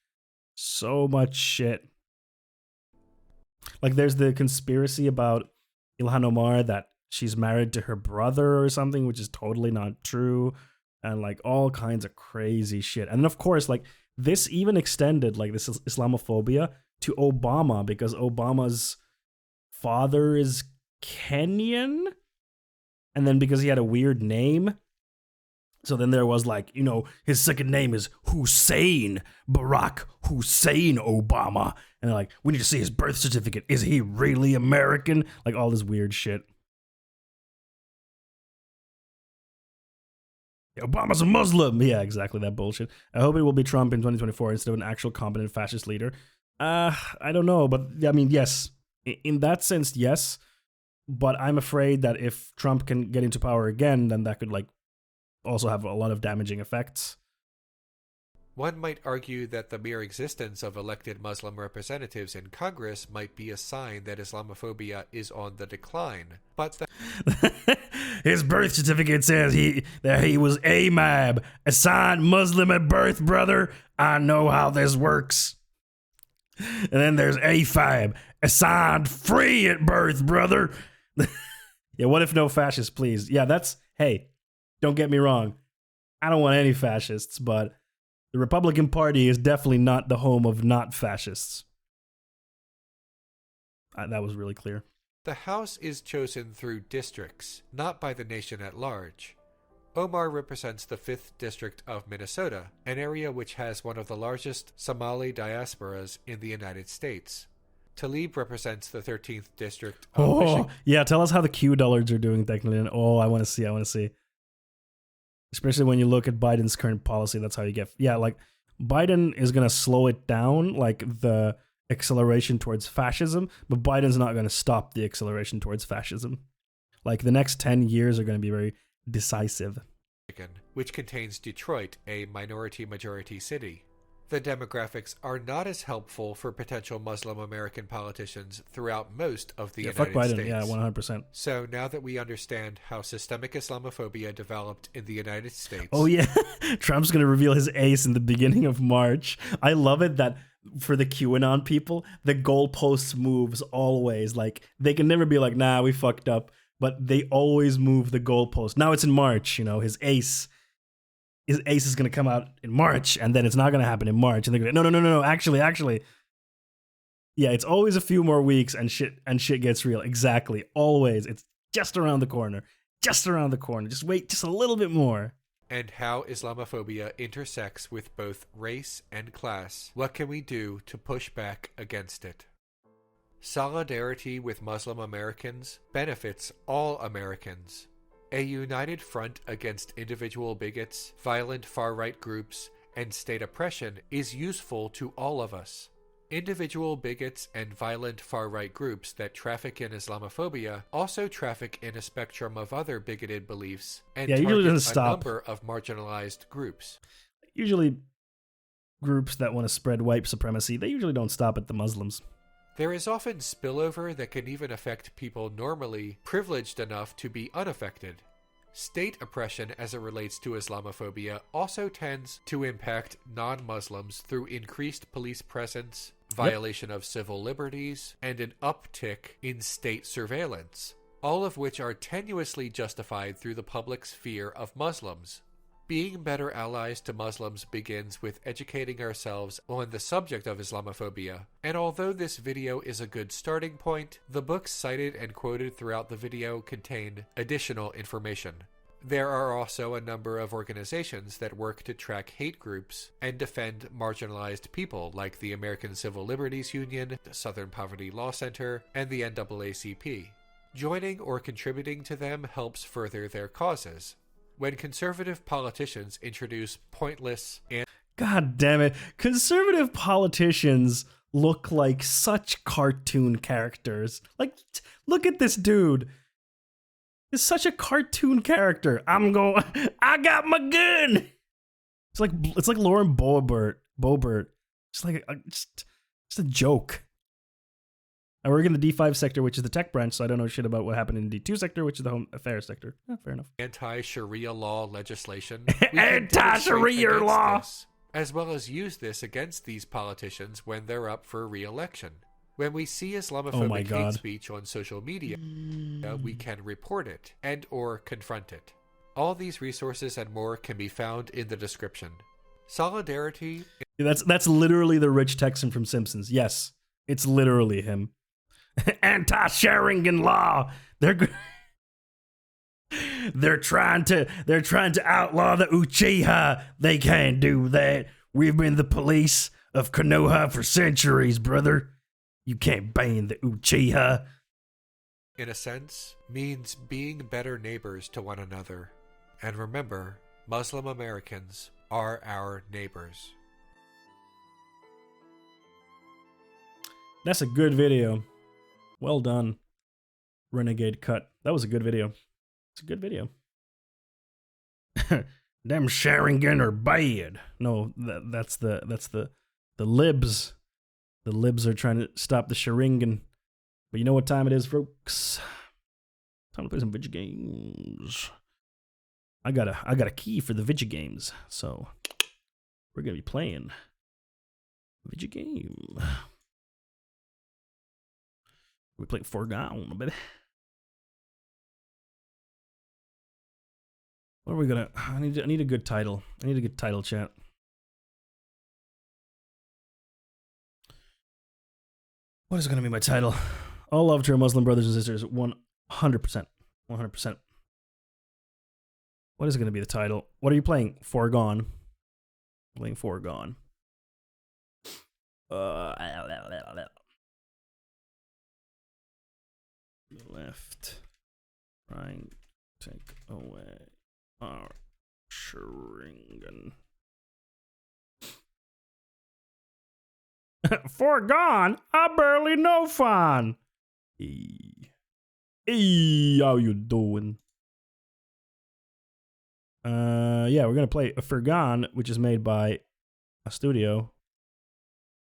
shit. Like there's the conspiracy about Ilhan Omar that she's married to her brother or something, which is totally not true. And like all kinds of crazy shit. And then of course, like this even extended, like this Islamophobia, to Obama, because Obama's father is Kenyan. And then because he had a weird name. So then there was like, his second name is Hussein, Barack Hussein Obama. And they're like, we need to see his birth certificate. Is he really American? Like all this weird shit. Obama's a Muslim. Yeah, exactly, that bullshit. I hope it will be Trump in 2024 instead of an actual competent fascist leader. I don't know, but I mean, yes. In that sense, yes. But I'm afraid that if Trump can get into power again, then that could also have a lot of damaging effects. One might argue that the mere existence of elected Muslim representatives in Congress might be a sign that Islamophobia is on the decline. But his birth certificate says that he was AMAB, assigned Muslim at birth, brother. I know how this works. And then there's AFAB, assigned free at birth, brother. Yeah, what if no fascists, please? Yeah, hey, don't get me wrong. I don't want any fascists, but the Republican Party is definitely not the home of not fascists. That was really clear. The House is chosen through districts, not by the nation at large. Omar represents the 5th District of Minnesota, an area which has one of the largest Somali diasporas in the United States. Talib represents the 13th District of Michigan. Yeah, tell us how the Q dullards are doing technically. I want to see. Especially when you look at Biden's current policy, that's how you get... Yeah, like, Biden is going to slow it down, like, the acceleration towards fascism, but Biden's not going to stop the acceleration towards fascism. Like, the next 10 years are going to be very decisive. Which contains Detroit, a minority-majority city. The demographics are not as helpful for potential Muslim American politicians throughout most of the United fuck Biden. States. Yeah, 100%. So now that we understand how systemic Islamophobia developed in the United States... Oh yeah, Trump's going to reveal his ace in the beginning of March. I love it that for the QAnon people, the goalposts moves always. Like, they can never be like, nah, we fucked up. But they always move the goalpost. Now it's in March, you know, his ace is going to come out in March, and then it's not going to happen in March. And they're going to, no, actually. Yeah, it's always a few more weeks and shit gets real. Exactly. Always. It's just around the corner. Just wait just a little bit more. And how Islamophobia intersects with both race and class. What can we do to push back against it? Solidarity with Muslim Americans benefits all Americans. A united front against individual bigots, violent far-right groups, and state oppression is useful to all of us. Individual bigots and violent far-right groups that traffic in Islamophobia also traffic in a spectrum of other bigoted beliefs and target a number of marginalized groups. Usually groups that want to spread white supremacy, they usually don't stop at the Muslims. There is often spillover that can even affect people normally privileged enough to be unaffected. State oppression as it relates to Islamophobia also tends to impact non-Muslims through increased police presence, violation of civil liberties, and an uptick in state surveillance, all of which are tenuously justified through the public's fear of Muslims. Being better allies to Muslims begins with educating ourselves on the subject of Islamophobia, and although this video is a good starting point, the books cited and quoted throughout the video contain additional information. There are also a number of organizations that work to track hate groups and defend marginalized people, like the American Civil Liberties Union, the Southern Poverty Law Center, and the NAACP. Joining or contributing to them helps further their causes. When conservative politicians introduce pointless and... God damn it. Conservative politicians look like such cartoon characters. Like, look at this dude. He's such a cartoon character. I got my gun. It's like Lauren Boebert. It's like just a joke. I work in the D5 sector, which is the tech branch, so I don't know shit about what happened in the D2 sector, which is the home affairs sector. Yeah, fair enough. Anti-Sharia law legislation. Anti-Sharia law! As well as use this against these politicians when they're up for re-election. When we see Islamophobic hate speech on social media, we can report it and or confront it. All these resources and more can be found in the description. Solidarity... That's literally the rich Texan from Simpsons. Yes, it's literally him. Anti-Sharingan law. They're trying to outlaw the Uchiha. They can't do that. We've been the police of Konoha for centuries, brother. You can't ban the Uchiha. In a sense, means being better neighbors to one another. And remember, Muslim Americans are our neighbors. That's a good video. Well done, Renegade Cut. That was a good video. It's a good video. Them Sharingan are bad. No, that's the libs. The libs are trying to stop the Sharingan. But you know what time it is, folks? Time to play some video games. I got a key for the video games, so we're gonna be playing video game. We play Foregone, baby. What are we gonna? I need a good title. I need a good title, chat. What is gonna be my title? All love to our Muslim brothers and sisters. 100%. 100%. What is gonna be the title? What are you playing? Foregone. Playing Foregone. Left. Right. Take away our Shringan. Foregone? I barely know fun. Hey, how you doing? Yeah, we're gonna play a Foregone, which is made by a studio.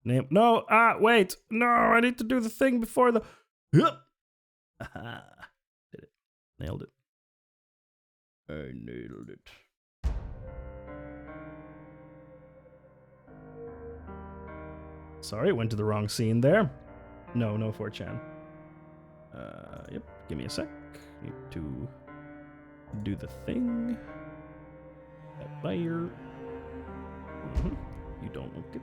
Name? No, wait, no, I need to do the thing before the. Aha, did it? Nailed it. I nailed it. Sorry, went to the wrong scene there. No 4chan. Yep, give me a sec. Need to do the thing. That fire. You don't look it.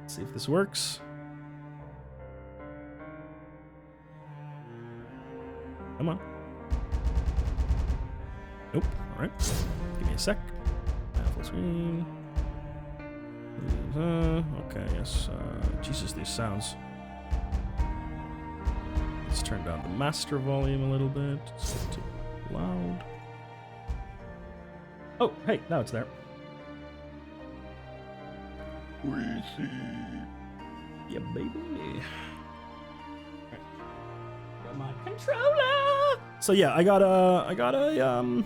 Let's see if this works. Come on. Nope. Alright. Give me a sec. Full screen. Okay, yes. Jesus, these sounds. Let's turn down the master volume a little bit. It's a bit too loud. Oh, hey, now it's there. We see. Yeah, baby. Got my controller. So yeah, I got a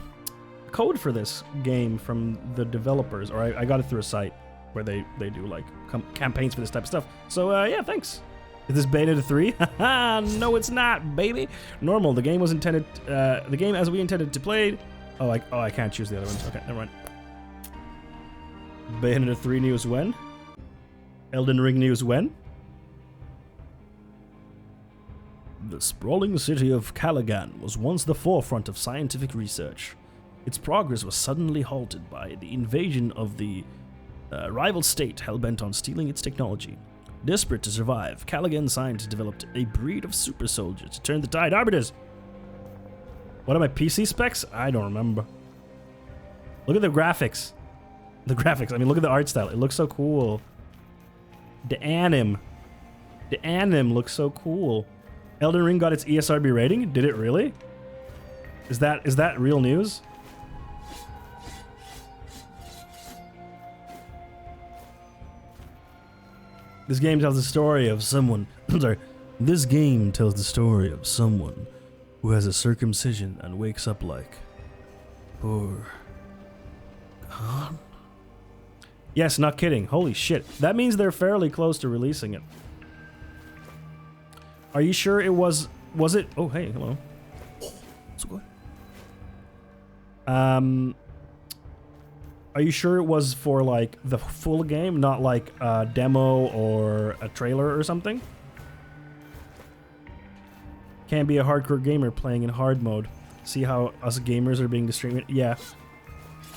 code for this game from the developers, or I got it through a site where they do like campaigns for this type of stuff. So yeah, thanks. Is this beta to 3? Haha, no it's not, baby. Normal, the game was intended, the game as we intended to play. Oh, I can't choose the other ones. Okay, never mind. Bayonetta 3 news when? Elden Ring news when? The sprawling city of Calagan was once the forefront of scientific research. Its progress was suddenly halted by the invasion of the rival state hell-bent on stealing its technology. Desperate to survive, Calagan scientists developed a breed of super soldiers to turn the tide. Arbiters! What are my PC specs? I don't remember. Look at the graphics. The graphics, I mean, look at the art style. It looks so cool. The anim looks so cool. Elden Ring got its ESRB rating? Did it really? Is that real news? This game tells the story of someone. I'm sorry. This game tells the story of someone who has a circumcision and wakes up like poor God. Yes, not kidding. Holy shit. That means they're fairly close to releasing it. Are you sure it was it? Oh, hey, hello. So good. Are you sure it was for like the full game, not like a demo or a trailer or something? Can't be a hardcore gamer playing in hard mode. See how us gamers are being discriminated? Yeah,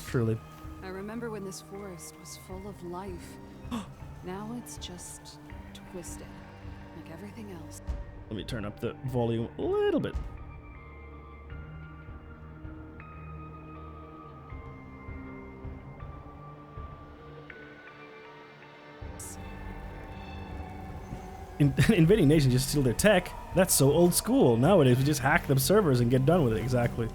truly. I remember when this forest was full of life. Now it's just twisted, like everything else. Let me turn up the volume a little bit. Invading nations just steal their tech. That's so old school. Nowadays, we just hack the servers and get done with it. Exactly.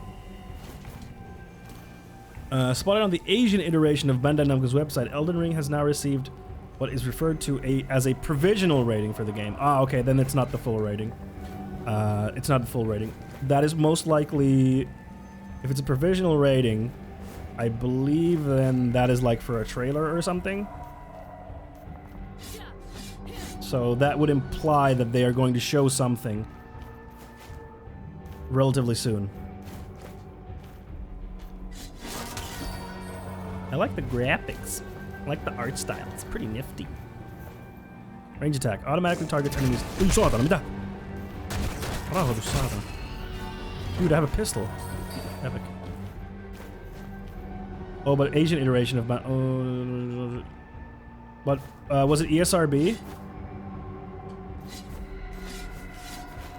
Spotted on the Asian iteration of Bandai Namco's website, Elden Ring has now received what is referred to as a provisional rating for the game. Ah, okay, then it's not the full rating. It's not the full rating. That is most likely, if it's a provisional rating, I believe then that is like for a trailer or something. So that would imply that they are going to show something relatively soon. I like the graphics. I like the art style. It's pretty nifty. Range attack. Automatically targets enemies. Uy, satana, mitä? Rauhoitus, saatana. Dude, I have a pistol. Epic. Oh, but Asian iteration of my... Oh... But, was it ESRB? You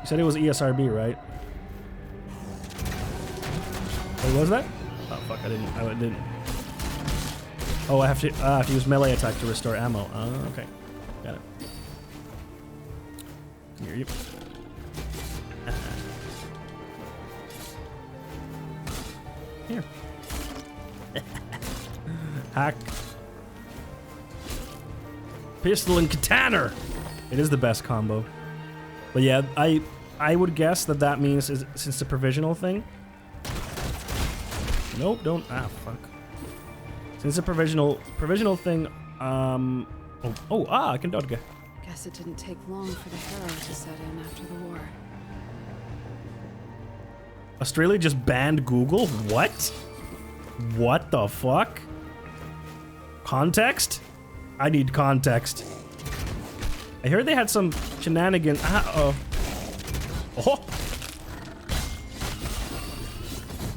said it was ESRB, right? Wait, was that? Oh, fuck, I didn't. Oh, I have to use melee attack to restore ammo. Oh, okay. Got it. Come here, you. Here. Hack. Pistol and katana. It is the best combo. But yeah, I would guess that means since it's a provisional thing. Nope, don't. Ah, fuck. Since it's a provisional thing. I can dodge. Guess it didn't take long for the harrow to set in after the war. Australia just banned Google? What? What the fuck? Context? I need context. I heard they had some shenanigans. Oh.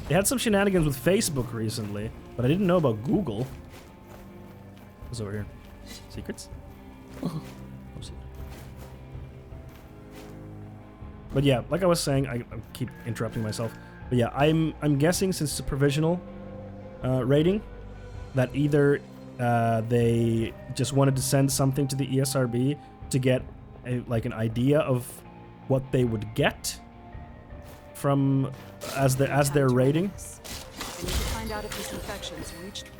They had some shenanigans with Facebook recently, but I didn't know about Google. What's over here? Secrets? But yeah, like I was saying, I keep interrupting myself. But yeah, I'm guessing since it's a provisional rating, that either they just wanted to send something to the ESRB to get like an idea of what they would get from as their rating,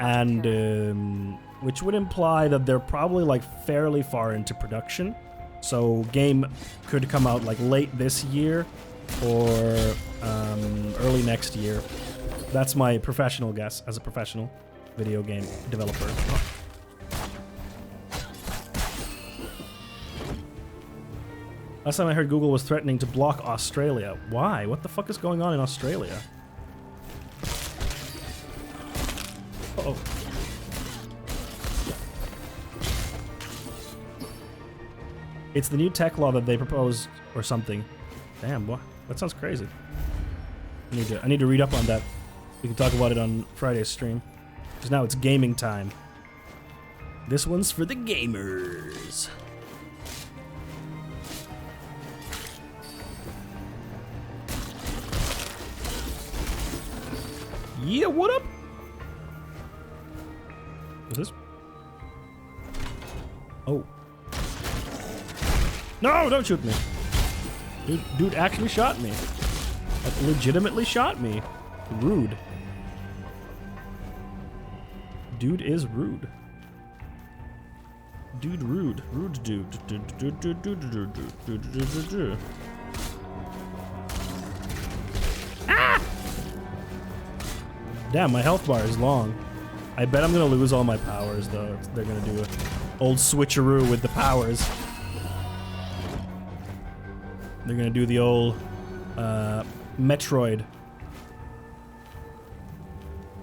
and which would imply that they're probably like fairly far into production. So game could come out like late this year or early next year. That's my professional guess as a professional video game developer. Last time I heard Google was threatening to block Australia. Why? What the fuck is going on in Australia? Uh-oh. It's the new tech law that they proposed or something. Damn, what? That sounds crazy. I need to read up on that. We can talk about it on Friday's stream. Because now it's gaming time. This one's for the gamers. Yeah, what up? What's this? Oh. No, don't shoot me. Dude actually shot me. Like, legitimately shot me. Rude. Dude is rude. Dude rude. Rude dude. Ah! Damn, my health bar is long. I bet I'm gonna lose all my powers though. They're gonna do an old switcheroo with the powers. They're gonna do the old Metroid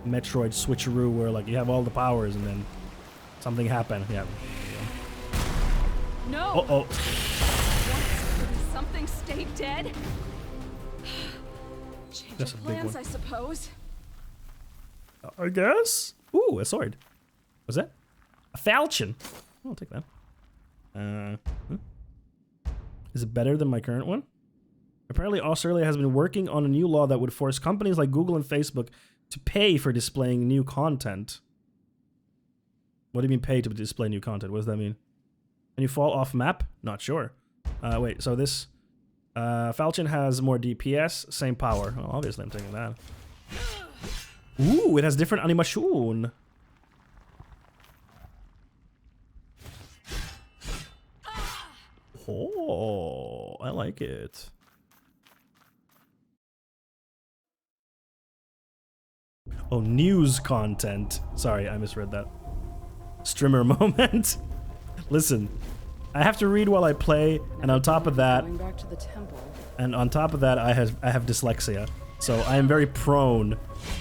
switcheroo where like you have all the powers and then something happened. Yeah. No. Uh-oh. Something stay dead. Change That's of a big plans, one. I suppose. I guess. Ooh, a sword. What's that? A falchion. I'll take that. Is it better than my current one? Apparently, Australia has been working on a new law that would force companies like Google and Facebook to pay for displaying new content. What do you mean pay to display new content? What does that mean? Can you fall off map? Not sure. Wait, so this falchion has more DPS, same power. Oh, obviously, I'm taking that. Ooh, it has different animation. Oh, I like it. Oh, news content. Sorry, I misread that. Streamer moment. Listen, I have to read while I play, and on top of that, Going back to the temple. and on top of that, I have dyslexia, so I am very prone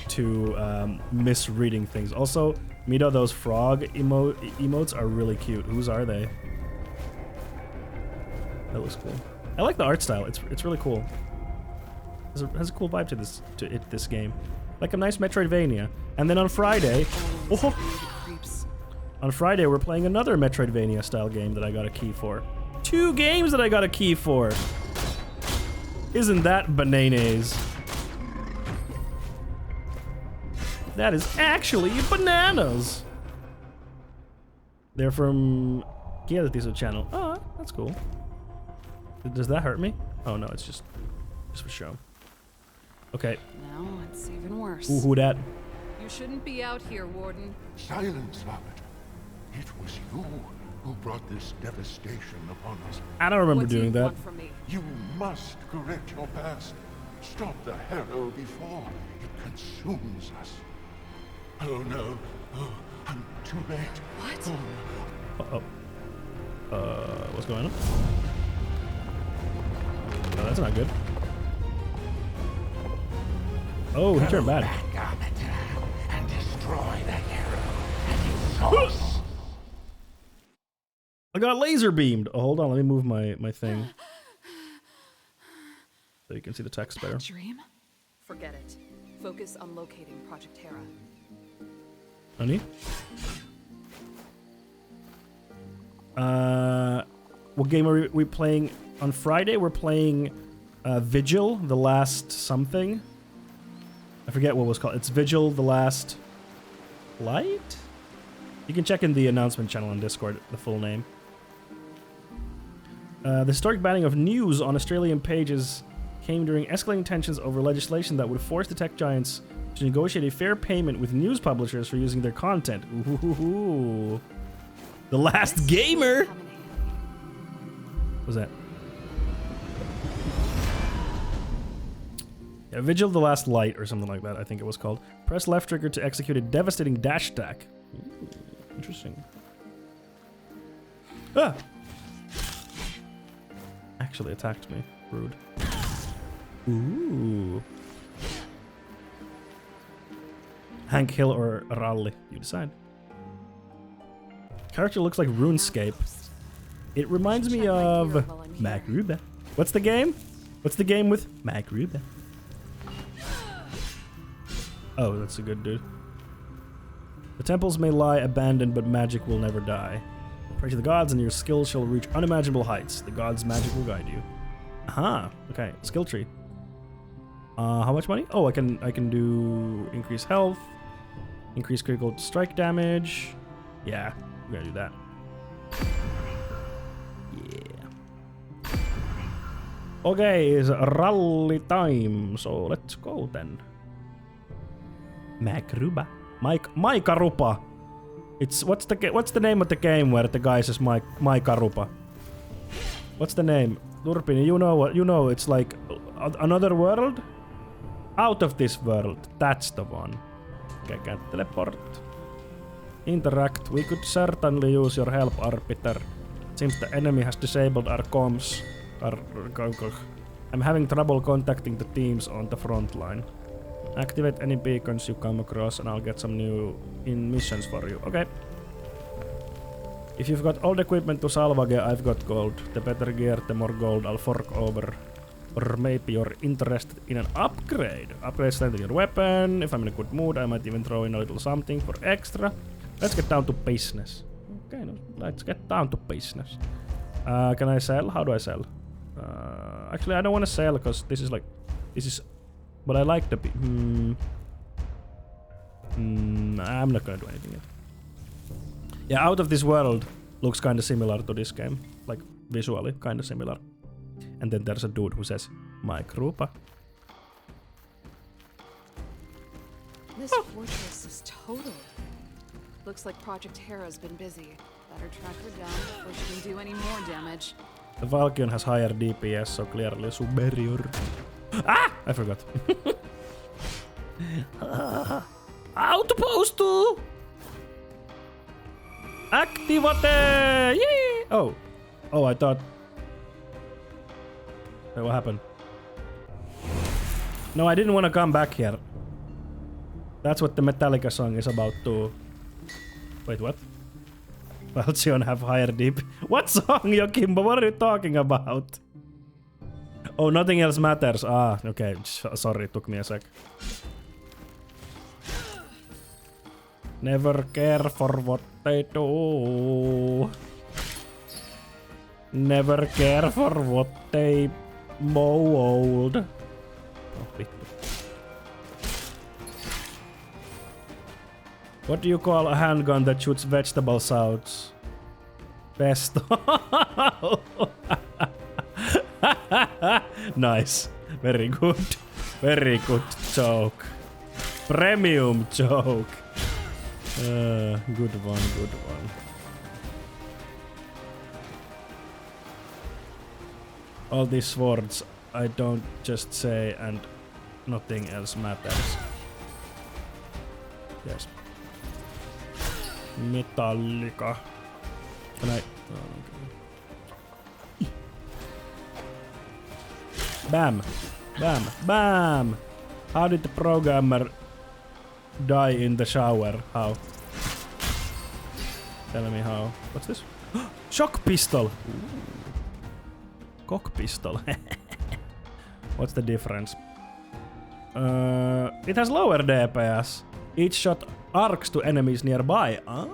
to misreading things. Also, Mito, those frog emotes are really cute. Whose are they? That looks cool. I like the art style. It's really cool. Has a cool vibe to this game. Like a nice Metroidvania. And then on Friday, on Friday we're playing another Metroidvania style game that I got a key for. 2 games that I got a key for. Isn't that bananas? That is actually bananas. They're from Capitalism channel. Oh, that's cool. Does that hurt me? Oh no, it's just for show. Okay. Now it's even worse. Ooh, who dat? You shouldn't be out here, Warden. Silence, Hobbit. It was you who brought this devastation upon us. I don't remember doing that. From me? You must correct your past. Stop the harrow before it consumes us. Oh no. Oh, I'm too late. What? Oh no. What's going on? Oh, that's not good. Oh, he turned bad. And destroy the harrow and its source. I got laser beamed. Oh, hold on, let me move my thing. So you can see the text better. Dream? Forget it. Focus on locating Project Hera. Honey? What game are we playing on Friday? We're playing Vigil, the Last something. I forget what it was called. It's Vigil, the Last Light? You can check in the announcement channel on Discord, the full name. The historic banning of news on Australian pages came during escalating tensions over legislation that would force the tech giants to negotiate a fair payment with news publishers for using their content. Ooh. The Last Gamer! What was that? Yeah, Vigil the Last Light or something like that, I think it was called. Press left trigger to execute a devastating dash attack. Ooh, interesting. Ah! Actually attacked me. Rude. Ooh. Hank Hill or Rally, you decide. Character looks like RuneScape. It reminds me of Magruba. What's the game? What's the game with Magruba? Oh, that's a good dude. The temples may lie abandoned, but magic will never die. Pray to the gods and your skills shall reach unimaginable heights. The gods' magic will guide you. Aha, okay, skill tree. How much money? Oh, I can do increase health, increase critical strike damage. Yeah, we're gonna do that. Yeah. Okay, it's rally time, so let's go then. Magruba. Maikarupa. It's what's the name of the game where the guy says Maikarupa? What's the name? Turpini, you know what? You know it's like another world? Out of this world. That's the one. Okay, can't teleport. Interact. We could certainly use your help, Arbiter. Seems the enemy has disabled our comms. I'm having trouble contacting the teams on the front line. Activate any beacons you come across and I'll get some new missions for you. Okay. If you've got old equipment to salvage, I've got gold. The better gear, the more gold I'll fork over. Or maybe you're interested in an upgrade. Upgrade strength in your weapon. If I'm in a good mood, I might even throw in a little something for extra. Let's get down to business. Okay, let's get down to business. Can I sell? How do I sell? Actually, I don't want to sell because this is. But I like the. I'm not gonna do anything yet. Yeah, Out of This World looks kind of similar to this game, like visually kind of similar. And then there's a dude who says, Maikarupa. This fortress is total. Looks like Project Hera's been busy. Better track her down before she can do any more damage. The Falcon has higher DPS, so clearly superior. Ah! I forgot. Outpost! Activate! Yay! Oh. Oh, I thought... Wait, what happened? No, I didn't want to come back here. That's what the Metallica song is about too. Wait, what? Falchion have higher DP. What song, Yokimbo? What are you talking about? Oh, nothing else matters. Ah, okay. Sorry, it took me a sec. Never care for what they do. Never care for what they mold. Oh, what do you call a handgun that shoots vegetables out? Pesto. Nice. Very good. Very good joke. Premium joke. Good one, good one. All these swords I don't just say and nothing else matters. Yes. Metallica. Can I? Oh, okay. Bam! Bam! Bam! How did the programmer die in the shower? How? Tell me how. What's this? Shock pistol! Ooh. Cock pistol. What's the difference? It has lower DPS. Each shot arcs to enemies nearby. Ah.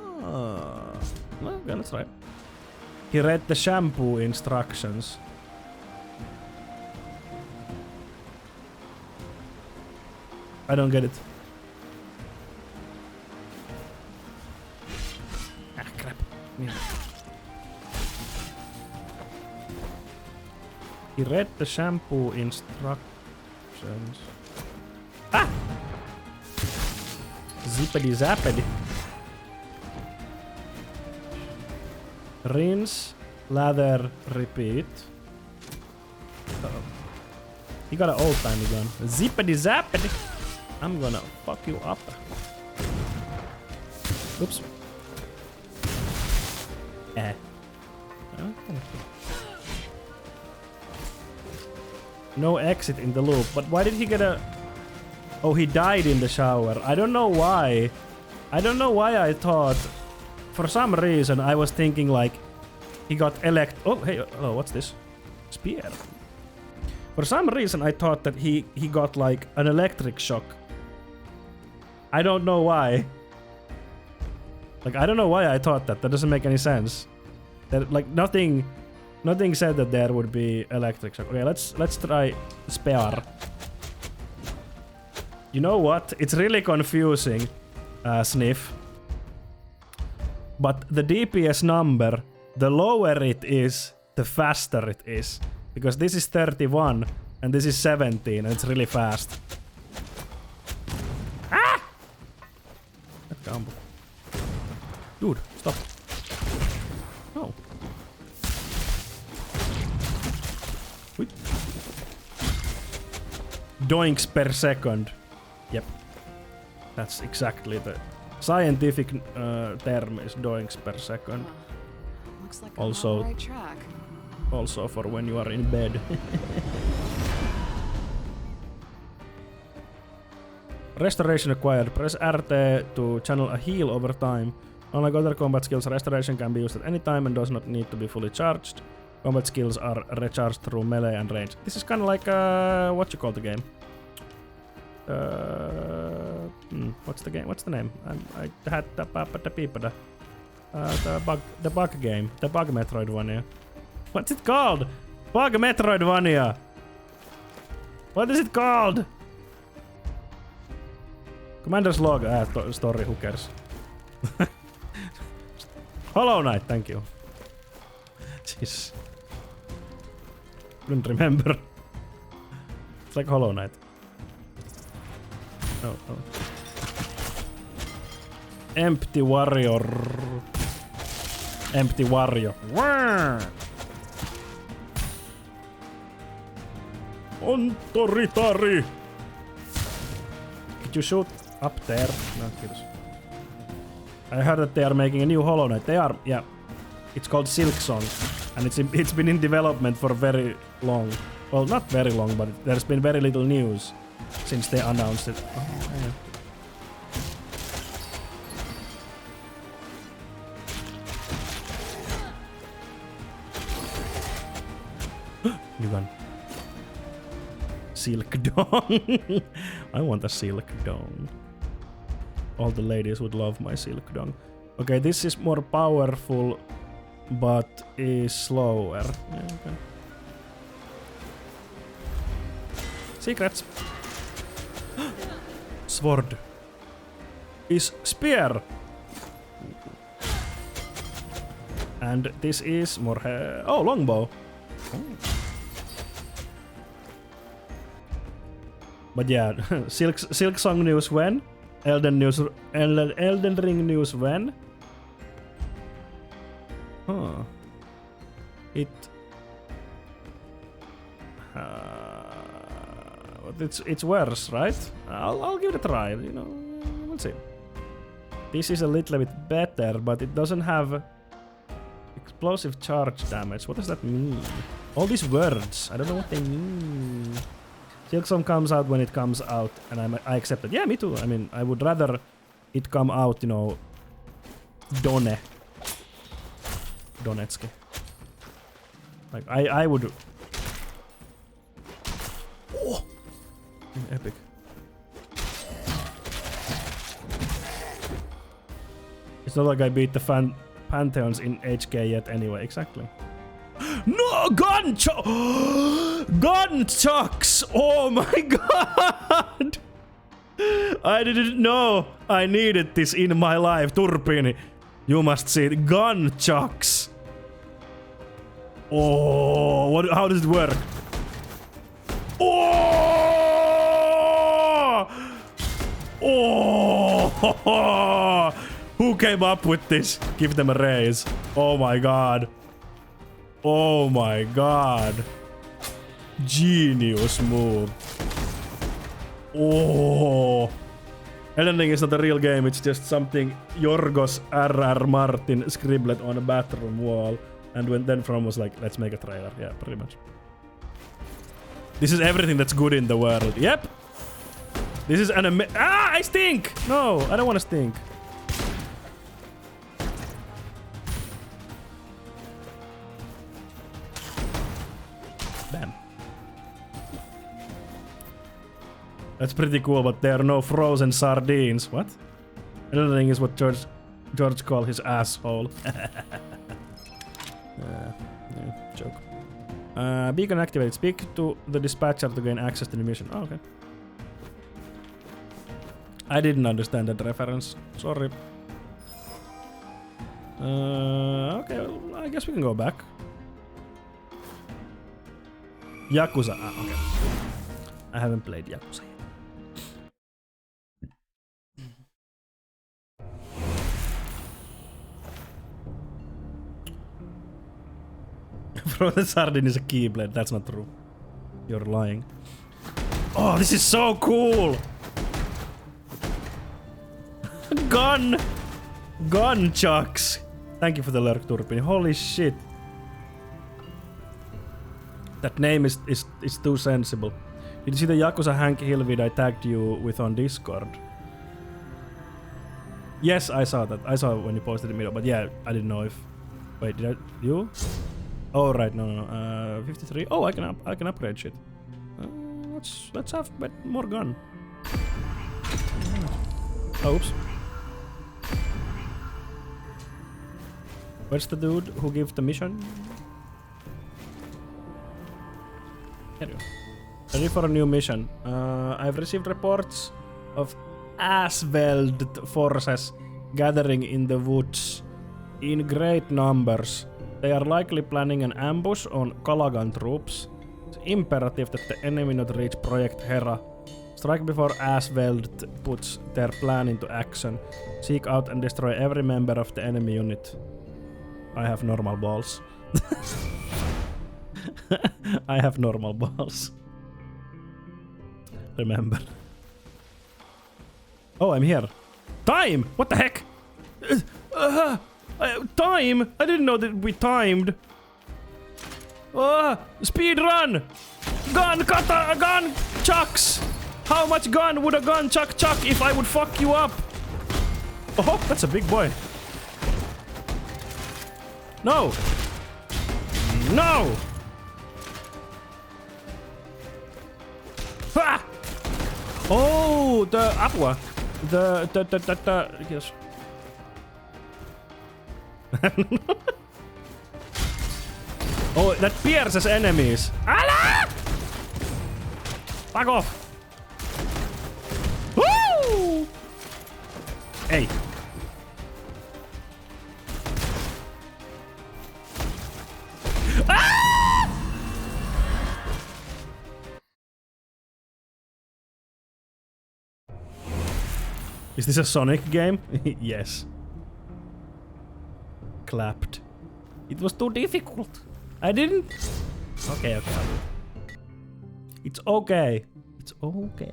Okay, let's try. He read the shampoo instructions. I don't get it. Ah, crap. Yeah. He read the shampoo instructions. Ah! Zippity zappity. Rinse, lather, repeat. Uh-oh. He got an old-timey gun. Zippity zappity. I'm gonna fuck you up. Oops. Eh. Okay. No exit in the loop. But why did he get a... Oh, he died in the shower. I don't know why. I don't know why I thought... For some reason, I was thinking like... He got Oh, hey, oh, what's this? Spear. For some reason, I thought that he got like an electric shock. I don't know why. Like, I don't know why I thought that. That doesn't make any sense. That, like, nothing said that there would be electric shock. Okay, let's try Spear. You know what? It's really confusing, Sniff. But the DPS number, the lower it is, the faster it is. Because this is 31 and this is 17 and it's really fast. Ah! That combo. Dude, stop. No. Wait. Doinks per second. Yep. That's exactly the scientific term is doinks per second. Looks like I'm on the right track. Also for when you are in bed. Restoration acquired. Press RT to channel a heal over time. Unlike other combat skills, restoration can be used at any time and does not need to be fully charged. Combat skills are recharged through melee and range. This is kind of like what you call the game? What's the game? What's the name? I had the bug game, the bug Metroidvania. What's it called? Bug Metroidvania. What is it called? Commander's log. Story. Who cares? Hollow Knight. Thank you. Jeez. Couldn't remember. It's like Hollow Knight. Oh. Empty warrior. Empty warrior. Ontoritari. Could you shoot up there? No, kidding. I heard that they are making a new Hollow Knight. They are, yeah. It's called Silksong, and it's been in development for very long. Well, not very long, but there's been very little news since they announced it. Oh, yeah. New gun. Silk dong. I want a silk dong. All the ladies would love my silk dong. Okay, this is more powerful, but is slower. Yeah, okay. Secrets. Sword. Is spear. And this is more oh, longbow. Oh. But yeah, Silk Song news when? Elden Ring news when? Huh. It's worse, right? I'll give it a try. You know, we'll see. This is a little bit better, but it doesn't have explosive charge damage. What does that mean? All these words, I don't know what they mean. Silksong comes out when it comes out, and I accept it. Yeah, me too. I mean, I would rather it come out, you know, Donetsk. Like, I would... Oh! Epic. It's not like I beat the Pantheons in HK yet anyway, exactly. No! Gun chucks! Oh my god! I didn't know I needed this in my life. Turpini, you must see it. Gun chucks! Oh, how does it work? Oh! Oh! Who came up with this? Give them a raise. Oh my god. Oh my god. Genius move. Oh. Elden Ring is not a real game, it's just something Yorgos R.R. Martin scribbled on a bathroom wall. And then From was like, let's make a trailer. Yeah, pretty much. This is everything that's good in the world. Yep. This is an I stink! No, I don't want to stink. Bam. That's pretty cool, but there are no frozen sardines. What? Another thing is what George called his asshole. Yeah, joke. Beacon activated. Speak to the dispatcher to gain access to the mission. Oh, okay. I didn't understand that reference. Sorry. Okay, well, I guess we can go back. Yakuza. Ah, okay. I haven't played Yakuza yet. Frozen sardine is a keyblade. That's not true. You're lying. Oh, this is so cool! Gun chucks. Thank you for the lurk, Turpin. Holy shit. That name is too sensible. Did you see the Yakuza Hank Hill video I tagged you with on Discord? Yes, I saw that. I saw it when you posted the video, but yeah, I didn't know if... Wait, did I... You? Oh, right, no. 53. Oh, I can upgrade shit. Let's have more gun. Oh, oops. Where's the dude who gave the mission? Here you go. Ready for a new mission. I've received reports of Asveld forces gathering in the woods in great numbers. They are likely planning an ambush on Kalagan troops. It's imperative that the enemy not reach Project Hera. Strike before Asveld puts their plan into action. Seek out and destroy every member of the enemy unit. I have normal balls. I have normal balls. Remember. Oh, I'm here. Time! What the heck? Time? I didn't know that we timed. Speed run! Gun cutter! Gun chucks! How much gun would a gun chuck if I would fuck you up? Oh, that's a big boy. No! No! Ha! Oh, the apua. The yes. Oh, that pierces enemies. Älä! Fuck off. Woo! Hey. Ah! Is this a Sonic game? Yes. Clapped. It was too difficult. I didn't. Okay. It's okay. It's okay.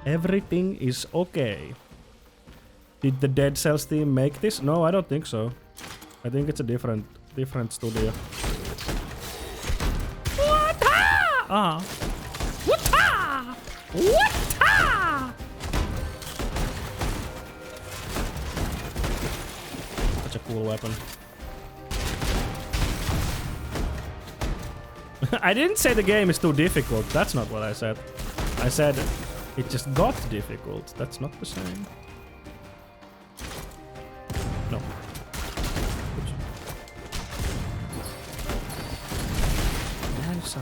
Everything is okay. Did the Dead Cells team make this? No, I don't think so. I think it's a different studio. What? Such a cool weapon. I didn't say the game is too difficult. That's not what I said. I said it just got difficult. That's not the same. No. Oops. Man, son.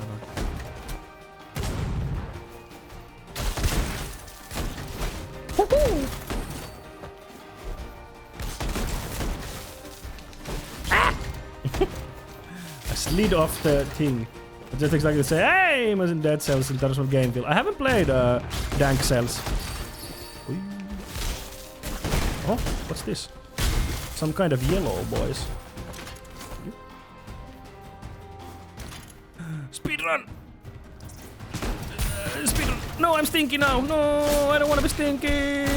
Ah! I slid off the thing. I just exactly say, hey, I was in Dead Cells in terms of game feel. I haven't played Dank Cells. Oh, what's this? Some kind of yellow, boys. Speedrun! Speedrun! No, I'm stinky now! No, I don't want to be stinky!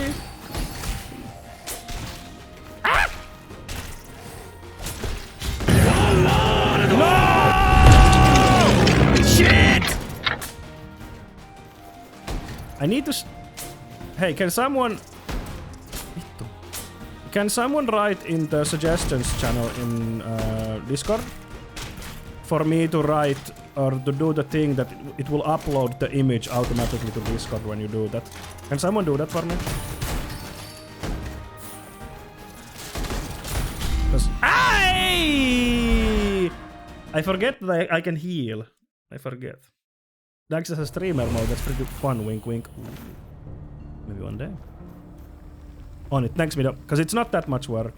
Ah! No! Shit! I need to. Hey, can someone write in the suggestions channel in Discord for me to write or to do the thing that it will upload the image automatically to Discord when you do that? Can someone do that for me? I forget that I can heal. I forget. Dax has a streamer mode, that's pretty fun, wink wink. Ooh. Maybe one day. On it, thanks Mido, because it's not that much work.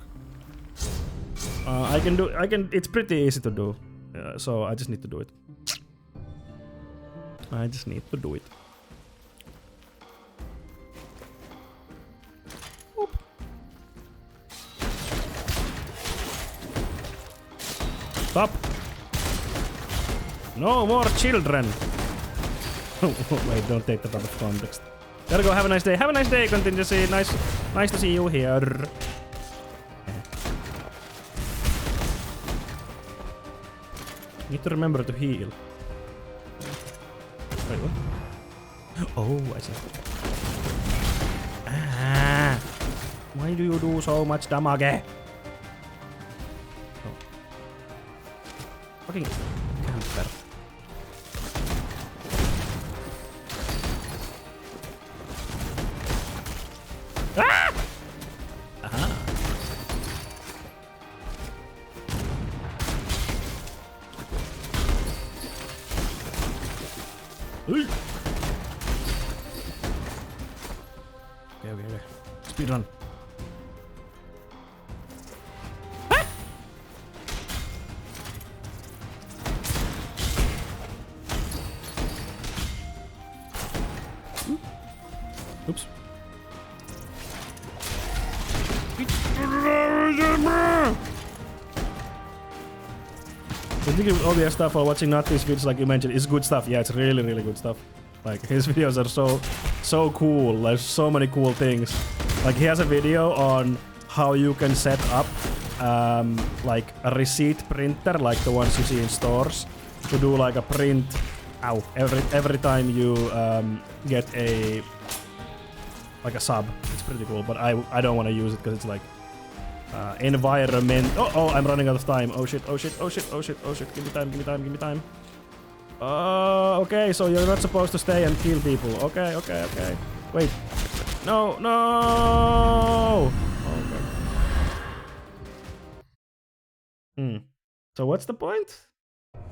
It's pretty easy to do. So I just need to do it. Oop. Stop! No more children! Wait, don't take that out of context. Gotta go, have a nice day. Have a nice day, contingency. Nice to see you here. Need to remember to heal. Wait, what? Oh, I see. Ah! Why do you do so much damage? Oh. Fucking camper. Ah! Aha. Okay. Speedrun. Ah! Oops. The thing with OBS stuff while watching Nutty's videos, like you mentioned, is good stuff. Yeah, it's really, really good stuff. Like, his videos are so cool. There's so many cool things. Like, he has a video on how you can set up, like, a receipt printer, like the ones you see in stores, to do, like, a print, every time you, get a sub. It's pretty cool, but I don't want to use it because it's, like, environment. Oh, I'm running out of time. Oh shit. Give me time. Okay, so you're not supposed to stay and kill people. Okay. Wait. No! Okay. So what's the point?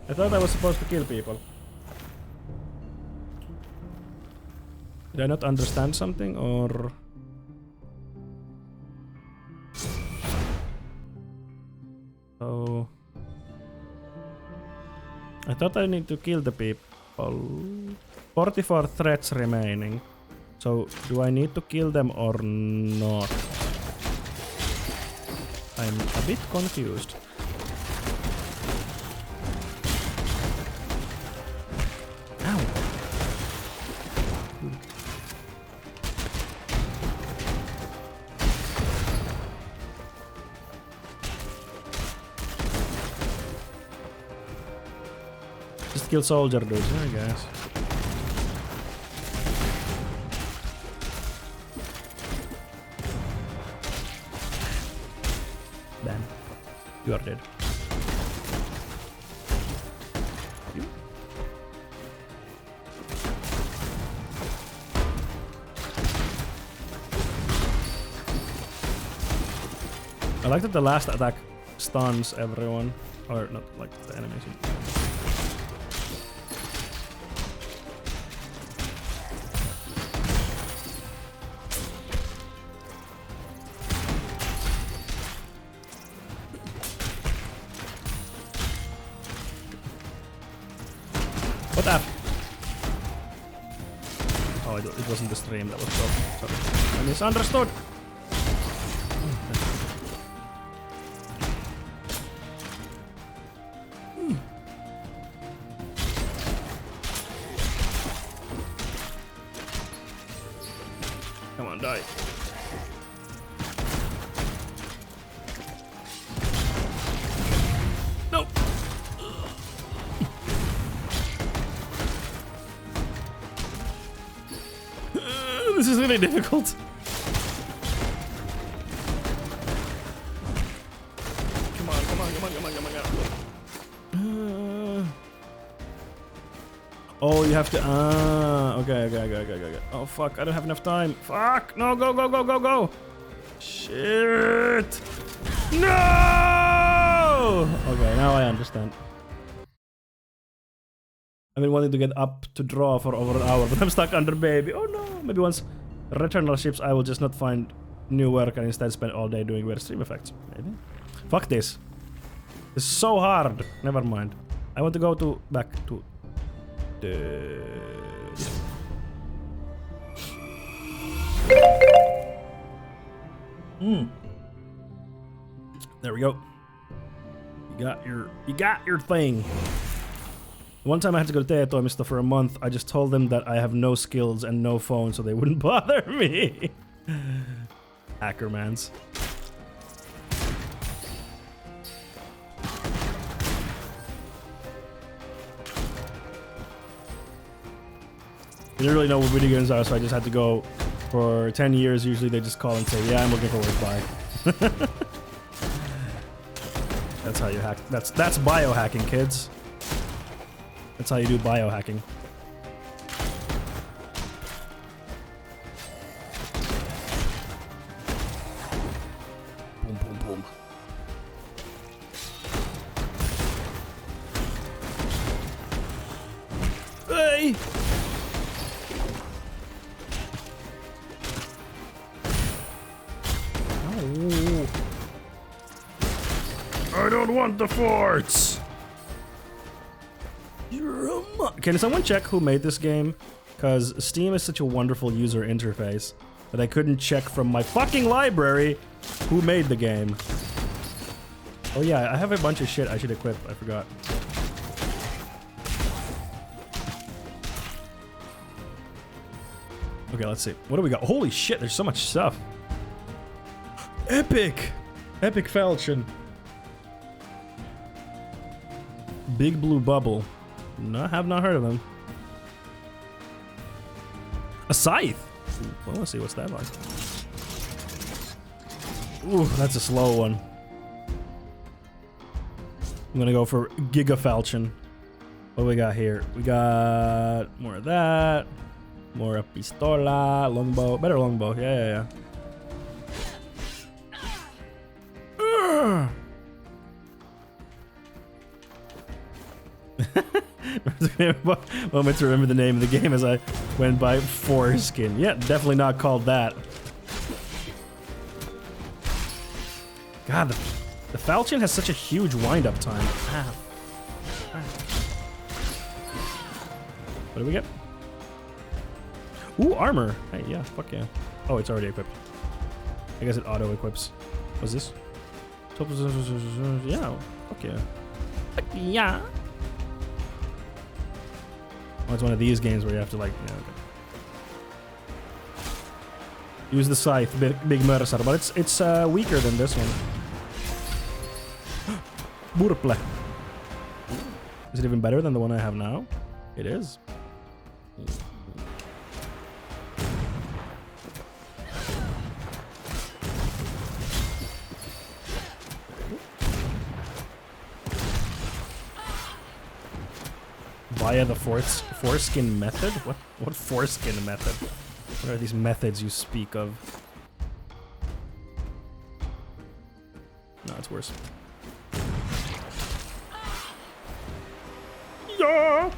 I thought I was supposed to kill people. Did I not understand something, or... Oh... I thought I need to kill the people. 44 threats remaining. So, do I need to kill them or not? I'm a bit confused. Ow! Just kill soldier dudes, I guess. Damn. You are dead. I like that the last attack stuns everyone. Or not like the enemies. What the? Oh, it wasn't the stream that was broken. Sorry. I misunderstood. Come on, die. Nope. This is really difficult. Come on. Oh, you have to. Okay. Oh fuck! I don't have enough time. Fuck! No! Go! Shit! No! Okay, now I understand. I've been wanting to get up to draw for over an hour, but I'm stuck under baby. Oh no! Maybe once return our ships, I will just not find new work and instead spend all day doing weird stream effects. Maybe. Fuck this. It's so hard. Never mind. I want to go to back to the. There we go. You got your thing. One time I had to go to TE-toimisto for a month. I just told them that I have no skills and no phone, so they wouldn't bother me. Hackermans. I didn't really know what video games are, so I just had to go for 10 years. Usually they just call and say, yeah, I'm looking for work, bye. That's how you hack. That's biohacking, kids. That's how you do biohacking. Boom. Hey! Oh. I don't want the forts! Can someone check who made this game? Because Steam is such a wonderful user interface that I couldn't check from my fucking library who made the game. Oh yeah, I have a bunch of shit I should equip. I forgot. Okay, let's see. What do we got? Holy shit, there's so much stuff. Epic! Epic Falchion. Big Blue Bubble. No, I have not heard of him. A scythe? Well, let's see what's that like. Ooh, that's a slow one. I'm gonna go for Giga Falchion. What do we got here? We got more of that. More pistola, longbow. Better longbow. Yeah. Moment to remember the name of the game as I went by Foreskin. Yeah, definitely not called that. God, the falchion has such a huge wind-up time. Ah. What do we get? Ooh, armor. Hey, yeah, fuck yeah. Oh, it's already equipped. I guess it auto-equips. What's this? Yeah, fuck yeah. Fuck yeah. Oh, it's one of these games where you have to, like, yeah, okay. Use the scythe, big Mercer, but it's weaker than this one. Burple. Is it even better than the one I have now? It is. Via the foreskin method? What foreskin method? What are these methods you speak of? No, it's worse. Yeah.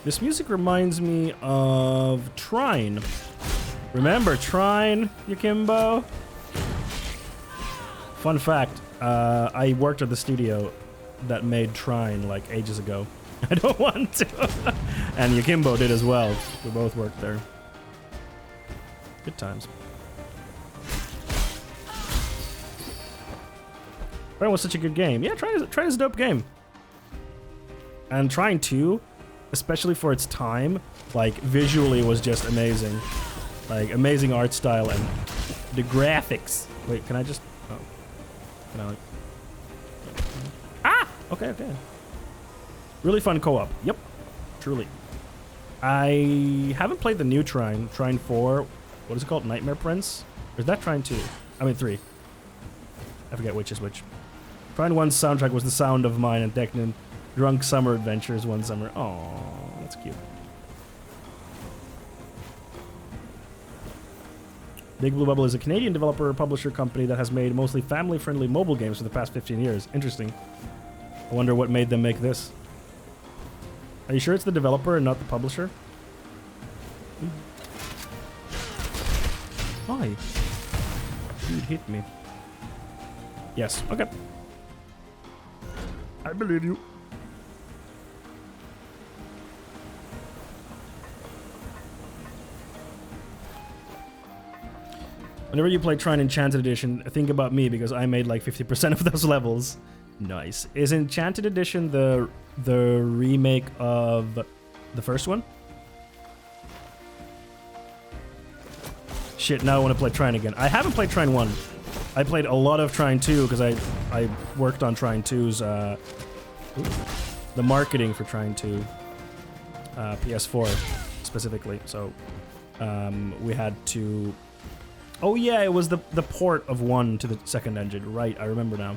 This music reminds me of Trine. Remember Trine, Yukimbo? Fun fact, I worked at the studio that made Trine like ages ago. I don't want to. And Yukimbo did as well. We both worked there. Good times. Trine was such a good game. Yeah, Trine is a dope game. And Trine 2, especially for its time, like visually was just amazing. Like amazing art style and the graphics. Wait, can I just... Oh. Can I like... Ah! Okay. Really fun co-op. Yep. Truly. I haven't played the new Trine. Trine 4. What is it called? Nightmare Prince? Or is that Trine 2? I mean 3. I forget which is which. Trine 1's soundtrack was The Sound of Mine and Declan Drunk Summer Adventures one summer. Oh, that's cute. Big Blue Bubble is a Canadian developer publisher company that has made mostly family-friendly mobile games for the past 15 years. Interesting. I wonder what made them make this. Are you sure it's the developer and not the publisher? Why? Dude hit me. Yes. Okay. I believe you. Whenever you play Trine Enchanted Edition, think about me because I made like 50% of those levels. Nice. Is Enchanted Edition the remake of the first one? Shit, now I want to play Trine again. I haven't played Trine 1. I played a lot of Trine 2 because I worked on Trine 2's the marketing for Trine 2 PS4 specifically. So we had to... Oh yeah, it was the port of 1 to the second engine. Right, I remember now.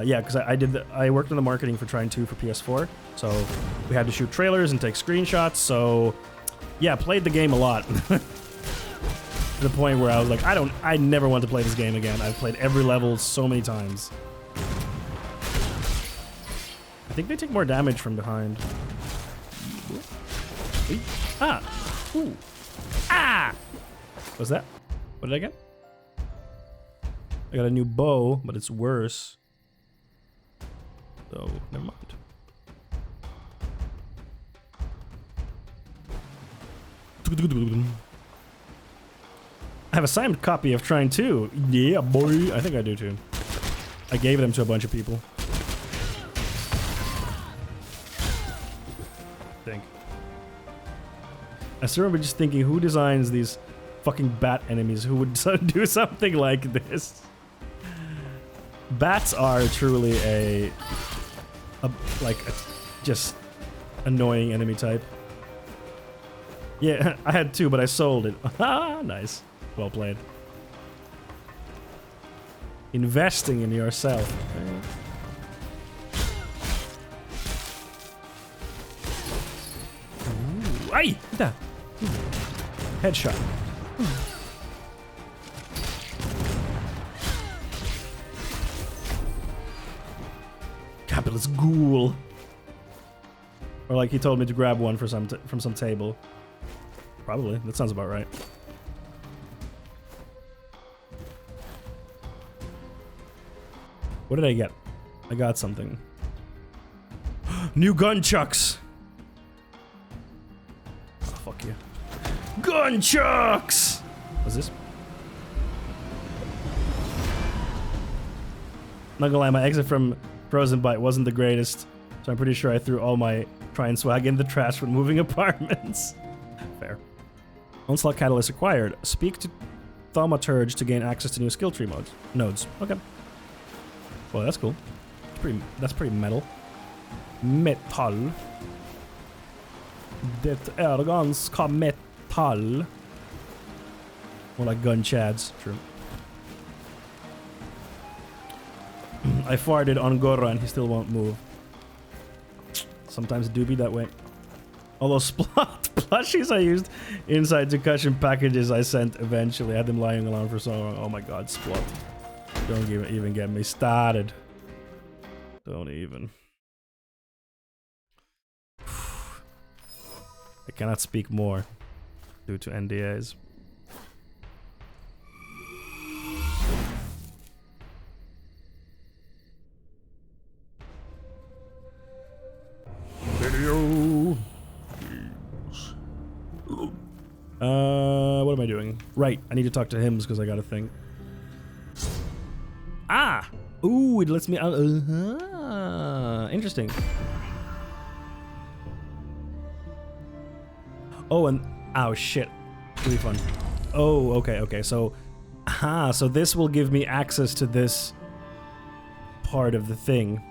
Yeah, because I worked on the marketing for Trine 2 for PS4, so we had to shoot trailers and take screenshots. So yeah, played the game a lot. To the point where I was like, I never want to play this game again. I've played every level so many times. I think they take more damage from behind. Ah! Ooh! Ah! What's that? What did I get? I got a new bow, but it's worse. So, never mind. I have a signed copy of Trine 2. Yeah, boy. I think I do too. I gave them to a bunch of people. I still remember just thinking, who designs these fucking bat enemies who would do something like this? Bats are truly a just annoying enemy type. Yeah, I had two, but I sold it. Ah, nice. Well played. investing in yourself. Ooh, ay! Da. Headshot. Capitalist ghoul. Or like he told me to grab one for from some table. Probably. That sounds about right. What did I get? I got something. New gunchucks! Oh, fuck you. Gunchucks! What's this? Not gonna lie, my exit from Frozen Bite wasn't the greatest, so I'm pretty sure I threw all my try and swag in the trash when moving apartments. Fair. Onslaught Catalyst acquired. Speak to Thaumaturge to gain access to new skill tree nodes. Okay. Well, that's cool. That's pretty metal. Metal. Det är ganska metal. More like gun chads. True. I farted on Gorra and he still won't move. Sometimes it do be that way. All those Splot plushies I used inside Concussion packages I sent eventually. I had them lying around for so long. Oh my god, Splot. Don't even get me started. Don't even. I cannot speak more due to NDAs. Video. What am I doing? Right, I need to talk to him because I got a thing. Ah! Ooh, it lets me out. Interesting. Oh, and oh shit. Refund. Oh, okay. So, so this will give me access to this part of the thing.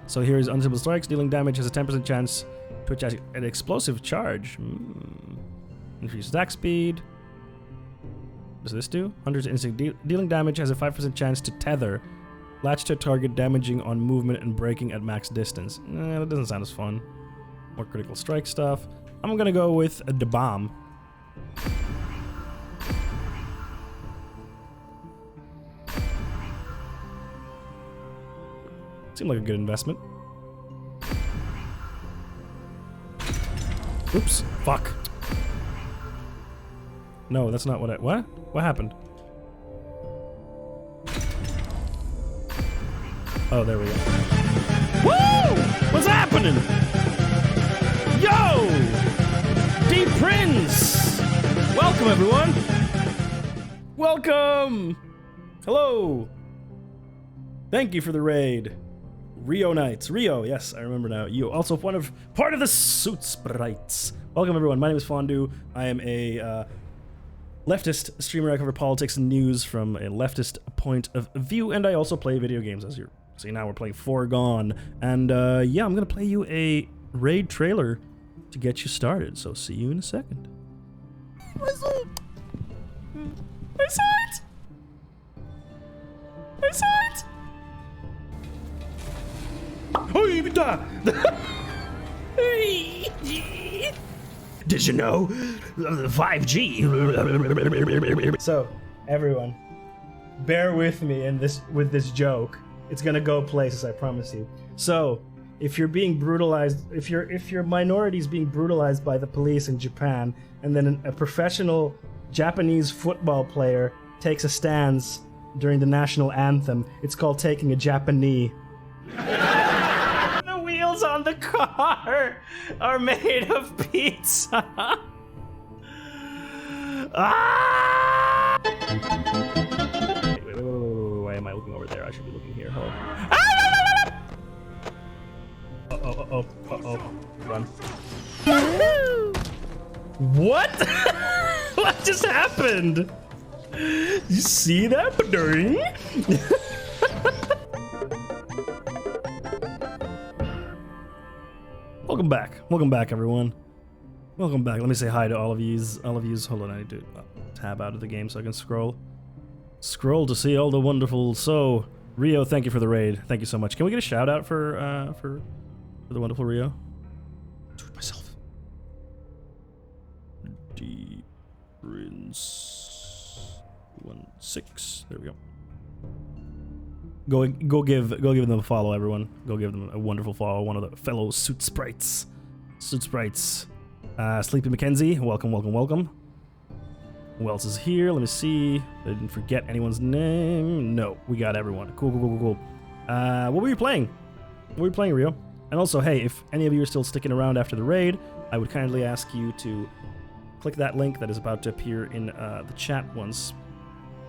So here's Unstable Strikes. Dealing damage has a 10% chance to attach an explosive charge. Increase attack speed. What does this do? 100 instant dealing damage has a 5% chance to tether. Latch to a target, damaging on movement and breaking at max distance. That doesn't sound as fun. More critical strike stuff. I'm gonna go with the bomb. Seemed like a good investment. Oops. Fuck. No, that's not what I... What? What happened? Oh, there we go. Woo! What's happening? Yo! D Prince! Welcome, everyone! Welcome! Hello! Thank you for the raid. Rio Knights. Rio, yes, I remember now. You also part of the Suit Sprites. Welcome, everyone. My name is Fondue. I am a leftist streamer. I cover politics and news from a leftist point of view, and I also play video games, as you're seeing now. We're playing Foregone, and yeah, I'm gonna play you a raid trailer to get you started, so see you in a second. I saw it! I saw it! I saw it! Did you know? 5G. So, everyone, bear with me in with this joke. It's gonna go places, I promise you. So, if you're being brutalized, if your minority's being brutalized by the police in Japan, and then a professional Japanese football player takes a stance during the national anthem, it's called taking a Japanese. The wheels on the car are made of pizza. Ah! Wait, why am I looking over there? I should be looking here. Hold on. Uh-oh. Run. What? What just happened? You see that? Welcome back, everyone. Welcome back. Let me say hi to all of yous. Hold on, I need to tab out of the game so I can scroll. Scroll to see all the wonderful. So, Rio, thank you for the raid. Thank you so much. Can we get a shout out for the wonderful Rio? Do it myself. D Prince 16. There we go. Go give them a follow, everyone. Go give them a wonderful follow. One of the fellow Suit Sprites. Sleepy Mackenzie, welcome. Who else is here? Let me see. I didn't forget anyone's name. No, we got everyone. Cool. What were you playing? Rio? And also, hey, if any of you are still sticking around after the raid, I would kindly ask you to click that link that is about to appear in the chat once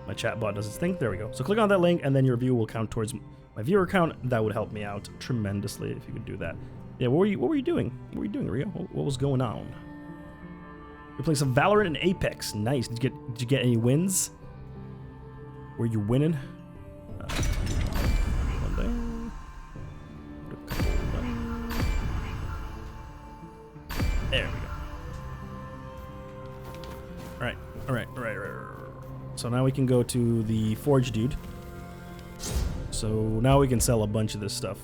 my chat bot does its thing. There we go. So click on that link, and then your view will count towards my viewer count. That would help me out tremendously if you could do that. Yeah, what were you doing? What were you doing, Rio? What was going on? You're playing some Valorant and Apex. Nice. Did you get any wins? Were you winning? There we go. All right. So now we can go to the Forge dude. So now we can sell a bunch of this stuff.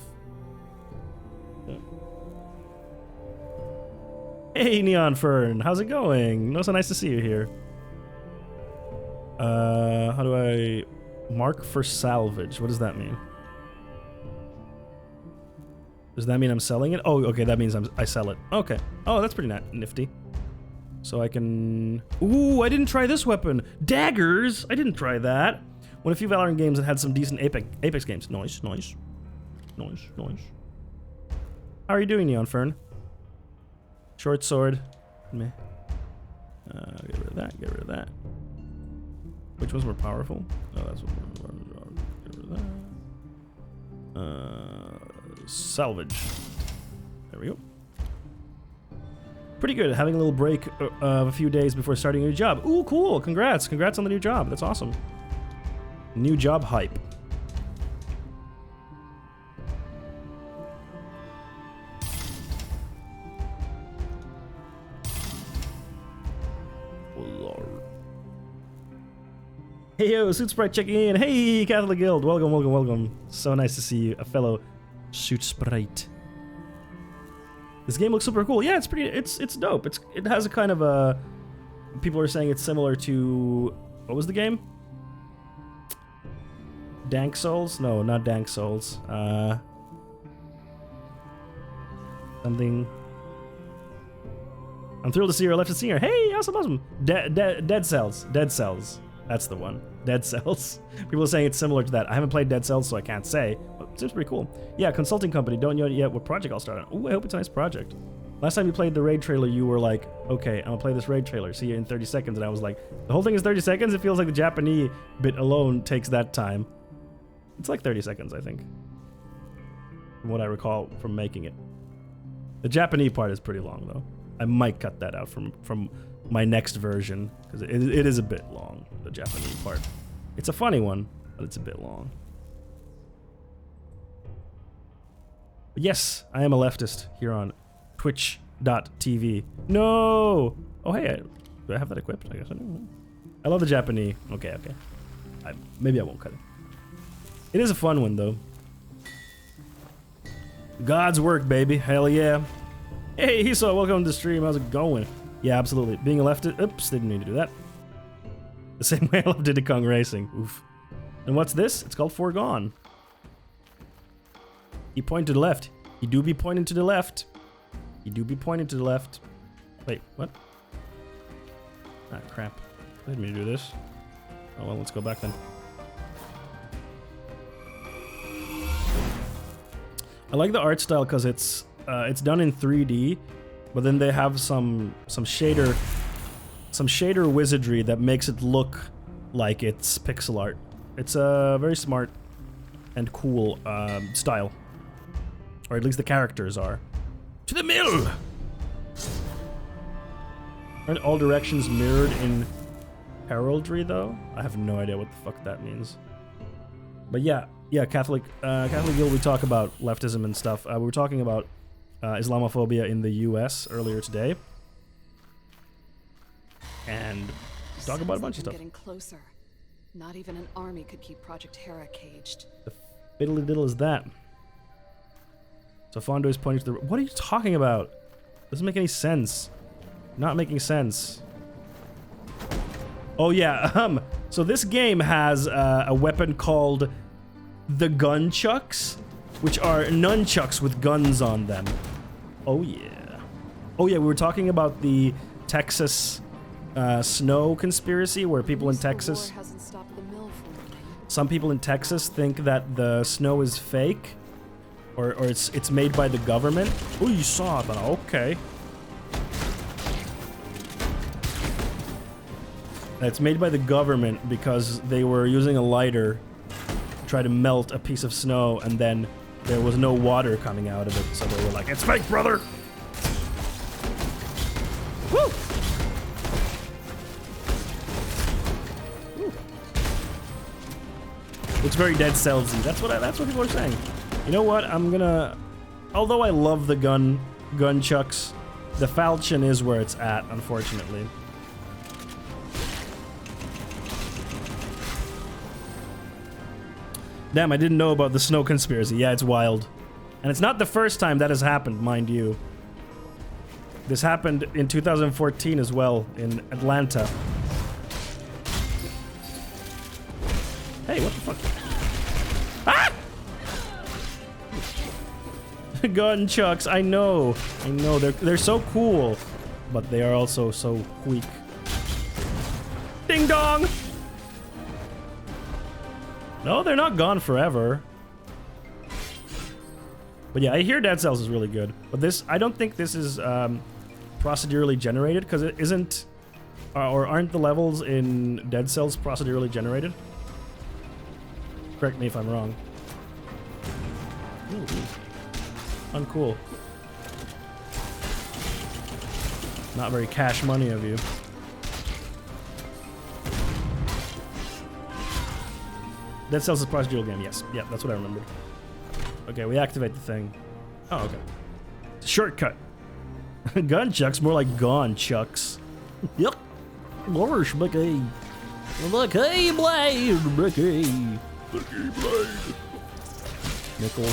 Hey, Neon Fern, how's it going? No, so nice to see you here. How do I mark for salvage? What does that mean? Does that mean I'm selling it? Oh, okay, that means I sell it. Okay. Oh, that's pretty nifty. So I can... Ooh, I didn't try this weapon. Daggers! I didn't try that. Won a few Valorant games and had some decent Apex games. Nice. How are you doing, Neon Fern? Short sword. Meh. Get rid of that. Which one's more powerful? Oh, that's what. Get rid of that. Salvage. There we go. Pretty good. Having a little break of a few days before starting a new job. Ooh, cool. Congrats on the new job. That's awesome. New job hype. Hey yo, Suit Sprite checking in. Hey, Catholic Guild, welcome. So nice to see you, a fellow Suit Sprite. This game looks super cool. Yeah, it's dope. It has a kind of a. People are saying it's similar to what was the game? Dank Souls? No, not Dank Souls. Something. I'm thrilled to see you're a leftist singer. Hey, awesome. Dead Cells. That's the one. Dead Cells. People are saying it's similar to that. I haven't played Dead Cells, so I can't say, but it seems pretty cool. Yeah, consulting company. Don't know yet what project I'll start on. Ooh, I hope it's a nice project. Last time you played the raid trailer, you were like, okay, I'm gonna play this raid trailer. See you in 30 seconds. And I was like, the whole thing is 30 seconds? It feels like the Japanese bit alone takes that time. It's like 30 seconds, I think. From what I recall from making it. The Japanese part is pretty long, though. I might cut that out from my next version, because it is a bit long, the Japanese part. It's a funny one, but it's a bit long. But yes, I am a leftist here on twitch.tv. No! Oh, hey, do I have that equipped? I guess I do. I love the Japanese. Okay. Maybe I won't cut it. It is a fun one, though. God's work, baby. Hell yeah. Hey, Hiso, welcome to the stream. How's it going? Yeah, absolutely. Being a leftist... Oops, didn't mean to do that. The same way I love Diddy Kong Racing. Oof. And what's this? It's called Foregone. He pointed to the left. He do be pointing to the left. Wait, what? Ah, crap. I didn't mean to do this. Oh, well, let's go back then. I like the art style because it's done in 3D, but then they have some shader wizardry that makes it look like it's pixel art. It's a very smart and cool style, or at least the characters are. To the mill. Aren't all directions mirrored in heraldry though? I have no idea what the fuck that means. But yeah, Catholic Guild. We talk about leftism and stuff. We were talking about Islamophobia in the U.S. earlier today, and talk about a bunch of stuff. Getting closer. Not even an army could keep Project Hera caged. The fiddly diddle is that? So Fondue is pointing to the... What are you talking about? Doesn't make any sense. Not making sense. Oh yeah, so this game has a weapon called the Gunchucks, which are nunchucks with guns on them. Oh yeah. Oh yeah, we were talking about the Texas snow conspiracy, where people in Texas... Some people in Texas think that the snow is fake, or it's made by the government. Oh, you saw that? Okay. It's made by the government because they were using a lighter to try to melt a piece of snow, and then there was no water coming out of it, so they were like, "It's fake, brother!" Woo! Looks very Dead Cellsy. That's what people are saying. You know what? I'm gonna... Although I love the gunchucks, the falchion is where it's at, unfortunately. Damn, I didn't know about the snow conspiracy. Yeah, it's wild. And it's not the first time that has happened, mind you. This happened in 2014 as well, in Atlanta. Hey, what the fuck? Ah! Gunchucks, I know. They're so cool, but they are also so weak. Ding dong! No, they're not gone forever. But yeah, I hear Dead Cells is really good. But this, I don't think this is procedurally generated, because it isn't, or aren't the levels in Dead Cells procedurally generated? Correct me if I'm wrong. Ooh. Uncool. Not very cash money of you. Dead Cells is a procedural game, yes. Yeah, that's what I remembered. Okay, we activate the thing. Oh, okay. It's a shortcut. Gunchucks, more like gone chucks. Yep. Worse, Mickey. Mickey Blade, Mickey. Mickey Blade. Nickel.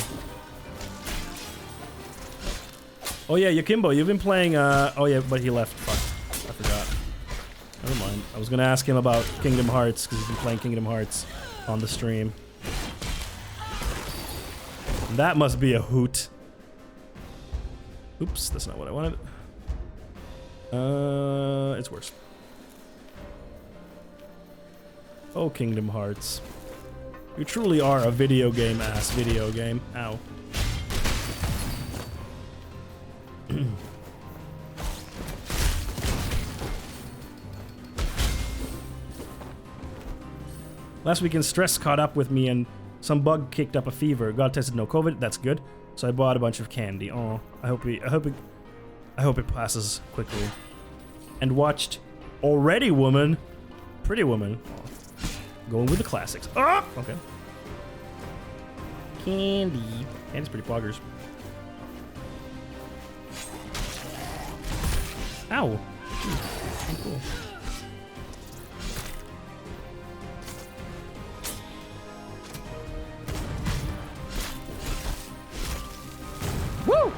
Oh yeah, Yokimbo, you've been playing, oh yeah, but he left. Fuck. I forgot. Never mind. I was gonna ask him about Kingdom Hearts, because he's been playing Kingdom Hearts on the stream. That must be a hoot. Oops, that's not what I wanted. It's worse. Oh, Kingdom Hearts. You truly are a video game ass video game. Ow. Last weekend, stress caught up with me and some bug kicked up a fever. Got tested, no COVID. That's good. So I bought a bunch of candy. Oh, I hope it passes quickly. And watched Already Woman, Pretty Woman. Oh, going with the classics. Oh, okay. Candy. Candy's pretty poggers. Ow. Oh, cool. Woo!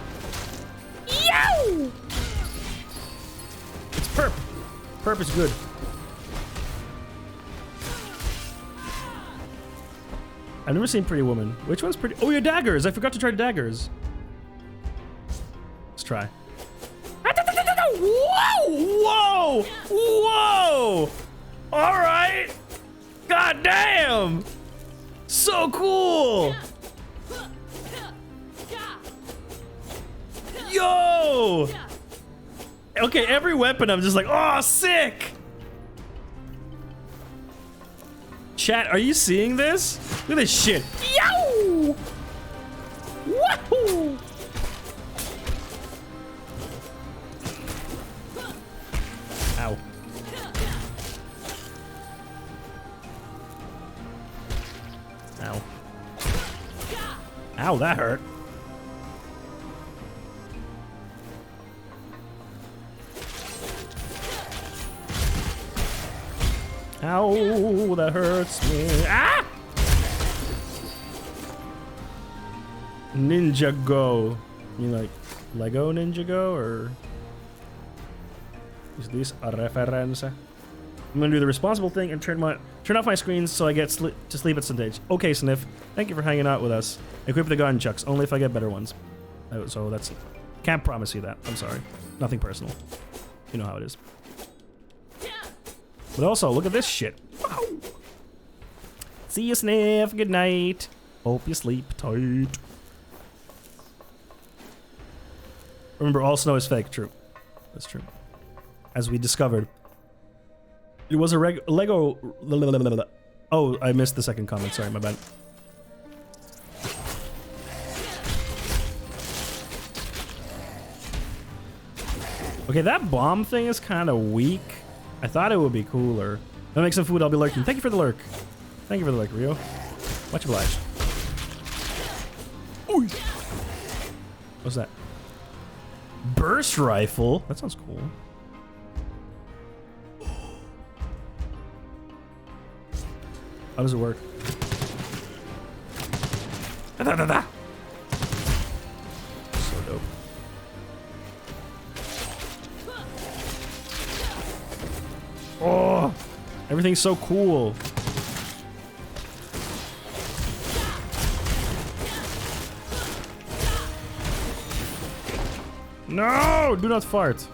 Yow! It's perp. Perp is good. I've never seen Pretty Woman. Which one's pretty? Oh, yeah, daggers. I forgot to try daggers. Let's try. Whoa! Whoa! Whoa! All right. God damn! So cool! Yo! Okay, every weapon I'm just like, oh, sick! Chat, are you seeing this? Look at this shit. Yow! Wahoo! Ow. Ow. Ow, that hurt. Ow, that hurts me. Ah! Ninja Go. You like Lego Ninja Go, or is this a reference? I'm gonna do the responsible thing and turn off my screens so I get to sleep at some stage. Okay, Sniff. Thank you for hanging out with us. Equip the gun chucks only if I get better ones. So that's can't promise you that. I'm sorry. Nothing personal. You know how it is. But also, look at this shit. Wow. See you, Sniff. Good night. Hope you sleep tight. Remember, all snow is fake. True. That's true. As we discovered. It was a Lego... Oh, I missed the second comment. Sorry, my bad. Okay, that bomb thing is kind of weak. I thought it would be cooler. I'll make some food, I'll be lurking. Thank you for the lurk. Thank you for the lurk, Rio. Much obliged. Ooh. What's that? Burst rifle? That sounds cool. How does it work? Da, da, da. So dope. Oh, everything's so cool. No, do not fart.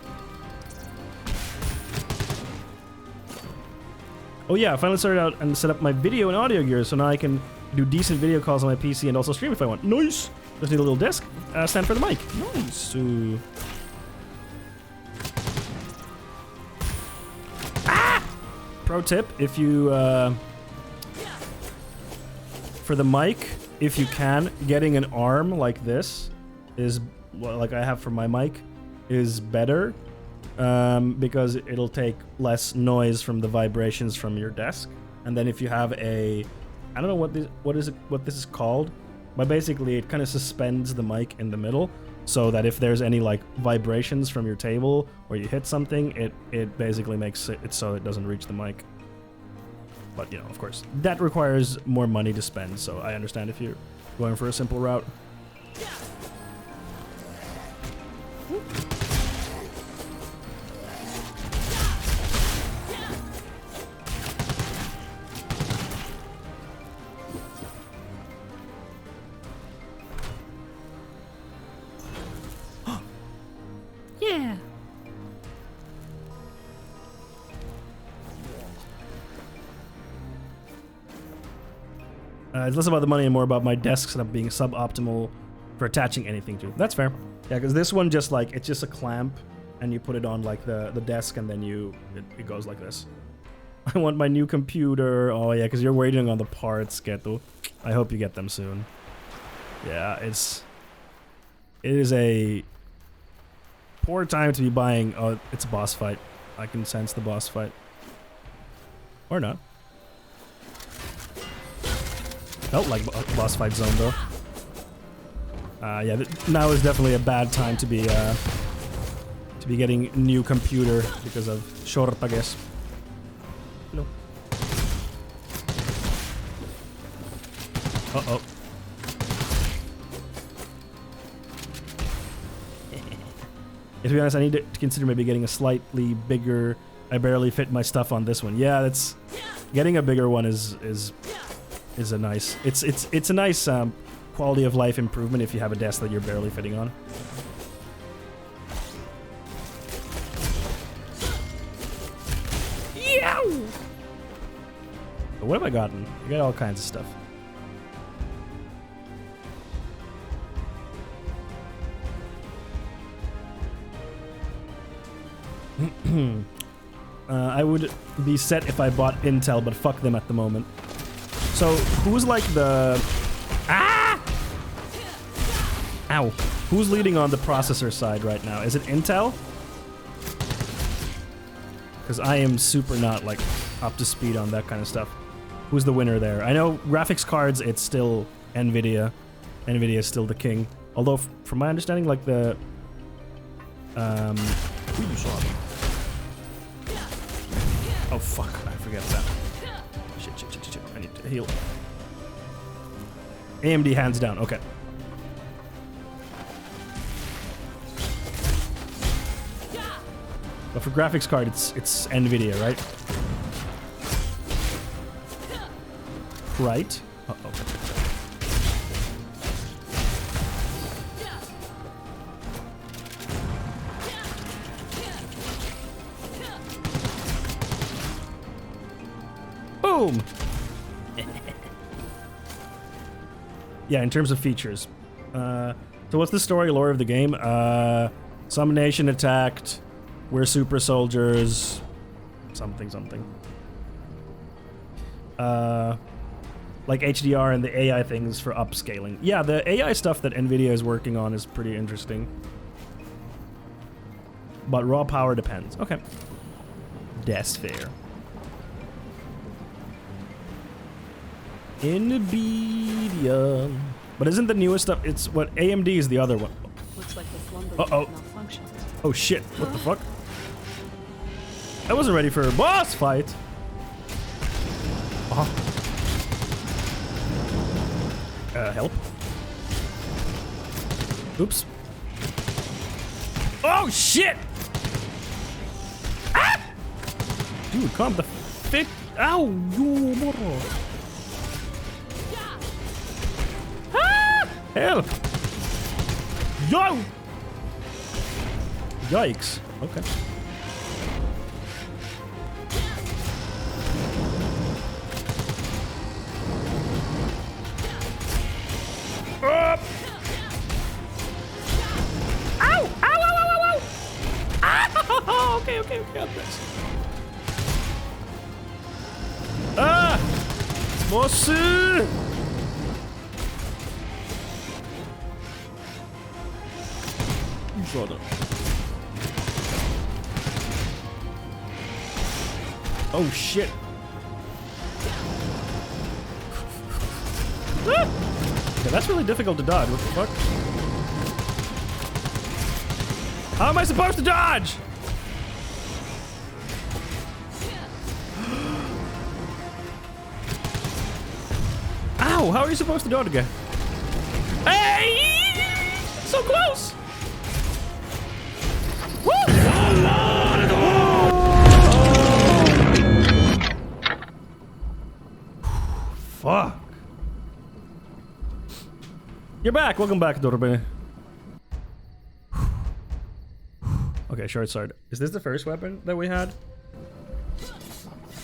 Oh yeah, I finally started out and set up my video and audio gear, so now I can do decent video calls on my PC and also stream if I want. Nice! Just need a little desk stand for the mic. Nice. Ah! Pro tip, if you, for the mic, if you can, getting an arm like this is, like I have for my mic, is better. Because it'll take less noise from the vibrations from your desk. And then if you have a, I don't know what this is called, but basically it kind of suspends the mic in the middle, so that if there's any like vibrations from your table or you hit something, it basically makes it so it doesn't reach the mic. But you know, of course, that requires more money to spend, so I understand if you're going for a simple route. Yeah. It's less about the money and more about my desk setup being suboptimal for attaching anything to. That's fair. Yeah, because this one just like, it's just a clamp and you put it on like the desk and then it goes like this. I want my new computer. Oh yeah, because you're waiting on the parts, Geto. I hope you get them soon. Yeah, it is a poor time to be buying. Oh, it's a boss fight. I can sense the boss fight. Or not. Felt like a boss fight zone though. Yeah, now is definitely a bad time to be getting new computer because of short, I guess. Hello. Uh-oh. To be honest, I need to consider maybe getting a slightly bigger. I barely fit my stuff on this one. Yeah, that's getting a bigger one is a nice. It's a nice quality of life improvement if you have a desk that you're barely fitting on. Yow! But what have I gotten? I got all kinds of stuff. I would be set if I bought Intel, but fuck them at the moment. So, who's like the... Ah! Ow. Who's leading on the processor side right now? Is it Intel? Because I am super not, like, up to speed on that kind of stuff. Who's the winner there? I know graphics cards, it's still NVIDIA. NVIDIA is still the king. Although, from my understanding, like, the... Who you saw them? Oh, fuck. I forget that. heal. AMD hands down. Okay. But for graphics card, it's NVIDIA, right? Right? Uh-oh. Boom! Yeah, in terms of features. So what's the story lore of the game? Some nation attacked. We're super soldiers. Something. Like HDR and the AI things for upscaling. Yeah, the AI stuff that NVIDIA is working on is pretty interesting. But raw power depends. Okay. That's fair. NVIDIA. But isn't the newest stuff? It's what AMD is the other one. Looks like the slumber malfunctioned. Oh shit! What the fuck? I wasn't ready for a boss fight. Help. Oops. Oh shit! Ah! Dude, calm the fick. Ow! You morro. Ah! Help! Yo! Yikes. Okay. Up! Ow! Ow! Ow! Ow! Ow! Ah! Okay. Got this. Ah! Boss! Shut up. Oh shit. Ah! Okay, that's really difficult to dodge. What the fuck? How am I supposed to dodge? Ow! How are you supposed to dodge again? Hey! So close! Woo! Fuck. You're back. Welcome back, Dorbe. Okay, short sword. Is this the first weapon that we had?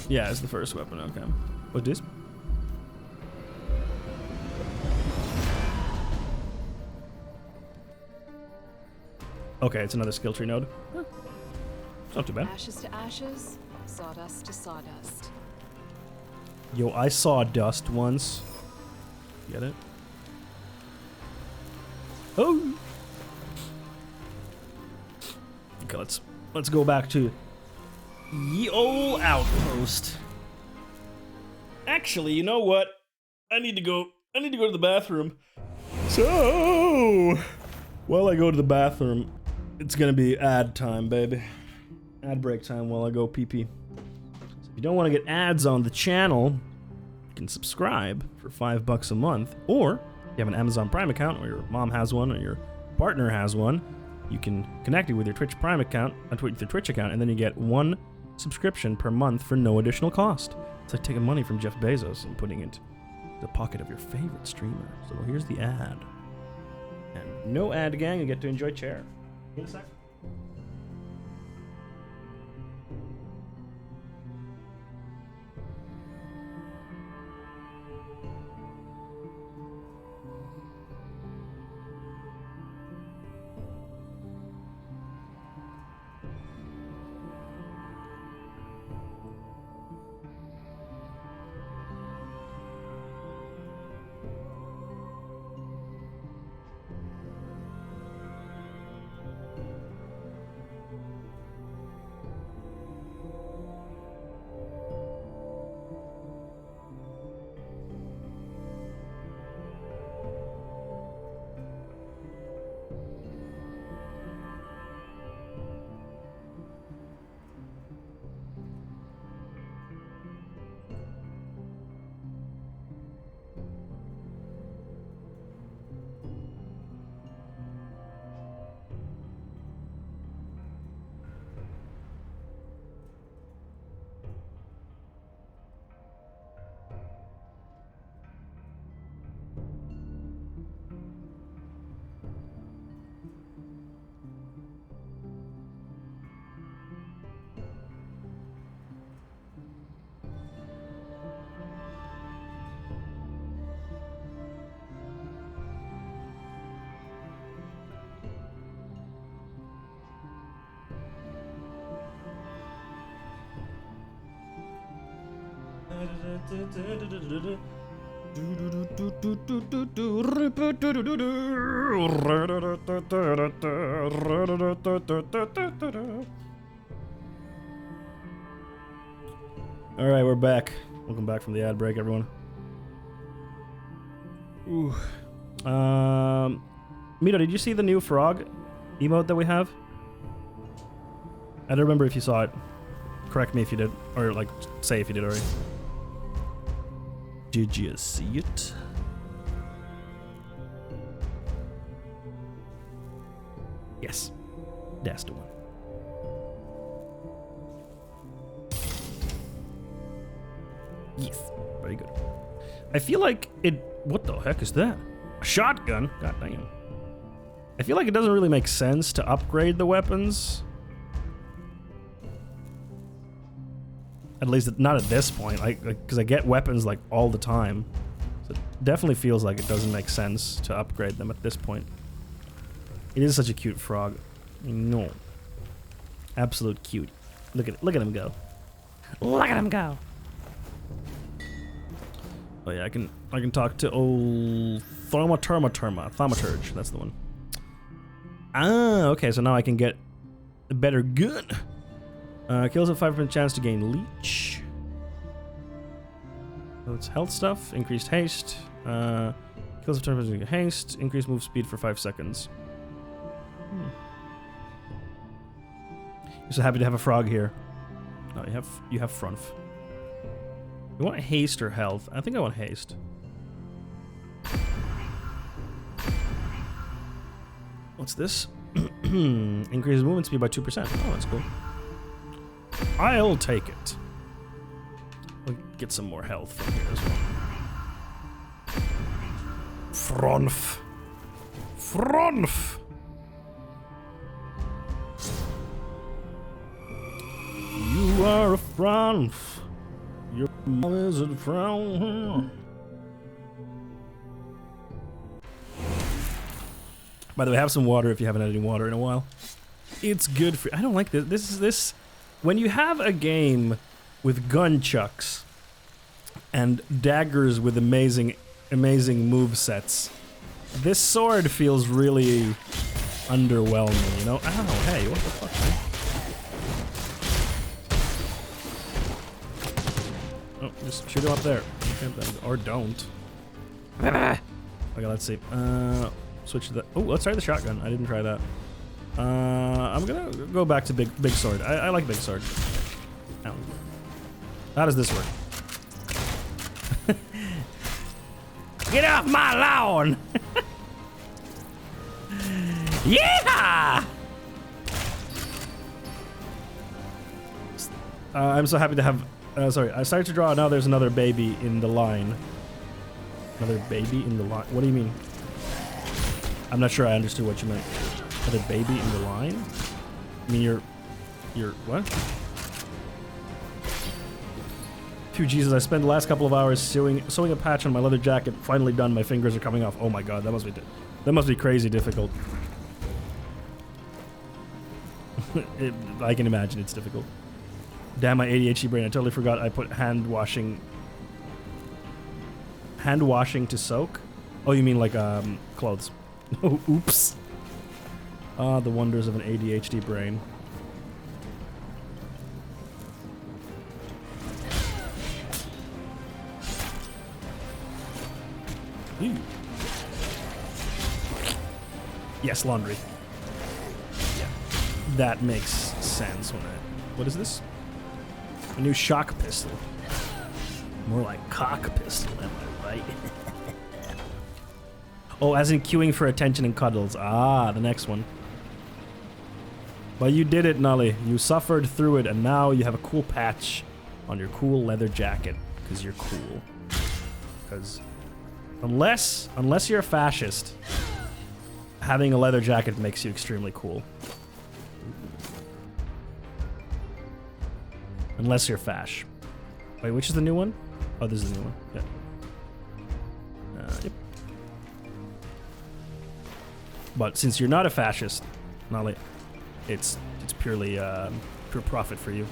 Yeah, it's the first weapon. Okay. What's this? Okay, it's another skill tree node. It's not too bad. Ashes to ashes, sawdust to sawdust. Yo, I saw dust once. Get it? Oh. Okay, let's go back to ye ol' outpost. Actually, you know what? I need to go to the bathroom. So, while I go to the bathroom, it's gonna be ad time, baby. Ad break time while I go pee-pee. So if you don't want to get ads on the channel, you can subscribe for $5 a month, or if you have an Amazon Prime account, or your mom has one, or your partner has one, you can connect it with your Twitch Prime account, with your Twitch account, and then you get one subscription per month for no additional cost. It's like taking money from Jeff Bezos and putting it in the pocket of your favorite streamer. So here's the ad. And no ad, gang, you get to enjoy chair. In a sec. Alright, we're back. Welcome back from the ad break, everyone. Ooh. Mito, did you see the new frog emote that we have? I don't remember if you saw it. Correct me if you did. Or, like, say if you did already. Did you see it? Yes. That's the one. Yes. Very good. I feel like it... What the heck is that? A shotgun? God damn. I feel like it doesn't really make sense to upgrade the weapons. At least not at this point, because I get weapons like all the time. So it definitely feels like it doesn't make sense to upgrade them at this point. It is such a cute frog. No. Absolute cute. Look at him go. Look at him go. Oh yeah, I can talk to old Thaumaturge. That's the one. Ah, okay, so now I can get a better gun. Kills a 5% chance to gain leech. So it's health stuff. Increased haste. Kills a 10% to gain haste. Increased move speed for 5 seconds. You're so happy to have a frog here. Oh, you have Frunf. You want haste or health? I think I want haste. What's this? Increases movement speed by 2%. Oh, that's cool. I'll take it. We'll get some more health from here as well. Frunf. Frunf! You are a Frunf. Your mom is a frown. By the way, have some water if you haven't had any water in a while. It's good for... I don't like this. This... When you have a game with gunchucks and daggers with amazing movesets, this sword feels really underwhelming, you know? Ow, hey, what the fuck, man? Oh, just shoot him up there. Or don't. Okay, let's see. Switch to the... Oh, let's try the shotgun. I didn't try that. I'm gonna go back to big sword. I like big sword. Ow. How does this work? Get off my lawn! Yeah! I'm so happy to have... sorry, I started to draw, now there's another baby in the line. Another baby in the line? What do you mean? I'm not sure I understood what you meant. Another baby in the line? I mean, you're what? Phew, Jesus, I spent the last couple of hours sewing a patch on my leather jacket. Finally done, my fingers are coming off. Oh my god, that must be crazy difficult. I can imagine it's difficult. Damn, my ADHD brain, I totally forgot I put hand washing to soak? Oh, you mean like, clothes. Oh, oops. Ah, the wonders of an ADHD brain. Ooh. Yes, laundry. Yeah, that makes sense when what is this? A new shock pistol. More like cock pistol, am I right? Oh, as in queuing for attention and cuddles. Ah, the next one. Well, you did it, Nully. You suffered through it, and now you have a cool patch on your cool leather jacket. Because you're cool. Because unless you're a fascist, having a leather jacket makes you extremely cool. Unless you're fash. Wait, which is the new one? Oh, this is the new one. Yeah. Yep. But since you're not a fascist, Nolly, it's purely pure profit for you.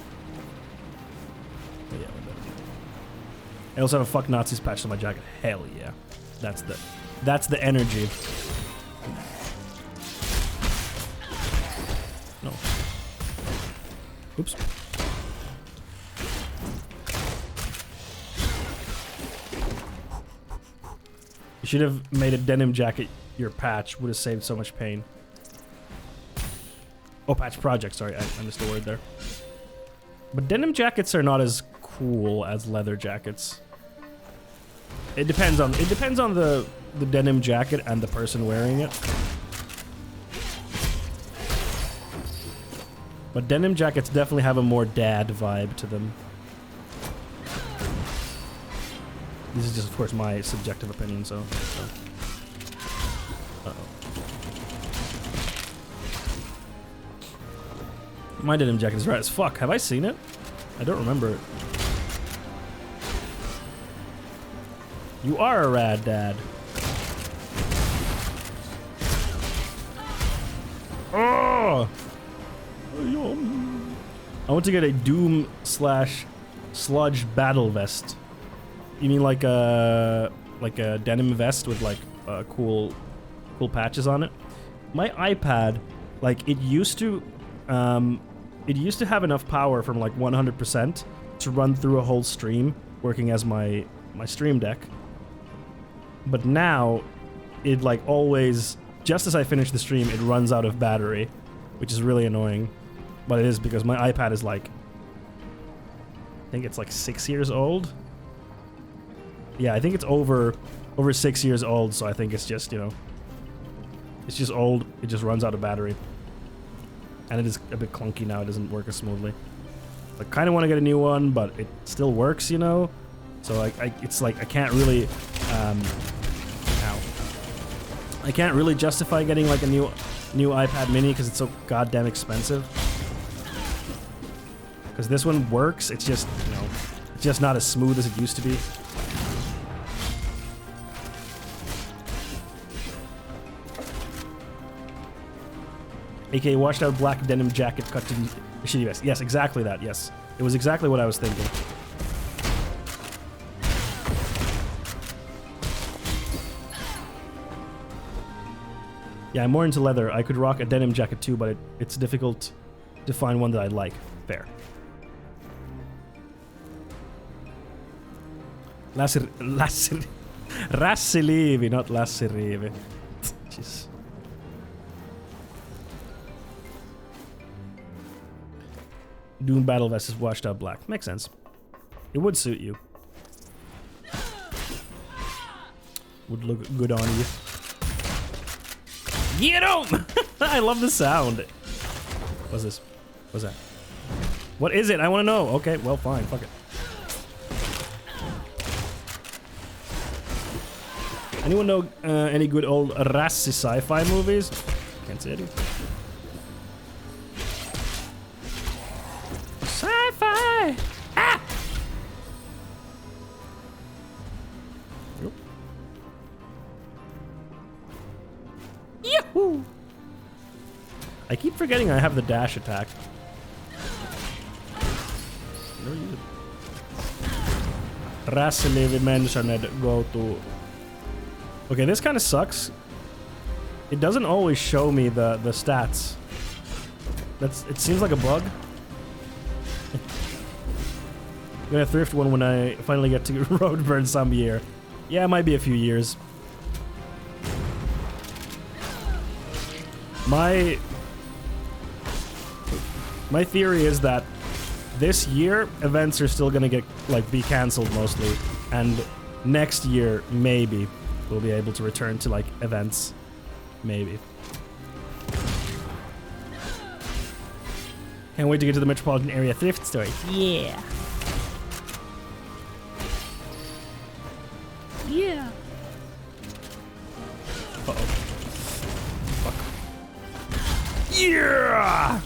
Oh, yeah, I also have a fuck Nazis patch on my jacket. Hell yeah. That's the energy. No. Oops. You should have made a denim jacket your patch. Would have saved so much pain. Oh, patch project. Sorry, I missed a word there. But denim jackets are not as cool as leather jackets. It depends on the denim jacket and the person wearing it. But denim jackets definitely have a more dad vibe to them. This is just, of course, my subjective opinion, so. Uh-oh. My denim jacket is rad as fuck. Have I seen it? I don't remember it. You are a rad dad. Oh! I want to get a Doom / Sludge battle vest. You mean like a denim vest with like cool patches on it? My iPad, like it used to have enough power from like 100% to run through a whole stream, working as my stream deck. But now, it like always, just as I finish the stream, it runs out of battery, which is really annoying. But it is because my iPad is like, I think it's like 6 years old. Yeah, I think it's over 6 years old, so I think it's just, you know, it's just old, it just runs out of battery. And it is a bit clunky now, it doesn't work as smoothly. I kind of want to get a new one, but it still works, you know? So it's like, I can't really, I can't really justify getting like a new iPad mini because it's so goddamn expensive. Because this one works, it's just, you know, it's just not as smooth as it used to be. AKA washed out black denim jacket cut to shitty vest. Yes, exactly that, yes. It was exactly what I was thinking. Yeah, I'm more into leather. I could rock a denim jacket too, but it's difficult to find one that I like. Fair. Rassilivi, not Lassirivi. Jeez. Doom battle vest is washed out black. Makes sense. It would suit you. Would look good on you. Get him! I love the sound. What's this? What's that? What is it? I want to know. Okay, well, fine. Fuck it. Anyone know any good old Rassi sci-fi movies? Can't say any. Sci-fi! Ah! Yep. Yahoo! I keep forgetting I have the dash attack. Never use it. Rassilivi mentioned go to... Okay, this kind of sucks. It doesn't always show me the stats. It seems like a bug. I'm gonna thrift one when I finally get to Roadburn some year. Yeah, it might be a few years. My theory is that this year events are still gonna get be cancelled mostly, and next year maybe we'll be able to return to like events, maybe. Can't wait to get to the metropolitan area thrift store. Yeah. Yeah. Uh-oh. Fuck. Yeah!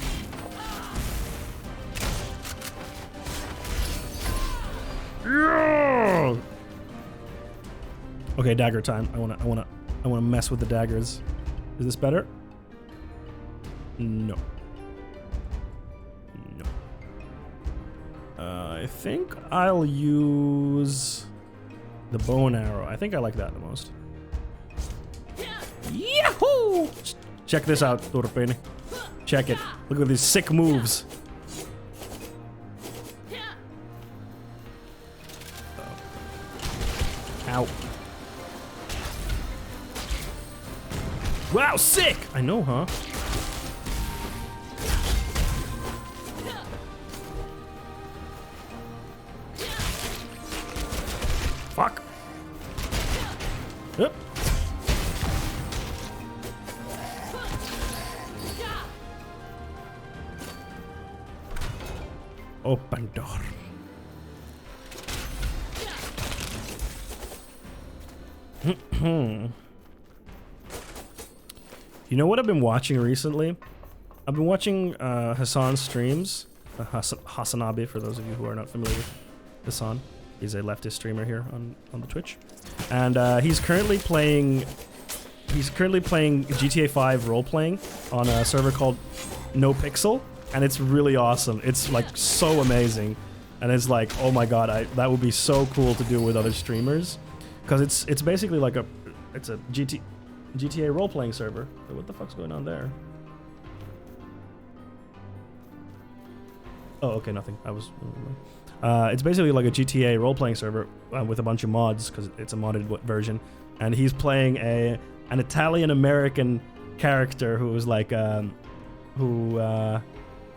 Yeah! Okay, dagger time. I wanna mess with the daggers. Is this better? No. No. I think I'll use The bow and arrow. I think I like that the most. Yahoo! Check this out, Turpini. Check it. Look at these sick moves. Ow. Wow, sick! I know, huh? Fuck. Yep. Open door. You know what I've been watching recently? I've been watching Hassan's streams. Hassanabi, for those of you who are not familiar with Hassan. He's a leftist streamer here on the Twitch. And he's currently playing GTA 5 role-playing on a server called No Pixel, and it's really awesome. It's like so amazing. And it's like, oh my god, that would be so cool to do with other streamers. Because it's basically like it's a GTA role-playing server. What the fuck's going on there? Oh, okay, nothing. It's basically like a GTA role-playing server with a bunch of mods, because it's a modded version. And he's playing an Italian-American character who is like, who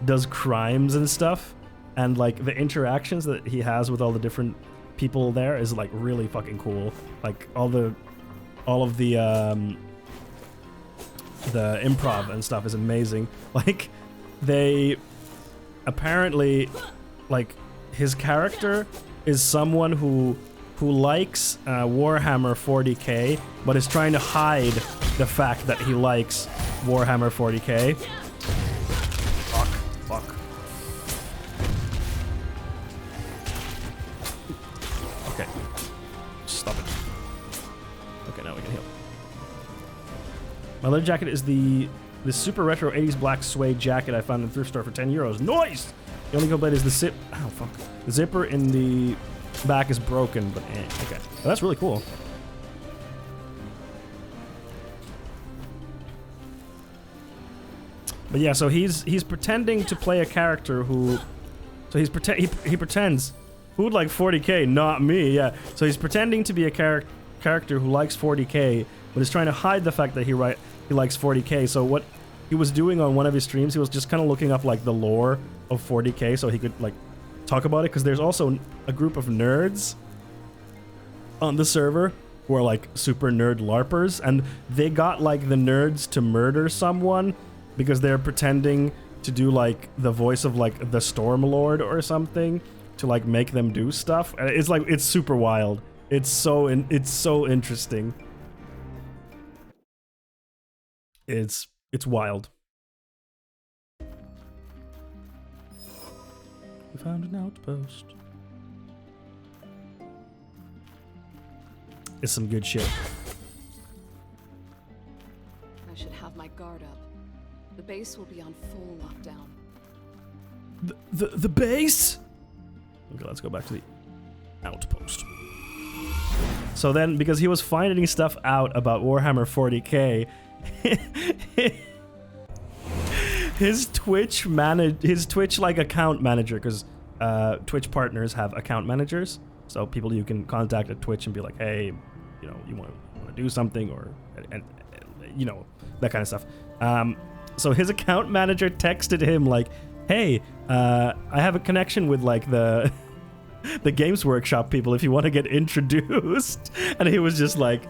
does crimes and stuff. And like the interactions that he has with all the different people there is like really fucking cool. Like all of the improv and stuff is amazing. Like they apparently, like, his character is someone who likes Warhammer 40k, but is trying to hide the fact that he likes Warhammer 40k. Fuck. Okay. Stop it. Okay, now we can heal. My leather jacket is the super retro 80s black suede jacket I found in the thrift store for 10 euros. Nice! The only complaint is the the zipper in the back is broken, but okay. Well, that's really cool. But yeah, so he's pretending to play a character who, so he pretends, who would like 40k? Not me. Yeah. So he's pretending to be a character who likes 40k, but is trying to hide the fact that he likes 40k. So what he was doing on one of his streams, he was just kind of looking up like the lore of 40k so he could like talk about it, because there's also a group of nerds on the server who are like super nerd larpers, and they got like the nerds to murder someone because they're pretending to do like the voice of like the Stormlord or something to like make them do stuff. And it's like, it's super wild. It's so interesting. It's wild. We found an outpost. It's some good shit. I should have my guard up. The base will be on full lockdown. The base? Okay, let's go back to the outpost. So then, because he was finding stuff out about Warhammer 40k, his Twitch like account manager, because Twitch partners have account managers, so people you can contact at Twitch and be like, hey, you know, you want to do something, or and you know, that kind of stuff. So his account manager texted him like, hey, I have a connection with like the Games Workshop people if you want to get introduced. And he was just like,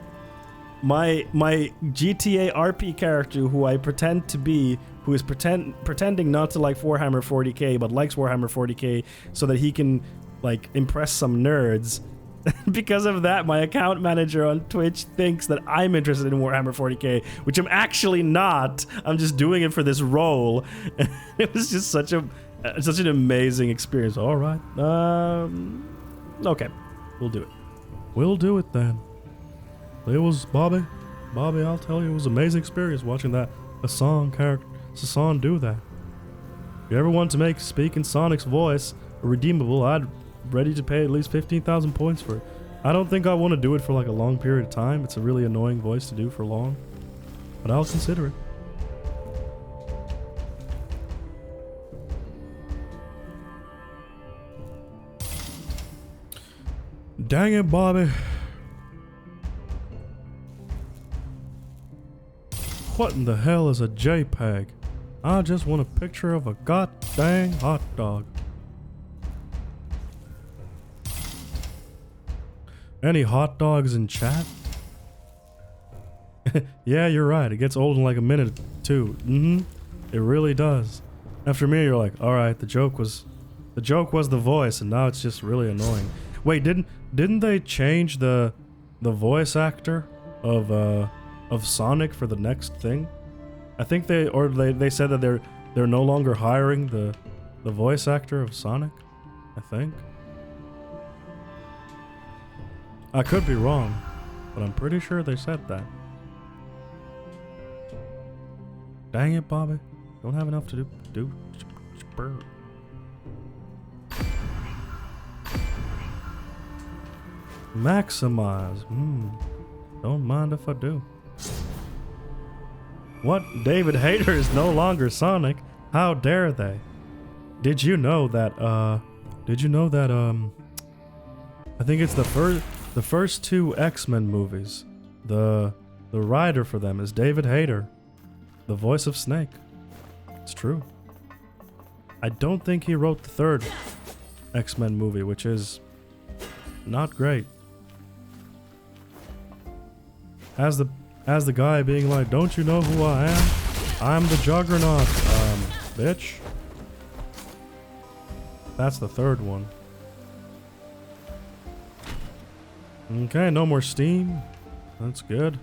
my GTA RP character who I pretend to be, who is pretending not to like Warhammer 40k but likes Warhammer 40k so that he can like impress some nerds. Because of that, my account manager on Twitch thinks that I'm interested in Warhammer 40k, which I'm actually not. I'm just doing it for this role. It was just such an amazing experience. All right, okay, we'll do it. We'll do it then. It was Bobby. I'll tell you, it was an amazing experience watching that Hassan do that. If you ever want to make speaking Sonic's voice redeemable, I'd ready to pay at least 15,000 points for it. I don't think I want to do it for like a long period of time. It's a really annoying voice to do for long, but I'll consider it. Dang it, Bobby. What in the hell is a JPEG? I just want a picture of a goddamn hot dog. Any hot dogs in chat? Yeah, you're right. It gets old in like a minute too. It really does. After me, you're like, all right, the joke was the voice, and now it's just really annoying. Wait, didn't they change the voice actor of Sonic for the next thing? I think they said that they're no longer hiring the voice actor of Sonic. I think. I could be wrong, but I'm pretty sure they said that. Dang it, Bobby. Don't have enough to do. Maximize. Don't mind if I do. What? David Hayter is no longer Sonic? How dare they? Did you know that, I think it's the first two X-Men movies, the writer for them is David Hayter, the voice of Snake. It's true. I don't think he wrote the third X-Men movie, which is not great. As the guy being like, don't you know who I am? I'm the Juggernaut, bitch. That's the third one. Okay, no more steam. That's good.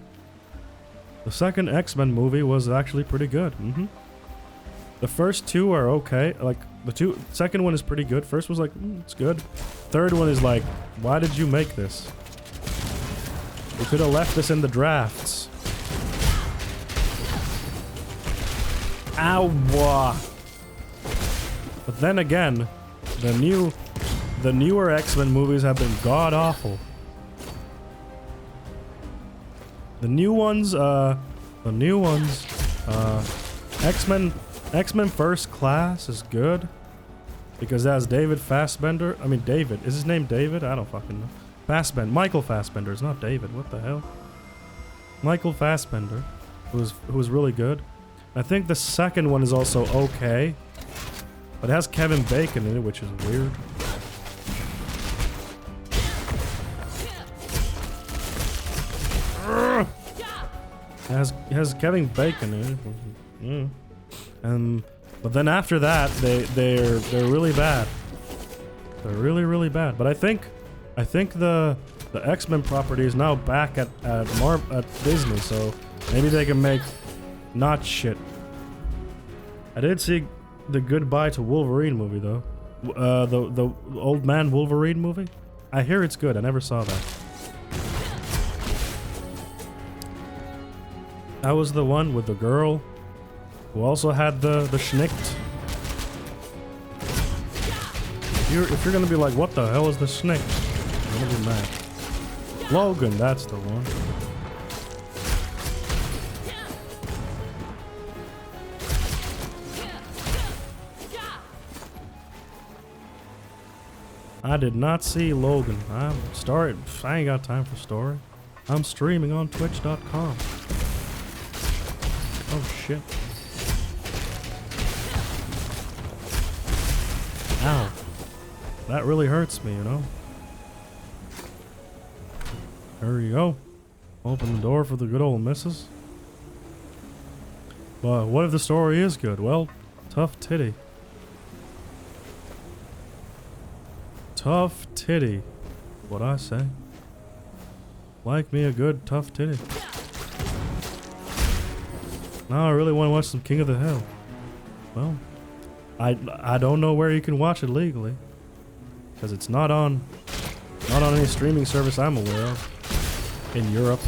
The second X-Men movie was actually pretty good. The first two are okay. Like, second one is pretty good. First was like, it's good. Third one is like, why did you make this? You could have left this in the drafts. Ow! But then again, the newer X-Men movies have been god-awful. The new ones, X-Men First Class is good. Because it has David Fassbender. I mean, David. Is his name David? I don't fucking know. Fassbender. Michael Fassbender. It's not David. What the hell? Michael Fassbender. Who was really good. I think the second one is also okay. But it has Kevin Bacon in it, which is weird. It has Kevin Bacon in it. But then after that, they're really bad. They're really bad. But I think the X-Men property is now back at Disney, so maybe they can make not shit. I did see the Goodbye to Wolverine movie though. The Old Man Wolverine movie. I hear it's good. I never saw that. That was the one with the girl who also had the schnicked. If you're gonna be like, what the hell is the schnick? I'm gonna be mad. Logan, that's the one. I did not see Logan. I ain't got time for story. I'm streaming on twitch.com. Oh shit. Ow. That really hurts me, you know? There you go. Open the door for the good old missus. But what if the story is good? Well, tough titty. Tough titty. What I say. Like me a good tough titty. Now I really want to watch some King of the Hill. Well, I don't know where you can watch it legally, because it's not on any streaming service I'm aware of in Europe.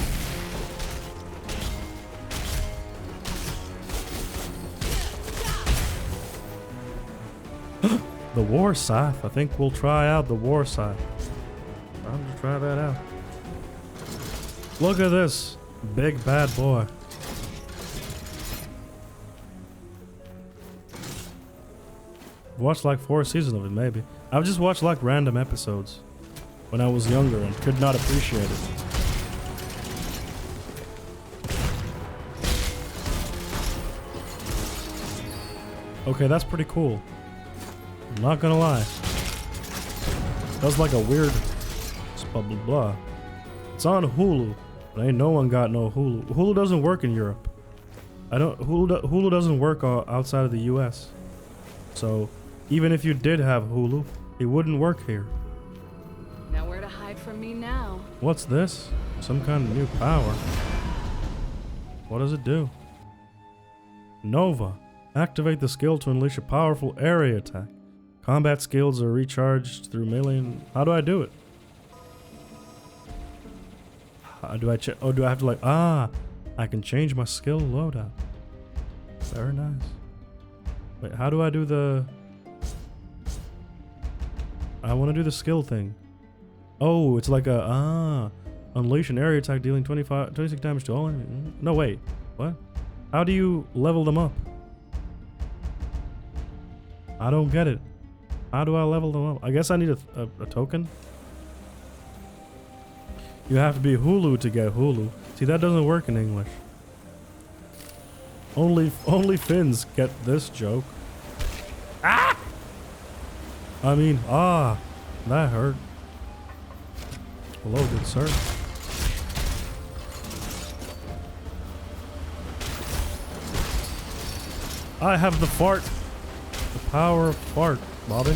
The War Scythe. I think we'll try out the War Scythe. I'm try that out. Look at this big bad boy. Watched like 4 seasons of it, maybe. I've just watched like random episodes when I was younger and could not appreciate it. Okay, that's pretty cool. I'm not gonna lie. That's like a weird blah blah blah. It's on Hulu, but ain't no one got no Hulu. Hulu doesn't work in Europe. Hulu doesn't work outside of the US. So even if you did have Hulu, it wouldn't work here. Nowhere to hide from me now. What's this? Some kind of new power. What does it do? Nova. Activate the skill to unleash a powerful area attack. Combat skills are recharged through melee. How do I do it? How do I check? Oh, do I have to like... Ah! I can change my skill loadout. Very nice. Wait, how do I do the... I want to do the skill thing. Oh, it's like a... Unleash an area attack dealing 26 damage to all enemies. No, wait. What? How do you level them up? I don't get it. How do I level them up? I guess I need a token. You have to be Hulu to get Hulu. See, that doesn't work in English. Only Finns get this joke. Ah! I mean, that hurt. Hello, good sir. I have the fart. The power of fart, Bobby.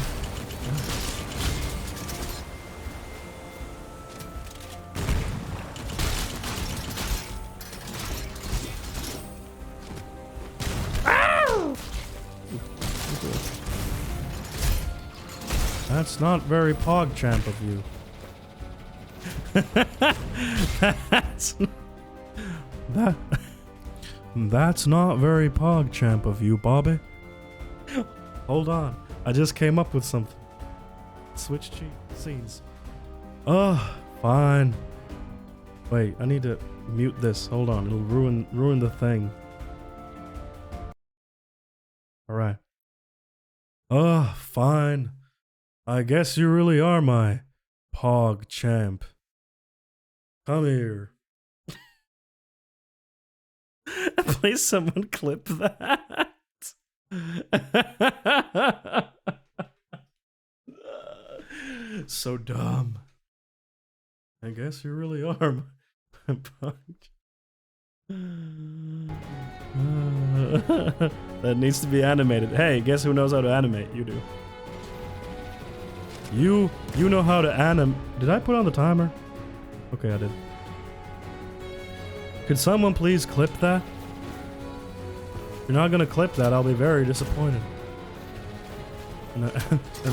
That's not very PogChamp of you. That's not very PogChamp of you, Bobby. Hold on, I just came up with something. Switch scenes. Oh, fine. Wait, I need to mute this. Hold on, it'll ruin the thing. All right. Oh, fine. I guess you really are my PogChamp. Come here. Please, someone clip that. So dumb. I guess you really are my That needs to be animated. Hey, guess who knows how to animate? You do. You know how to Did I put on the timer? Okay, I did. Could someone please clip that? If you're not gonna clip that, I'll be very disappointed. And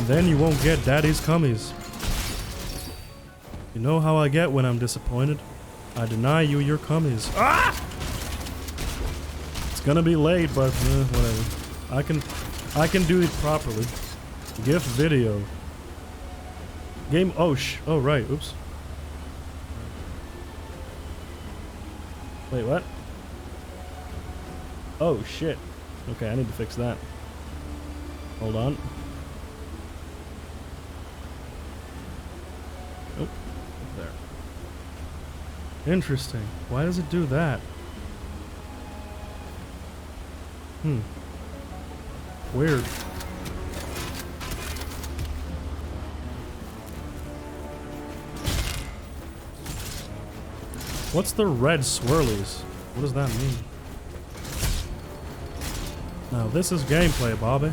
then you won't get daddy's cummies. You know how I get when I'm disappointed? I deny you your cummies. Ah! It's gonna be late, but whatever. I can do it properly. GIF video. Game. Oh right. Oops. Wait, what? Oh shit. Okay, I need to fix that. Hold on. Oh, up there. Interesting. Why does it do that? Weird. What's the red swirlies? What does that mean? Now this is gameplay, Bobby.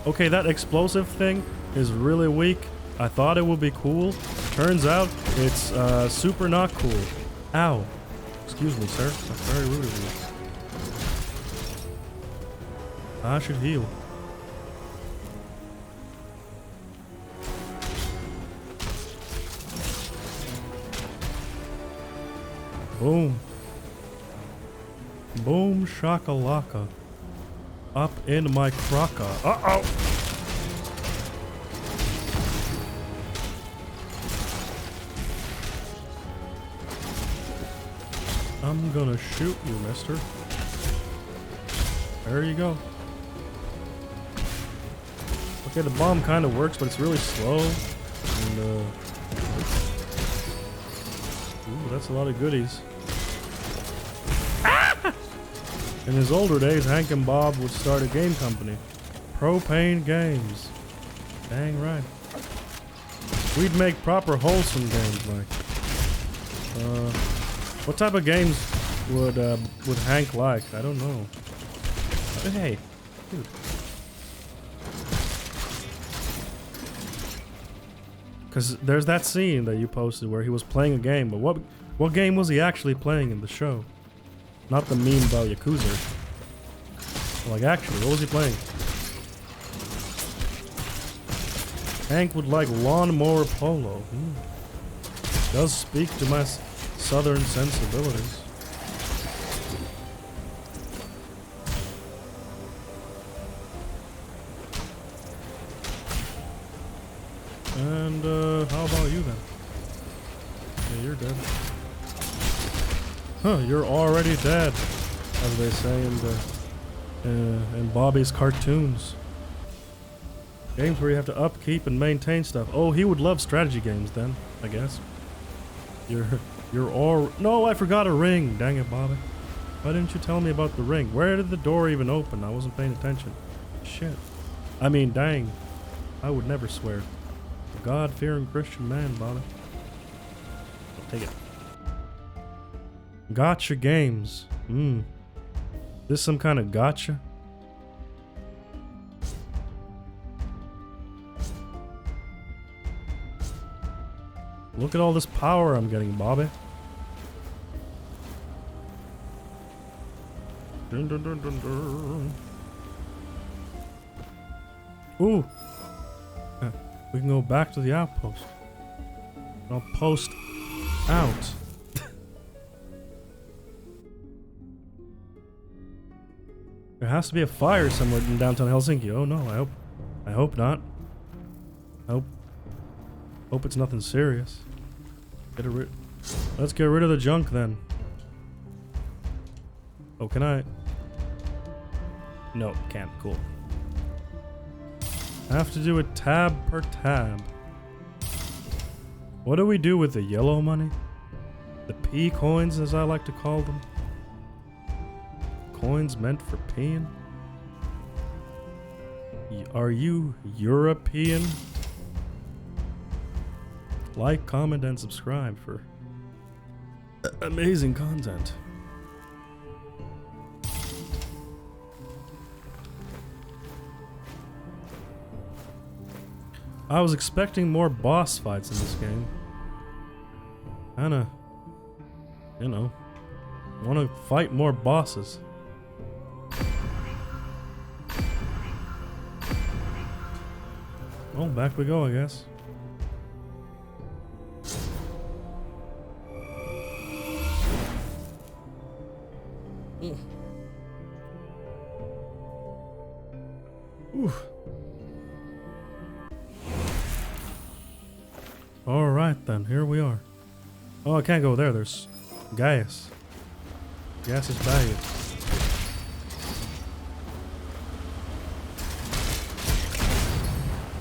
Okay, that explosive thing is really weak. I thought it would be cool. Turns out it's super not cool. Ow. Excuse me, sir. That's very rude of you. I should heal. Boom. Boom shakalaka. Up in my crocka. Uh-oh! I'm gonna shoot you, mister. There you go. Okay, the bomb kind of works, but it's really slow. And, ooh, that's a lot of goodies. Ah! In his older days, Hank and Bob would start a game company. Propane Games. Dang right. We'd make proper wholesome games, like. What type of games would Hank like? I don't know. Hey, dude. Because there's that scene that you posted where he was playing a game, but what game was he actually playing in the show? Not the meme about Yakuza. Like, actually, what was he playing? Hank would like lawnmower polo. Does speak to my southern sensibilities. And how about you then? Yeah, you're dead. Huh, you're already dead, as they say in Bobby's cartoons. Games where you have to upkeep and maintain stuff. Oh, he would love strategy games then, I guess. You're all... No, I forgot a ring. Dang it, Bobby. Why didn't you tell me about the ring? Where did the door even open? I wasn't paying attention. Shit. I mean, dang. I would never swear. A God-fearing Christian man, Bobby. I'll take it. Gotcha games. This some kind of gotcha? Look at all this power I'm getting, Bobby. Dun, dun, dun, dun, dun. Ooh. We can go back to the outpost. I'll post out. There has to be a fire somewhere in downtown Helsinki. Oh no, I hope not. Hope it's nothing serious. Let's get rid of the junk then. Oh, can I? No, can't. Cool. I have to do it tab per tab. What do we do with the yellow money? The P coins, as I like to call them. Coins meant for peeing? Are you European? Like, comment, and subscribe for amazing content. I was expecting more boss fights in this game. Kinda, you know, want to fight more bosses. Well, back we go, I guess. Alright then, here we are. Oh, I can't go there, there's gas. Gas is bad.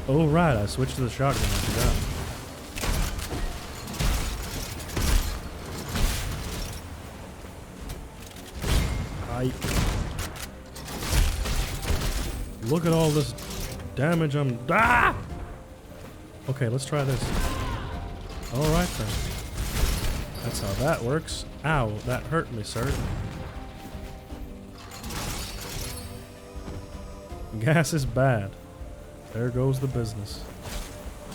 Oh right, I switched to the shotgun, I forgot. Look at all this damage I'm... Ah! Okay, let's try this. Alright then. That's how that works. Ow, that hurt me, sir. Gas is bad. There goes the business.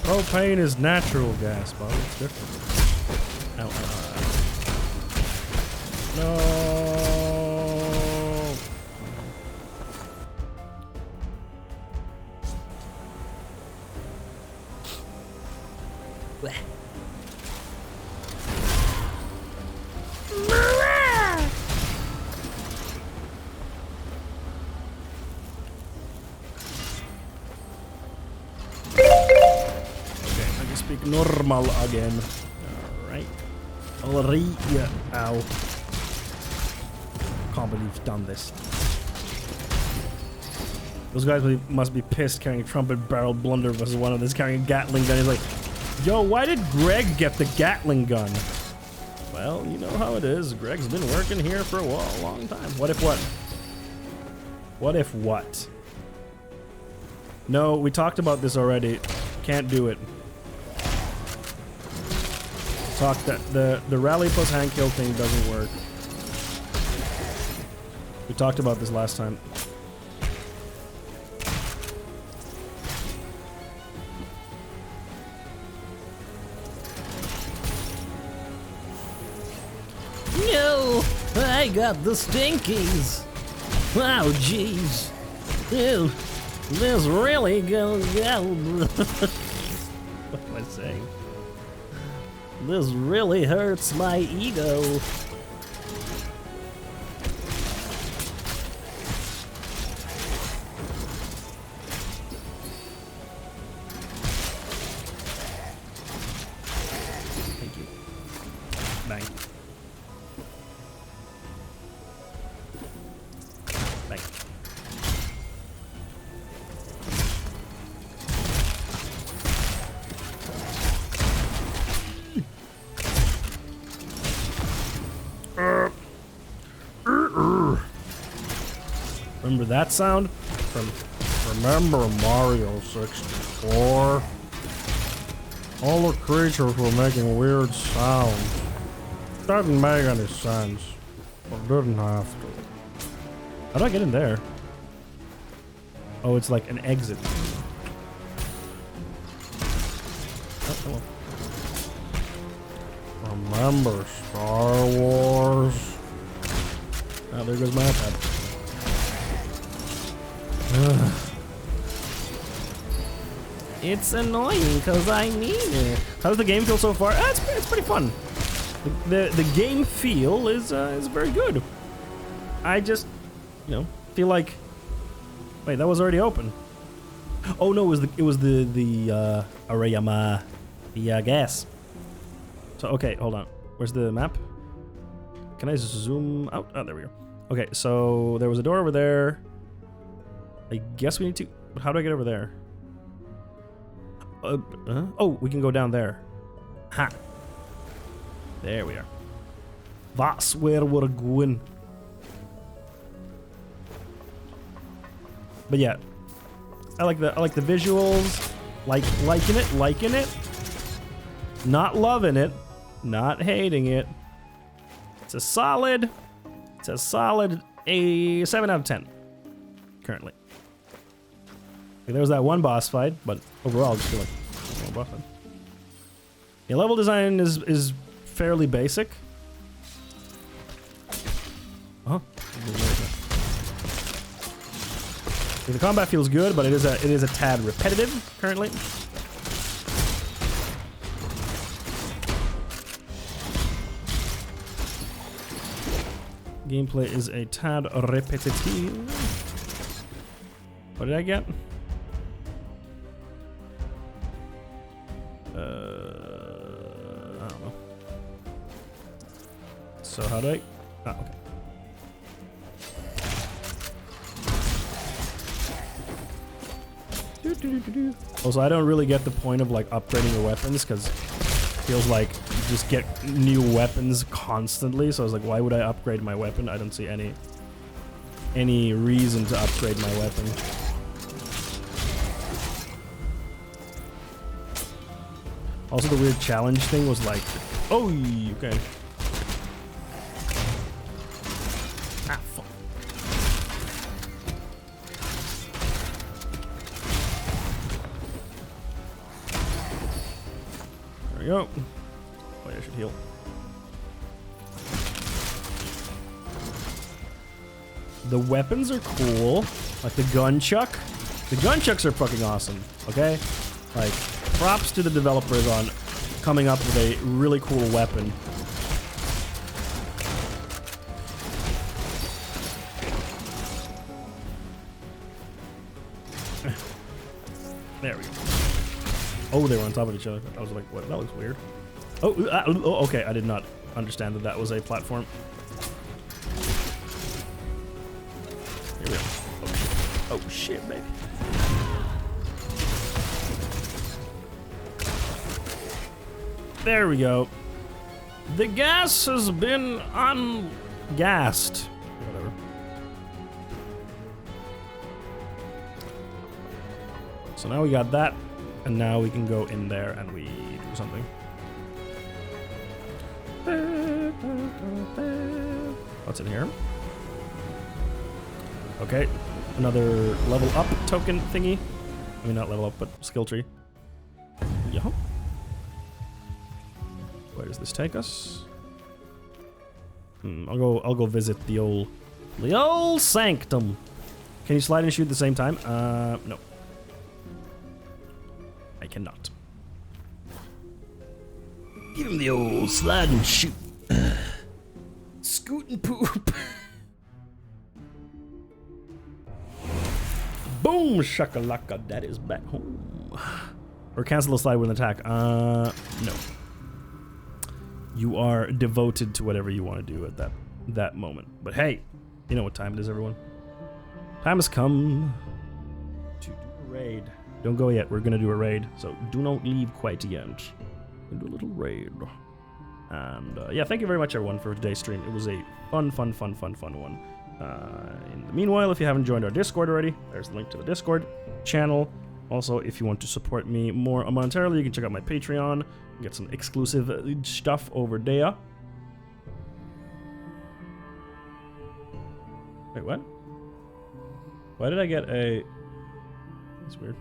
Propane is natural gas, Bob. It's different. Ow, ow, ow. No. Normal again. Alright. Alright. Yeah. Ow. can't believe you've done this. Those guys must be pissed carrying a trumpet barrel blunder versus one of them carrying a Gatling gun. He's like, yo, why did Greg get the Gatling gun? Well, you know how it is. Greg's been working here for a long time. What if what? What if what? No, we talked about this already. Can't do it. Talk that the rally plus hand kill thing doesn't work. We talked about this last time. No, I got the stinkies. Wow, jeez. Ew, this really goes down. What am I saying? This really hurts my ego. Thank you. Bang. Bang. Remember that sound? Remember Mario 64? All the creatures were making weird sounds. Doesn't make any sense. Or didn't have to. How do I get in there? Oh, it's like an exit. Oh, hello. Remember Star Wars? Oh, there goes my iPad. It's annoying because I need it. How does the game feel so far? It's pretty fun. The game feel is very good. I just, you know, feel like. Wait, that was already open. Oh no, it was the Arayama, the gas. So okay, hold on. Where's the map? Can I zoom out? Oh, there we go. Okay, so there was a door over there. I guess we need to. How do I get over there? Oh, we can go down there. Ha! There we are. That's where we're going. But yeah, I like the visuals. Liking it. Not loving it. Not hating it. It's a solid 7 out of 10 currently. There was that one boss fight, but overall, just feel like one boss fight. Yeah, level design is fairly basic. The combat feels good, but it is a tad repetitive currently. Gameplay is a tad repetitive. What did I get? I don't know. So how do I? Ah, okay. Also, I don't really get the point of like upgrading your weapons because it feels like you just get new weapons constantly. So I was like, why would I upgrade my weapon? I don't see any reason to upgrade my weapon. Also, the weird challenge thing was like, oh, okay. Ah, fuck. There we go. Wait, I should heal. The weapons are cool. Like the gunchuck. The gunchucks are fucking awesome, okay? Like, props to the developers on coming up with a really cool weapon. There we go. Oh, they were on top of each other. I was like, what? That looks weird. Oh, okay. I did not understand that that was a platform. Oh shit, baby. There we go. The gas has been ungassed. Whatever. So now we got that, and now we can go in there and we do something. What's in here? Okay, another level up token thingy. I mean, not level up, but skill tree. Yeah. Where does this take us? I'll go visit the old sanctum. Can you slide and shoot at the same time? No. I cannot. Give him the old slide and shoot. Scoot and poop. Boom shakalaka, that is back home. Or cancel the slide with an attack. No. You are devoted to whatever you want to do at that moment. But hey, you know what time it is, everyone. Time has come to do a raid. Don't go yet, we're gonna do a raid, so do not leave quite yet. We'll do a little raid. And yeah, thank you very much everyone for today's stream. It was a fun one. In the meanwhile, if you haven't joined our Discord already, there's the link to the Discord channel. Also, if you want to support me more monetarily, you can check out my Patreon. Get some exclusive stuff over there. Wait, what? Why did I get a... That's weird.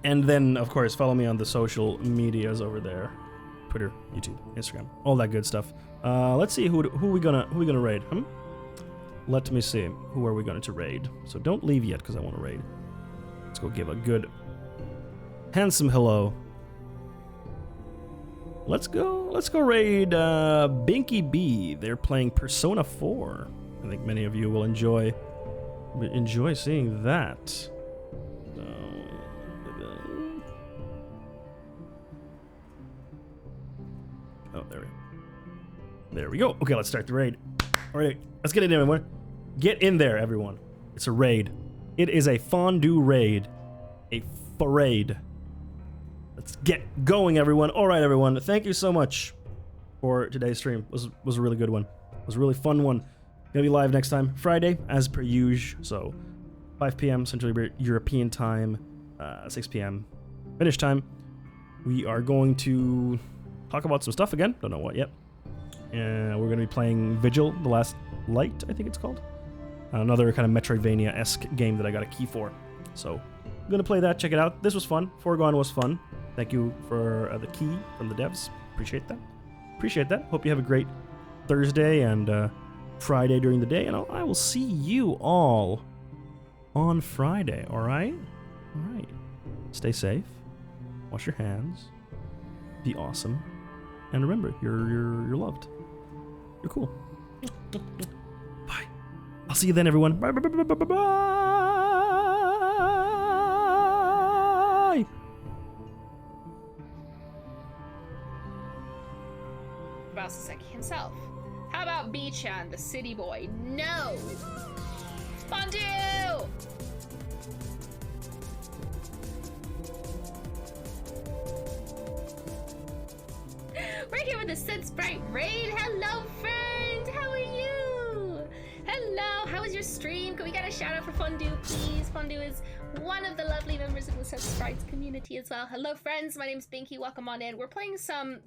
And then, of course, follow me on the social medias over there. Twitter, YouTube, Instagram, all that good stuff. Let's see who we gonna raid. Let me see. Who are we going to raid? So don't leave yet, because I want to raid. Let's go give a good, handsome hello. Let's go raid Binky B. They're playing Persona 4. I think many of you will enjoy seeing that. Oh, there we go. Okay, let's start the raid. All right, let's get it in, everyone. Get in there, everyone. It's a raid. It is a fondue raid. A parade. Let's get going, everyone. All right, everyone. Thank you so much for today's stream. Was a really good one. It was a really fun one. Gonna be live next time, Friday, as per usual. So, 5 p.m. Central European time, 6 p.m. Finnish time. We are going to talk about some stuff again. Don't know what yet. And we're gonna be playing Vigil: The Last Light, I think it's called. Another kind of Metroidvania-esque game that I got a key for. So, I'm gonna play that. Check it out. This was fun. Foregone was fun. Thank you for the key from the devs. Appreciate that. Hope you have a great Thursday and Friday during the day, and I will see you all on Friday. All right. Stay safe. Wash your hands. Be awesome. And remember, you're loved. You're cool. Bye. I'll see you then, everyone. Bye. Basaseki himself. How about B-chan, the city boy? No! Fondue! We're here with the Sid Sprite Raid. Hello, friend! How are you? Hello, how was your stream? Can we get a shout out for Fondue, please? Fondue is one of the lovely members of the Sid Sprites community as well. Hello, friends. My name's Binky. Welcome on in. We're playing some